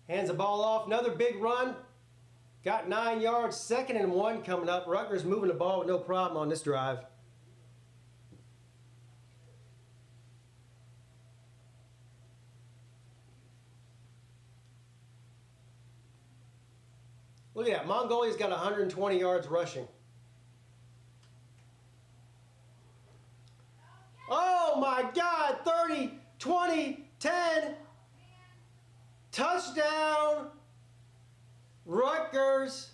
[SPEAKER 1] Hands the ball off. Another big run. Got 9 yards. 2nd and 1 coming up. Rutgers moving the ball with no problem on this drive. Look at that. Mongolia's got 120 yards rushing. Oh my God. 30, 20, 10. Touchdown. Rutgers.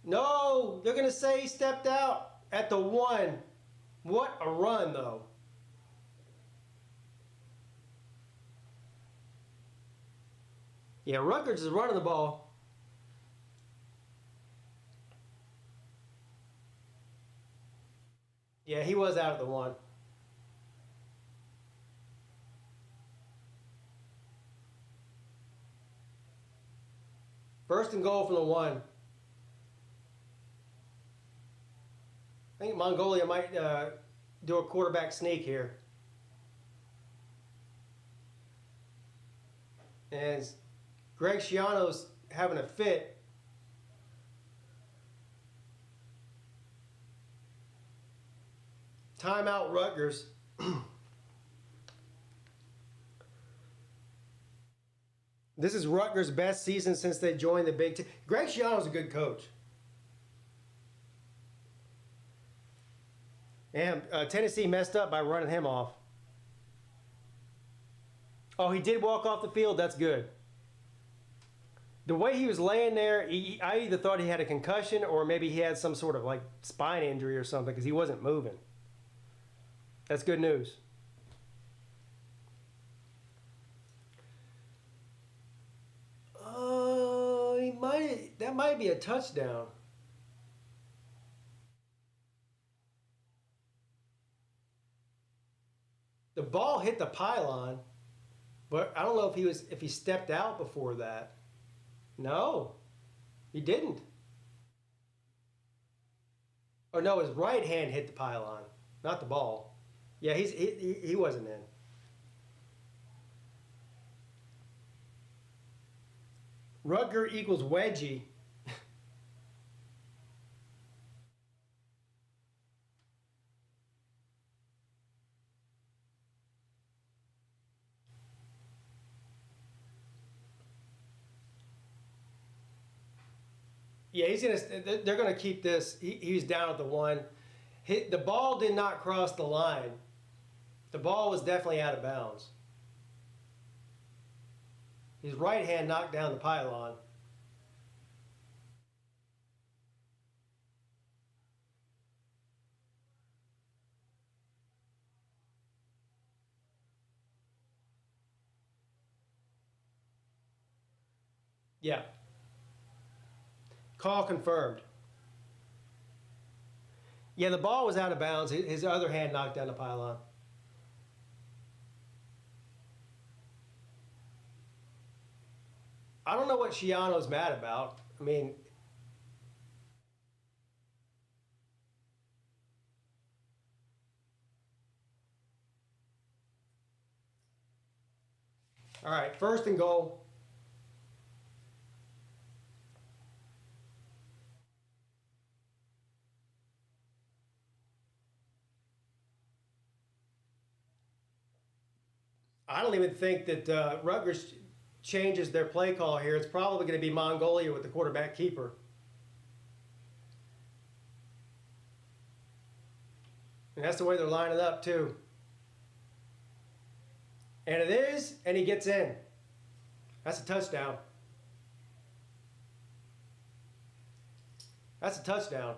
[SPEAKER 1] No, they're going to say he stepped out at the 1. What a run, though. Yeah, Rutgers is running the ball. Yeah, he was out at the 1. First and goal from the 1. I think Mongolia might do a quarterback sneak here. And Greg Schiano's having a fit. Timeout Rutgers. This is Rutgers' best season since they joined the Big Ten. Greg Schiano's a good coach. And Tennessee messed up by running him off. Oh, he did walk off the field. That's good. The way he was laying there, I either thought he had a concussion or maybe he had some sort of like spine injury or something because he wasn't moving. That's good news. That might be a touchdown. The ball hit the pylon, but I don't know if he stepped out before that. No, he didn't. Oh no, his right hand hit the pylon, not the ball. Yeah, he wasn't in. Rutger equals wedgie. Yeah, they're gonna keep this. He's down at the 1. The ball did not cross the line. The ball was definitely out of bounds. His right hand knocked down the pylon. Yeah. Call confirmed. Yeah, the ball was out of bounds. His other hand knocked down the pylon. I don't know what Schiano's mad about. I mean, all right, first and goal. I don't even think that Rutgers changes their play call here. It's probably going to be Mongolia with the quarterback keeper. And that's the way they're lining up, too. And it is, and he gets in. That's a touchdown. That's a touchdown.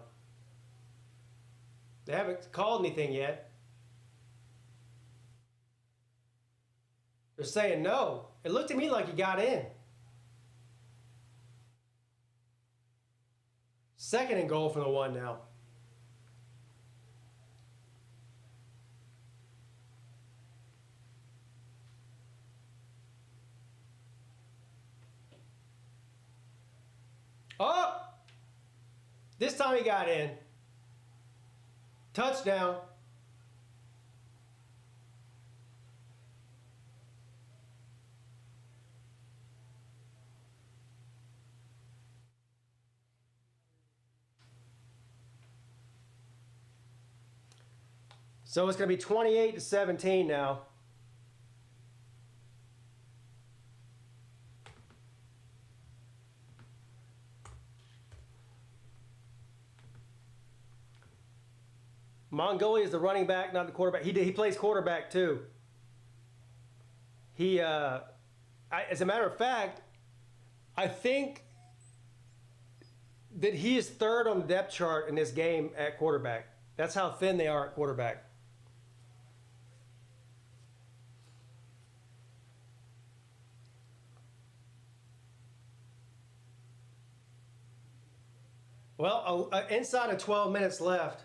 [SPEAKER 1] They haven't called anything yet. They're saying no. It looked to me like he got in. 2nd and goal from the 1 now. Oh! This time he got in. Touchdown. So it's going to be 28-17 now. Mongolia is the running back, not the quarterback. He plays quarterback too. As a matter of fact, I think that he is third on the depth chart in this game at quarterback. That's how thin they are at quarterback. Well, inside of 12 minutes left.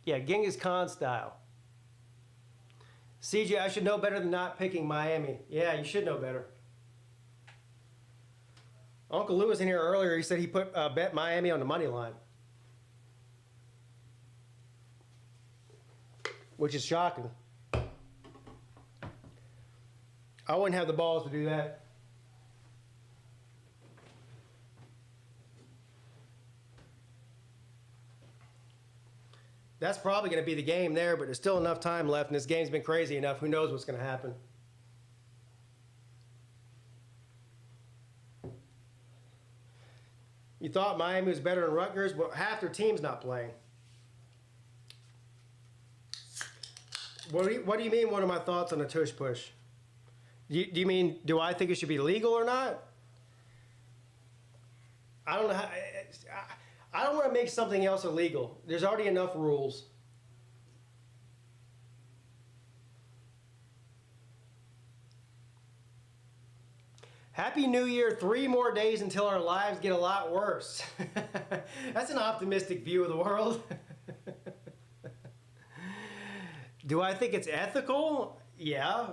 [SPEAKER 1] Yeah, Genghis Khan style. CJ, I should know better than not picking Miami. Yeah, you should know better. Uncle Lou was in here earlier. He said he bet Miami on the money line, which is shocking. I wouldn't have the balls to do that. That's probably going to be the game there, but there's still enough time left, and this game's been crazy enough. Who knows what's going to happen? You thought Miami was better than Rutgers? Well, half their team's not playing. What do you mean, what are my thoughts on the tush push? Do you mean, do I think it should be legal or not? I don't know how... I don't want to make something else illegal. There's already enough rules. Happy New Year. 3 more days until our lives get a lot worse. That's an optimistic view of the world. Do I think it's ethical? Yeah.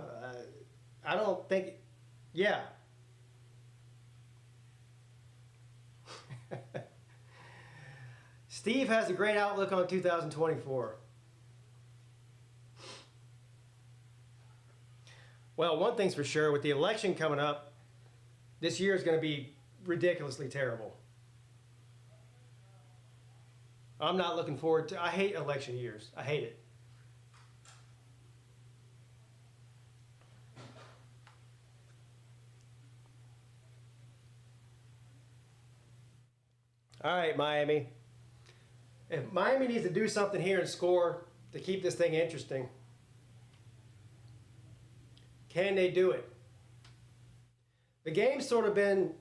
[SPEAKER 1] I don't think... Yeah. Steve has a great outlook on 2024. Well, one thing's for sure, with the election coming up, this year is going to be ridiculously terrible. I'm not looking forward to... I hate election years. I hate it. All right, Miami. If Miami needs to do something here and score to keep this thing interesting, can they do it? The game's sort of been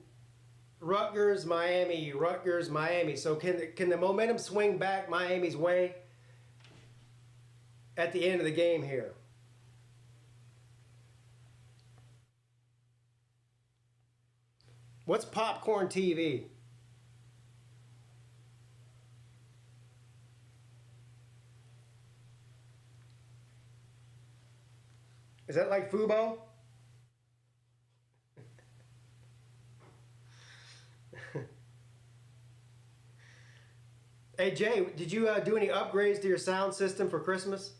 [SPEAKER 1] Rutgers, Miami, Rutgers, Miami. So can the momentum swing back Miami's way at the end of the game here? What's popcorn TV? Is that like Fubo? Hey Jay, did you do any upgrades to your sound system for Christmas?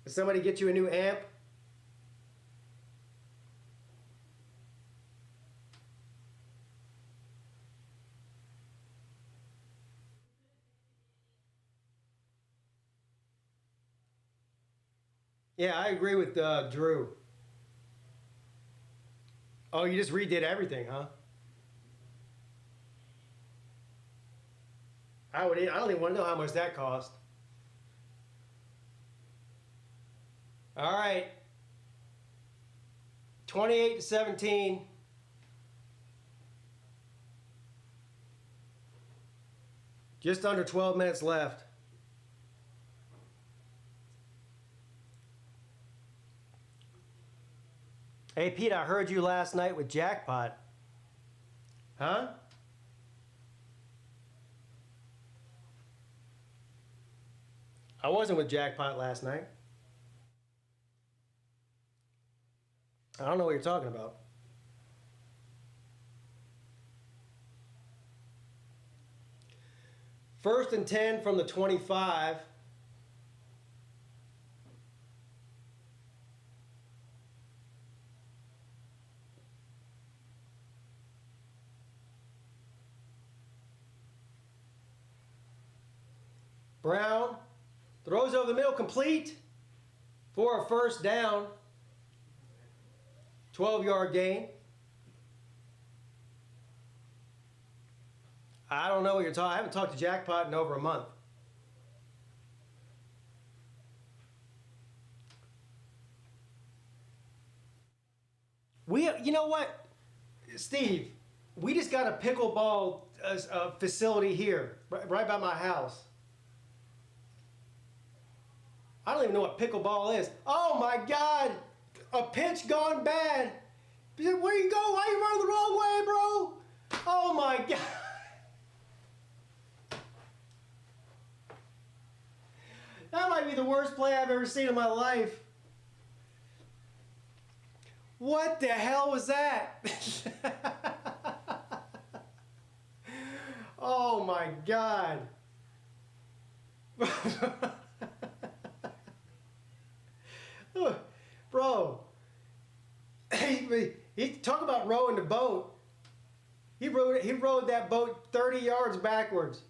[SPEAKER 1] Did somebody get you a new amp? Yeah, I agree with Drew. Oh, you just redid everything, huh? I don't even want to know how much that cost. All right. 28-17. Just under 12 minutes left. Hey, Pete, I heard you last night with Jackpot. Huh? I wasn't with Jackpot last night. I don't know what you're talking about. First and 10 from the 25. Brown throws over the middle, complete for a first down. 12-yard gain. I don't know what you're talking. I haven't talked to Jackpot in over a month. You know what, Steve? We just got a pickleball facility here, right by my house. I don't even know what pickleball is. Oh my God! A pitch gone bad. Where you go? Why you running the wrong way, bro? Oh my God! That might be the worst play I've ever seen in my life. What the hell was that? Oh my God. Bro, he talk about rowing the boat. He rowed that boat 30 yards backwards.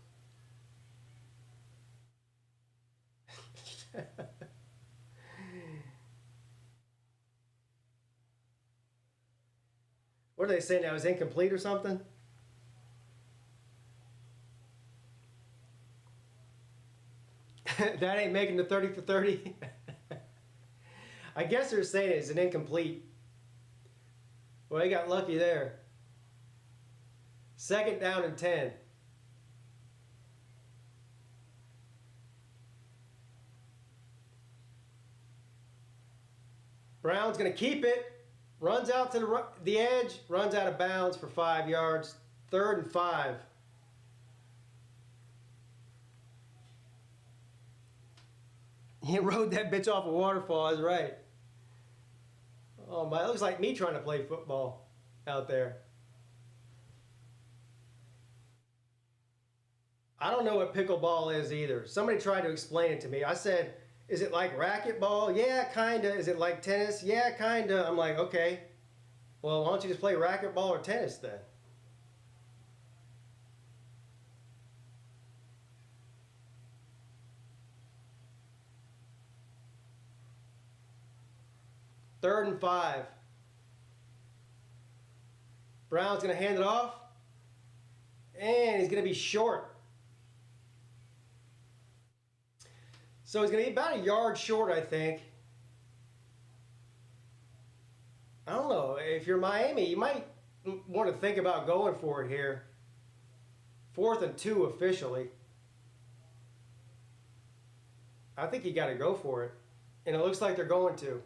[SPEAKER 1] What are they saying now? It was incomplete or something? That ain't making the 30 for 30. I guess they're saying it's an incomplete. Well, they got lucky there. Second down and 10. Brown's going to keep it. Runs out to the edge. Runs out of bounds for 5 yards. 3rd and 5. He rode that bitch off a waterfall. That's right. Oh my, it looks like me trying to play football out there. I don't know what pickleball is either. Somebody tried to explain it to me. I said, is it like racquetball? Yeah, kinda. Is it like tennis? Yeah, kinda. I'm like, okay. Well, why don't you just play racquetball or tennis then? Third and 5. Brown's going to hand it off. And he's going to be short. So he's going to be about a yard short, I think. I don't know. If you're Miami, you might want to think about going for it here. 4th and 2 officially. I think you got to go for it. And it looks like they're going to.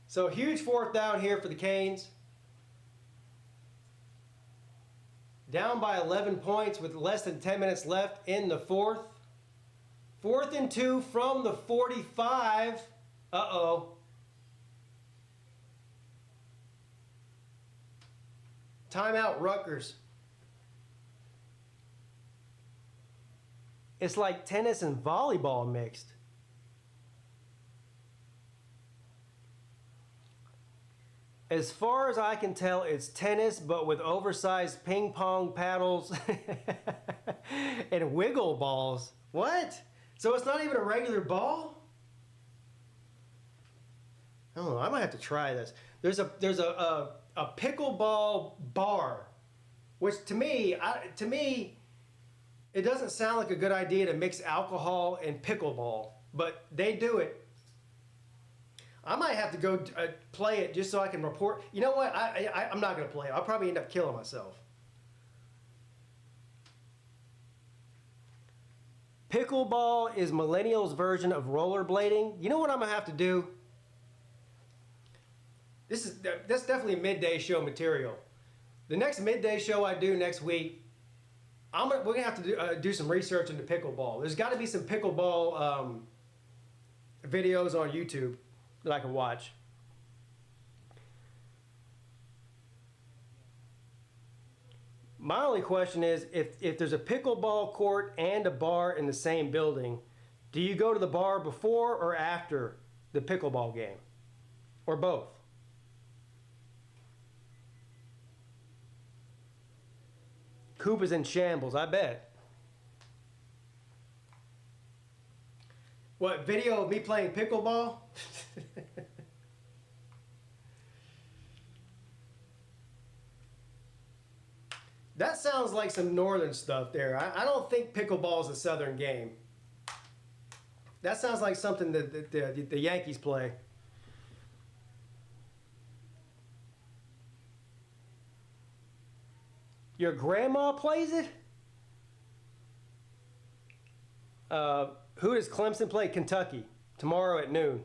[SPEAKER 1] So huge 4th down here for the Canes. Down by 11 points with less than 10 minutes left in the 4th. 4th and 2 from the 45. Uh-oh. Timeout, Rutgers. It's like tennis and volleyball mixed. As far as I can tell, it's tennis, but with oversized ping pong paddles and wiggle balls. What? So it's not even a regular ball? Oh, I might have to try this. There's a pickleball bar, which to me, it doesn't sound like a good idea to mix alcohol and pickleball, but they do it. I might have to go play it just so I can report. You know what? I'm not going to play it. I'll probably end up killing myself. Pickleball is millennials' version of rollerblading. You know what I'm going to have to do? That's definitely midday show material. The next midday show I do next week, We're gonna have to do some research into pickleball. There's got to be some pickleball videos on YouTube that I can watch. My only question is, if there's a pickleball court and a bar in the same building, do you go to the bar before or after the pickleball game? Or both? Coop is in shambles, I bet. What, video of me playing pickleball? That sounds like some northern stuff there. I don't think pickleball is a southern game. That sounds like something that the Yankees play. Your grandma plays it? Who does Clemson play? Kentucky. Tomorrow at noon.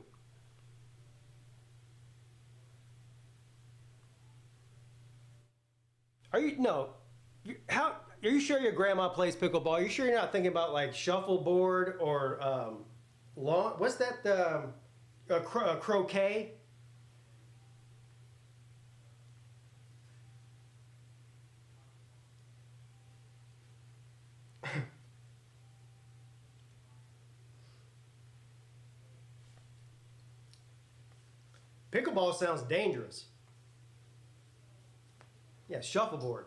[SPEAKER 1] Are you sure your grandma plays pickleball? Are you sure you're not thinking about like shuffleboard or what's that? Croquet? Pickleball sounds dangerous. Yeah, shuffleboard.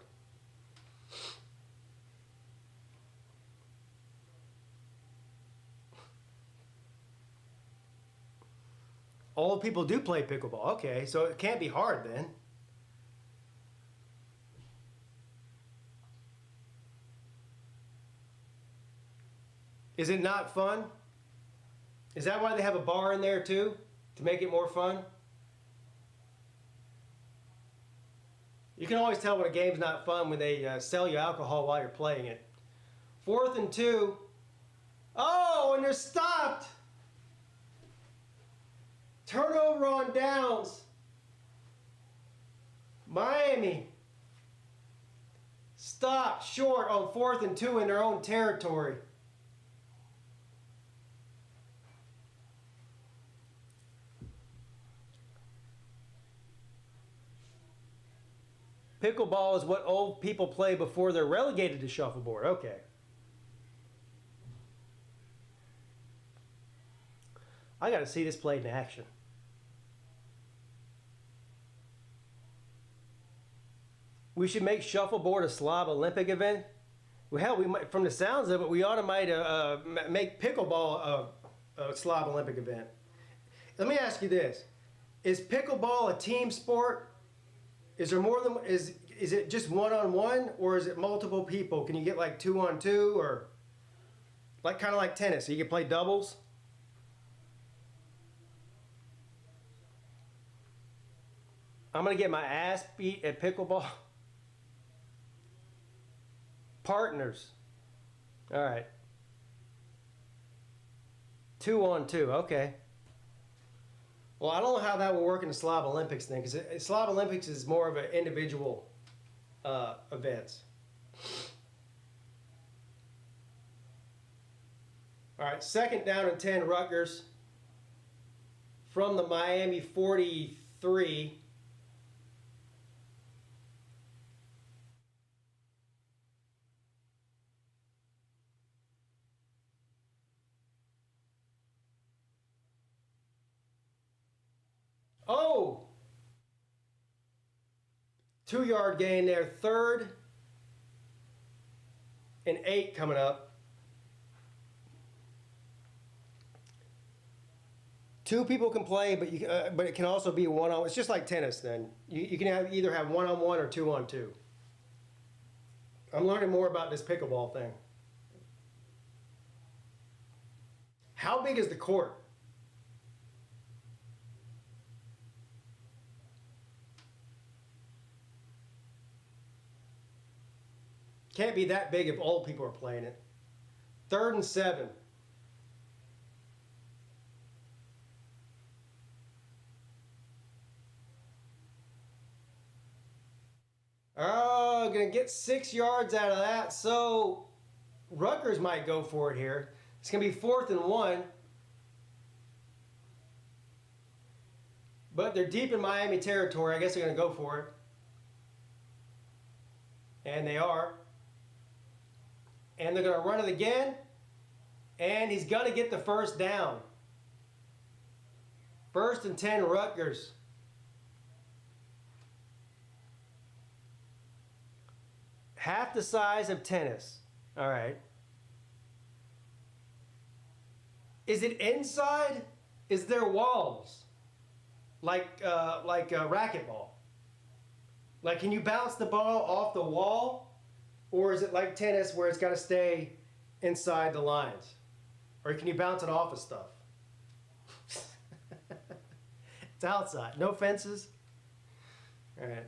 [SPEAKER 1] Old people do play pickleball. Okay, so it can't be hard then. Is it not fun? Is that why they have a bar in there too? To make it more fun? You can always tell when a game's not fun when they sell you alcohol while you're playing it. 4th and 2. Oh, and they're stopped. Turnover on downs. Miami. Stopped short on 4th and 2 in their own territory. Pickleball is what old people play before they're relegated to shuffleboard. Okay. I got to see this played in action. We should make shuffleboard a Slob Olympic event. Well, hell, we might, from the sounds of it, we ought to make pickleball a Slob Olympic event. Let me ask you this: is pickleball a team sport? Is there more than is it just one-on-one, or is it multiple people? Can you get like 2-on-2, or like kind of like tennis? So you can play doubles. I'm gonna get my ass beat at pickleball. Partners. All right. 2-on-2. Okay. Well, I don't know how that will work in the Slob Olympics thing, because Slob Olympics is more of an individual events. All right, 2nd down and 10, Rutgers. From the Miami 43. Oh! 2-yard gain there. 3rd and 8 coming up. 2 people can play, but it can also be one-on. It's just like tennis. Then you can either have one-on-1 or 2-on-2. I'm learning more about this pickleball thing. How big is the court? Can't be that big if old people are playing it. 3rd and 7. going to get 6 yards out of that, so Rutgers might go for it here. It's going to be 4th and 1. But they're deep in Miami territory. I guess they're going to go for it. And they are. And they're going to run it again. And he's going to get the first down. 1st and 10, Rutgers. Half the size of tennis. All right. Is it inside? Is there walls? Like racquetball? Like, can you bounce the ball off the wall? Or is it like tennis where it's got to stay inside the lines? Or can you bounce it off of stuff? It's outside. No fences. All right.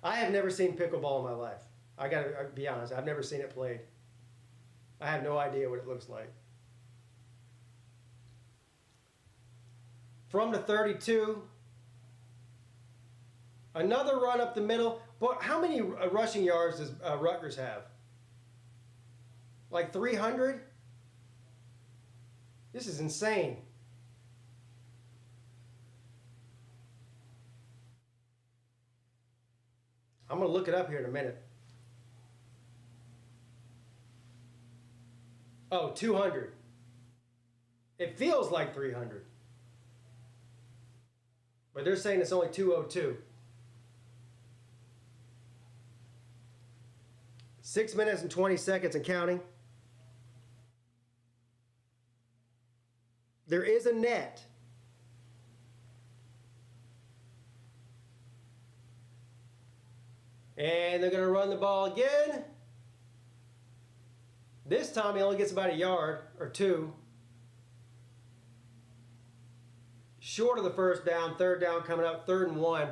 [SPEAKER 1] I have never seen pickleball in my life. I got to be honest. I've never seen it played. I have no idea what it looks like. From the 32. Another run up the middle. But how many rushing yards does Rutgers have? Like 300? This is insane. I'm going to look it up here in a minute. Oh, 200. It feels like 300. But they're saying it's only 202. 6 minutes and 20 seconds and counting. There is a net. And they're going to run the ball again. This time he only gets about a yard or 2. Short of the first down, 3rd down coming up, 3rd and 1.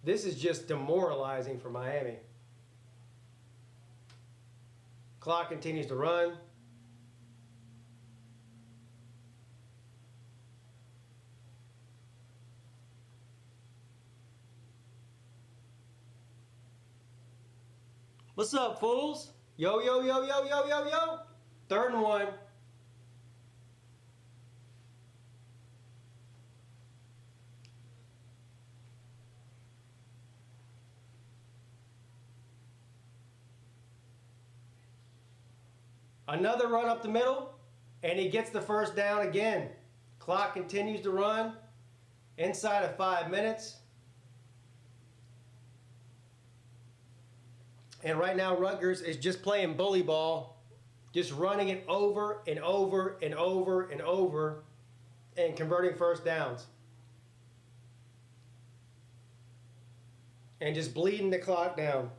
[SPEAKER 1] This is just demoralizing for Miami. Clock continues to run. What's up, fools? Yo, yo, yo, yo, yo, yo, yo. 3rd and 1. Another run up the middle, and he gets the first down again. Clock continues to run inside of 5 minutes. And right now, Rutgers is just playing bully ball, just running it over and over and over and over and converting first downs. And just bleeding the clock down.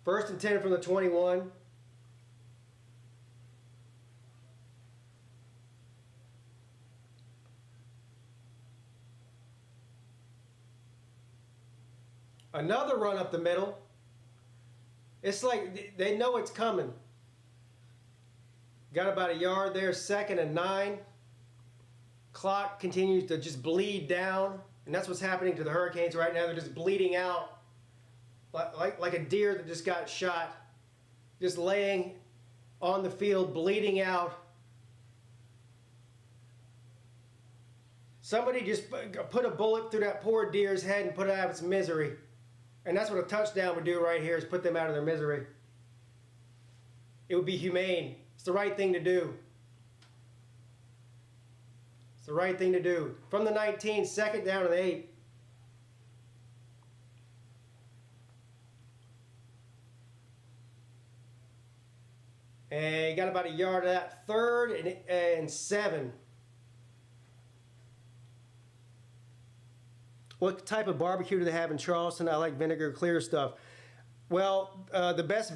[SPEAKER 1] First and 10 from the 21. Another run up the middle. It's like they know it's coming. Got about a yard there, 2nd and 9. Clock continues to just bleed down. And that's what's happening to the Hurricanes right now. They're just bleeding out like a deer that just got shot. Just laying on the field, bleeding out. Somebody just put a bullet through that poor deer's head and put it out of its misery. And that's what a touchdown would do right here, is put them out of their misery. It would be humane. It's the right thing to do. It's the right thing to do. From the 19, 2nd down and 8. And you got about a yard of that. 3rd and 7. What type of barbecue do they have in Charleston? I like vinegar clear stuff. Well, the best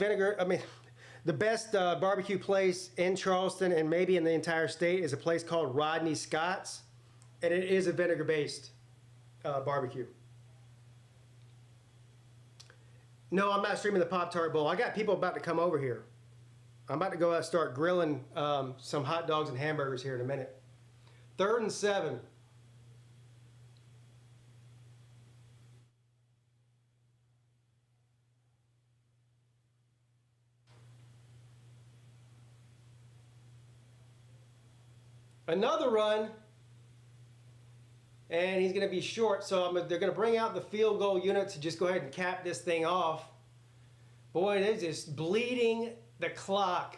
[SPEAKER 1] barbecue place in Charleston and maybe in the entire state is a place called Rodney Scott's, and it is a vinegar-based barbecue. No, I'm not streaming the Pop-Tart Bowl. I got people about to come over here. I'm about to go out and start grilling some hot dogs and hamburgers here in a minute. 3rd and 7. Another run. And he's going to be short, so they're going to bring out the field goal unit to just go ahead and cap this thing off. Boy, it is just bleeding the clock.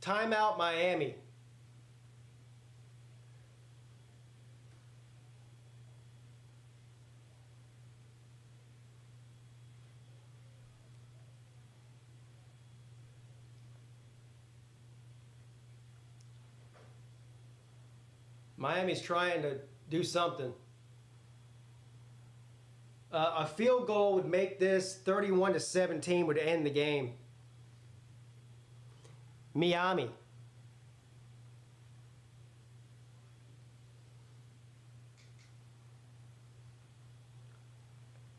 [SPEAKER 1] Timeout, Miami. Miami's trying to do something. A field goal would make this 31-17, would end the game. Miami.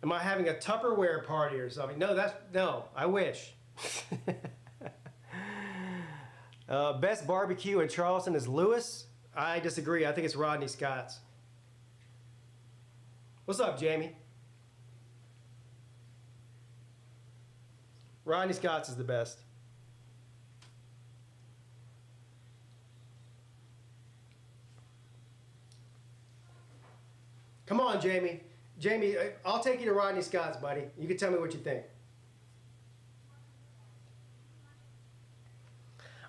[SPEAKER 1] Am I having a Tupperware party or something? No, I wish. Best barbecue in Charleston is Lewis. I disagree. I think it's Rodney Scott's. What's up, Jamie? Rodney Scott's is the best. Come on, Jamie. Jamie, I'll take you to Rodney Scott's, buddy. You can tell me what you think.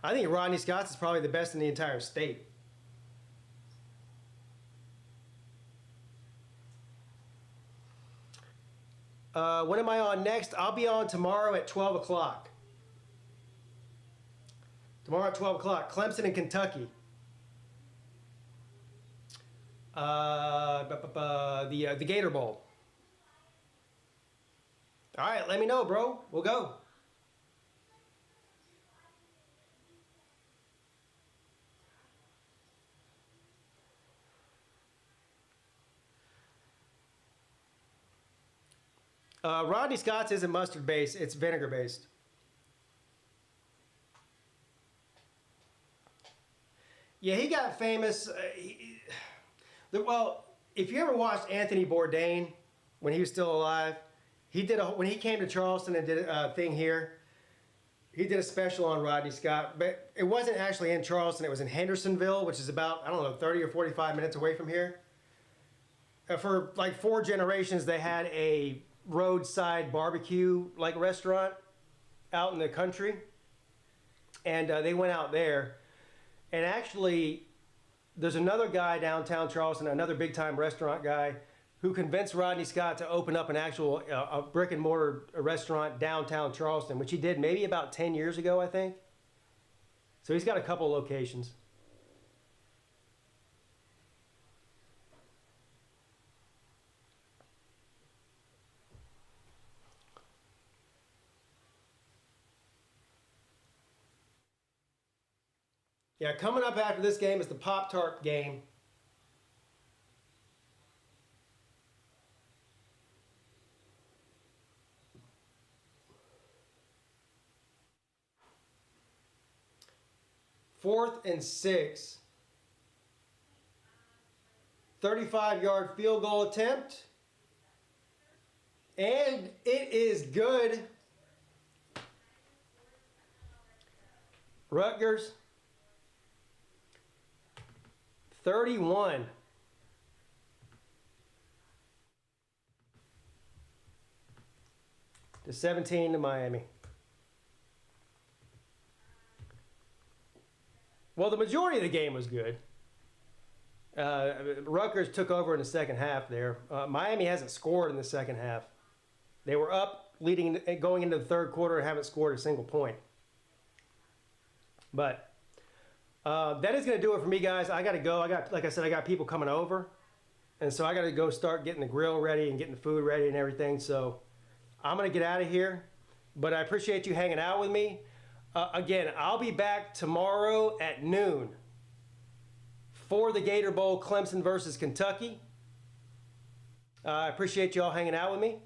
[SPEAKER 1] I think Rodney Scott's is probably the best in the entire state. When am I on next? I'll be on tomorrow at 12 o'clock. Tomorrow at 12 o'clock. Clemson and Kentucky. The Gator Bowl. All right, let me know, bro. We'll go. Rodney Scott's isn't mustard based, it's vinegar based. Yeah, he got famous. Well, if you ever watched Anthony Bourdain when he was still alive, when he came to Charleston and did a thing here, he did a special on Rodney Scott, but it wasn't actually in Charleston, it was in Hendersonville, which is about, I don't know, 30 or 45 minutes away from here. For like 4 generations, they had a roadside barbecue like restaurant out in the country, and they went out there, and actually there's another guy downtown Charleston, another big time restaurant guy, who convinced Rodney Scott to open up an actual a brick and mortar restaurant downtown Charleston, which he did maybe about 10 years ago, I think. So he's got a couple locations. Yeah, coming up after this game is the Pop-Tart game. Fourth and 6. 35-yard field goal attempt. And it is good. Rutgers. 31. To 17 to Miami. Well, the majority of the game was good. Rutgers took over in the second half there. Miami hasn't scored in the second half. They were up going into the third quarter and haven't scored a single point. But that is going to do it for me, guys. I got to go. Like I said, I got people coming over. And so I got to go start getting the grill ready and getting the food ready and everything. So I'm going to get out of here. But I appreciate you hanging out with me. Again, I'll be back tomorrow at noon for the Gator Bowl, Clemson versus Kentucky. I appreciate you all hanging out with me.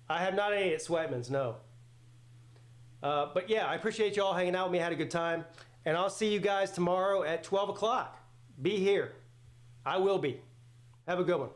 [SPEAKER 1] I have not ate at Sweatman's, no. But yeah, I appreciate you all hanging out with me. I had a good time. And I'll see you guys tomorrow at 12 o'clock. Be here. I will be. Have a good one.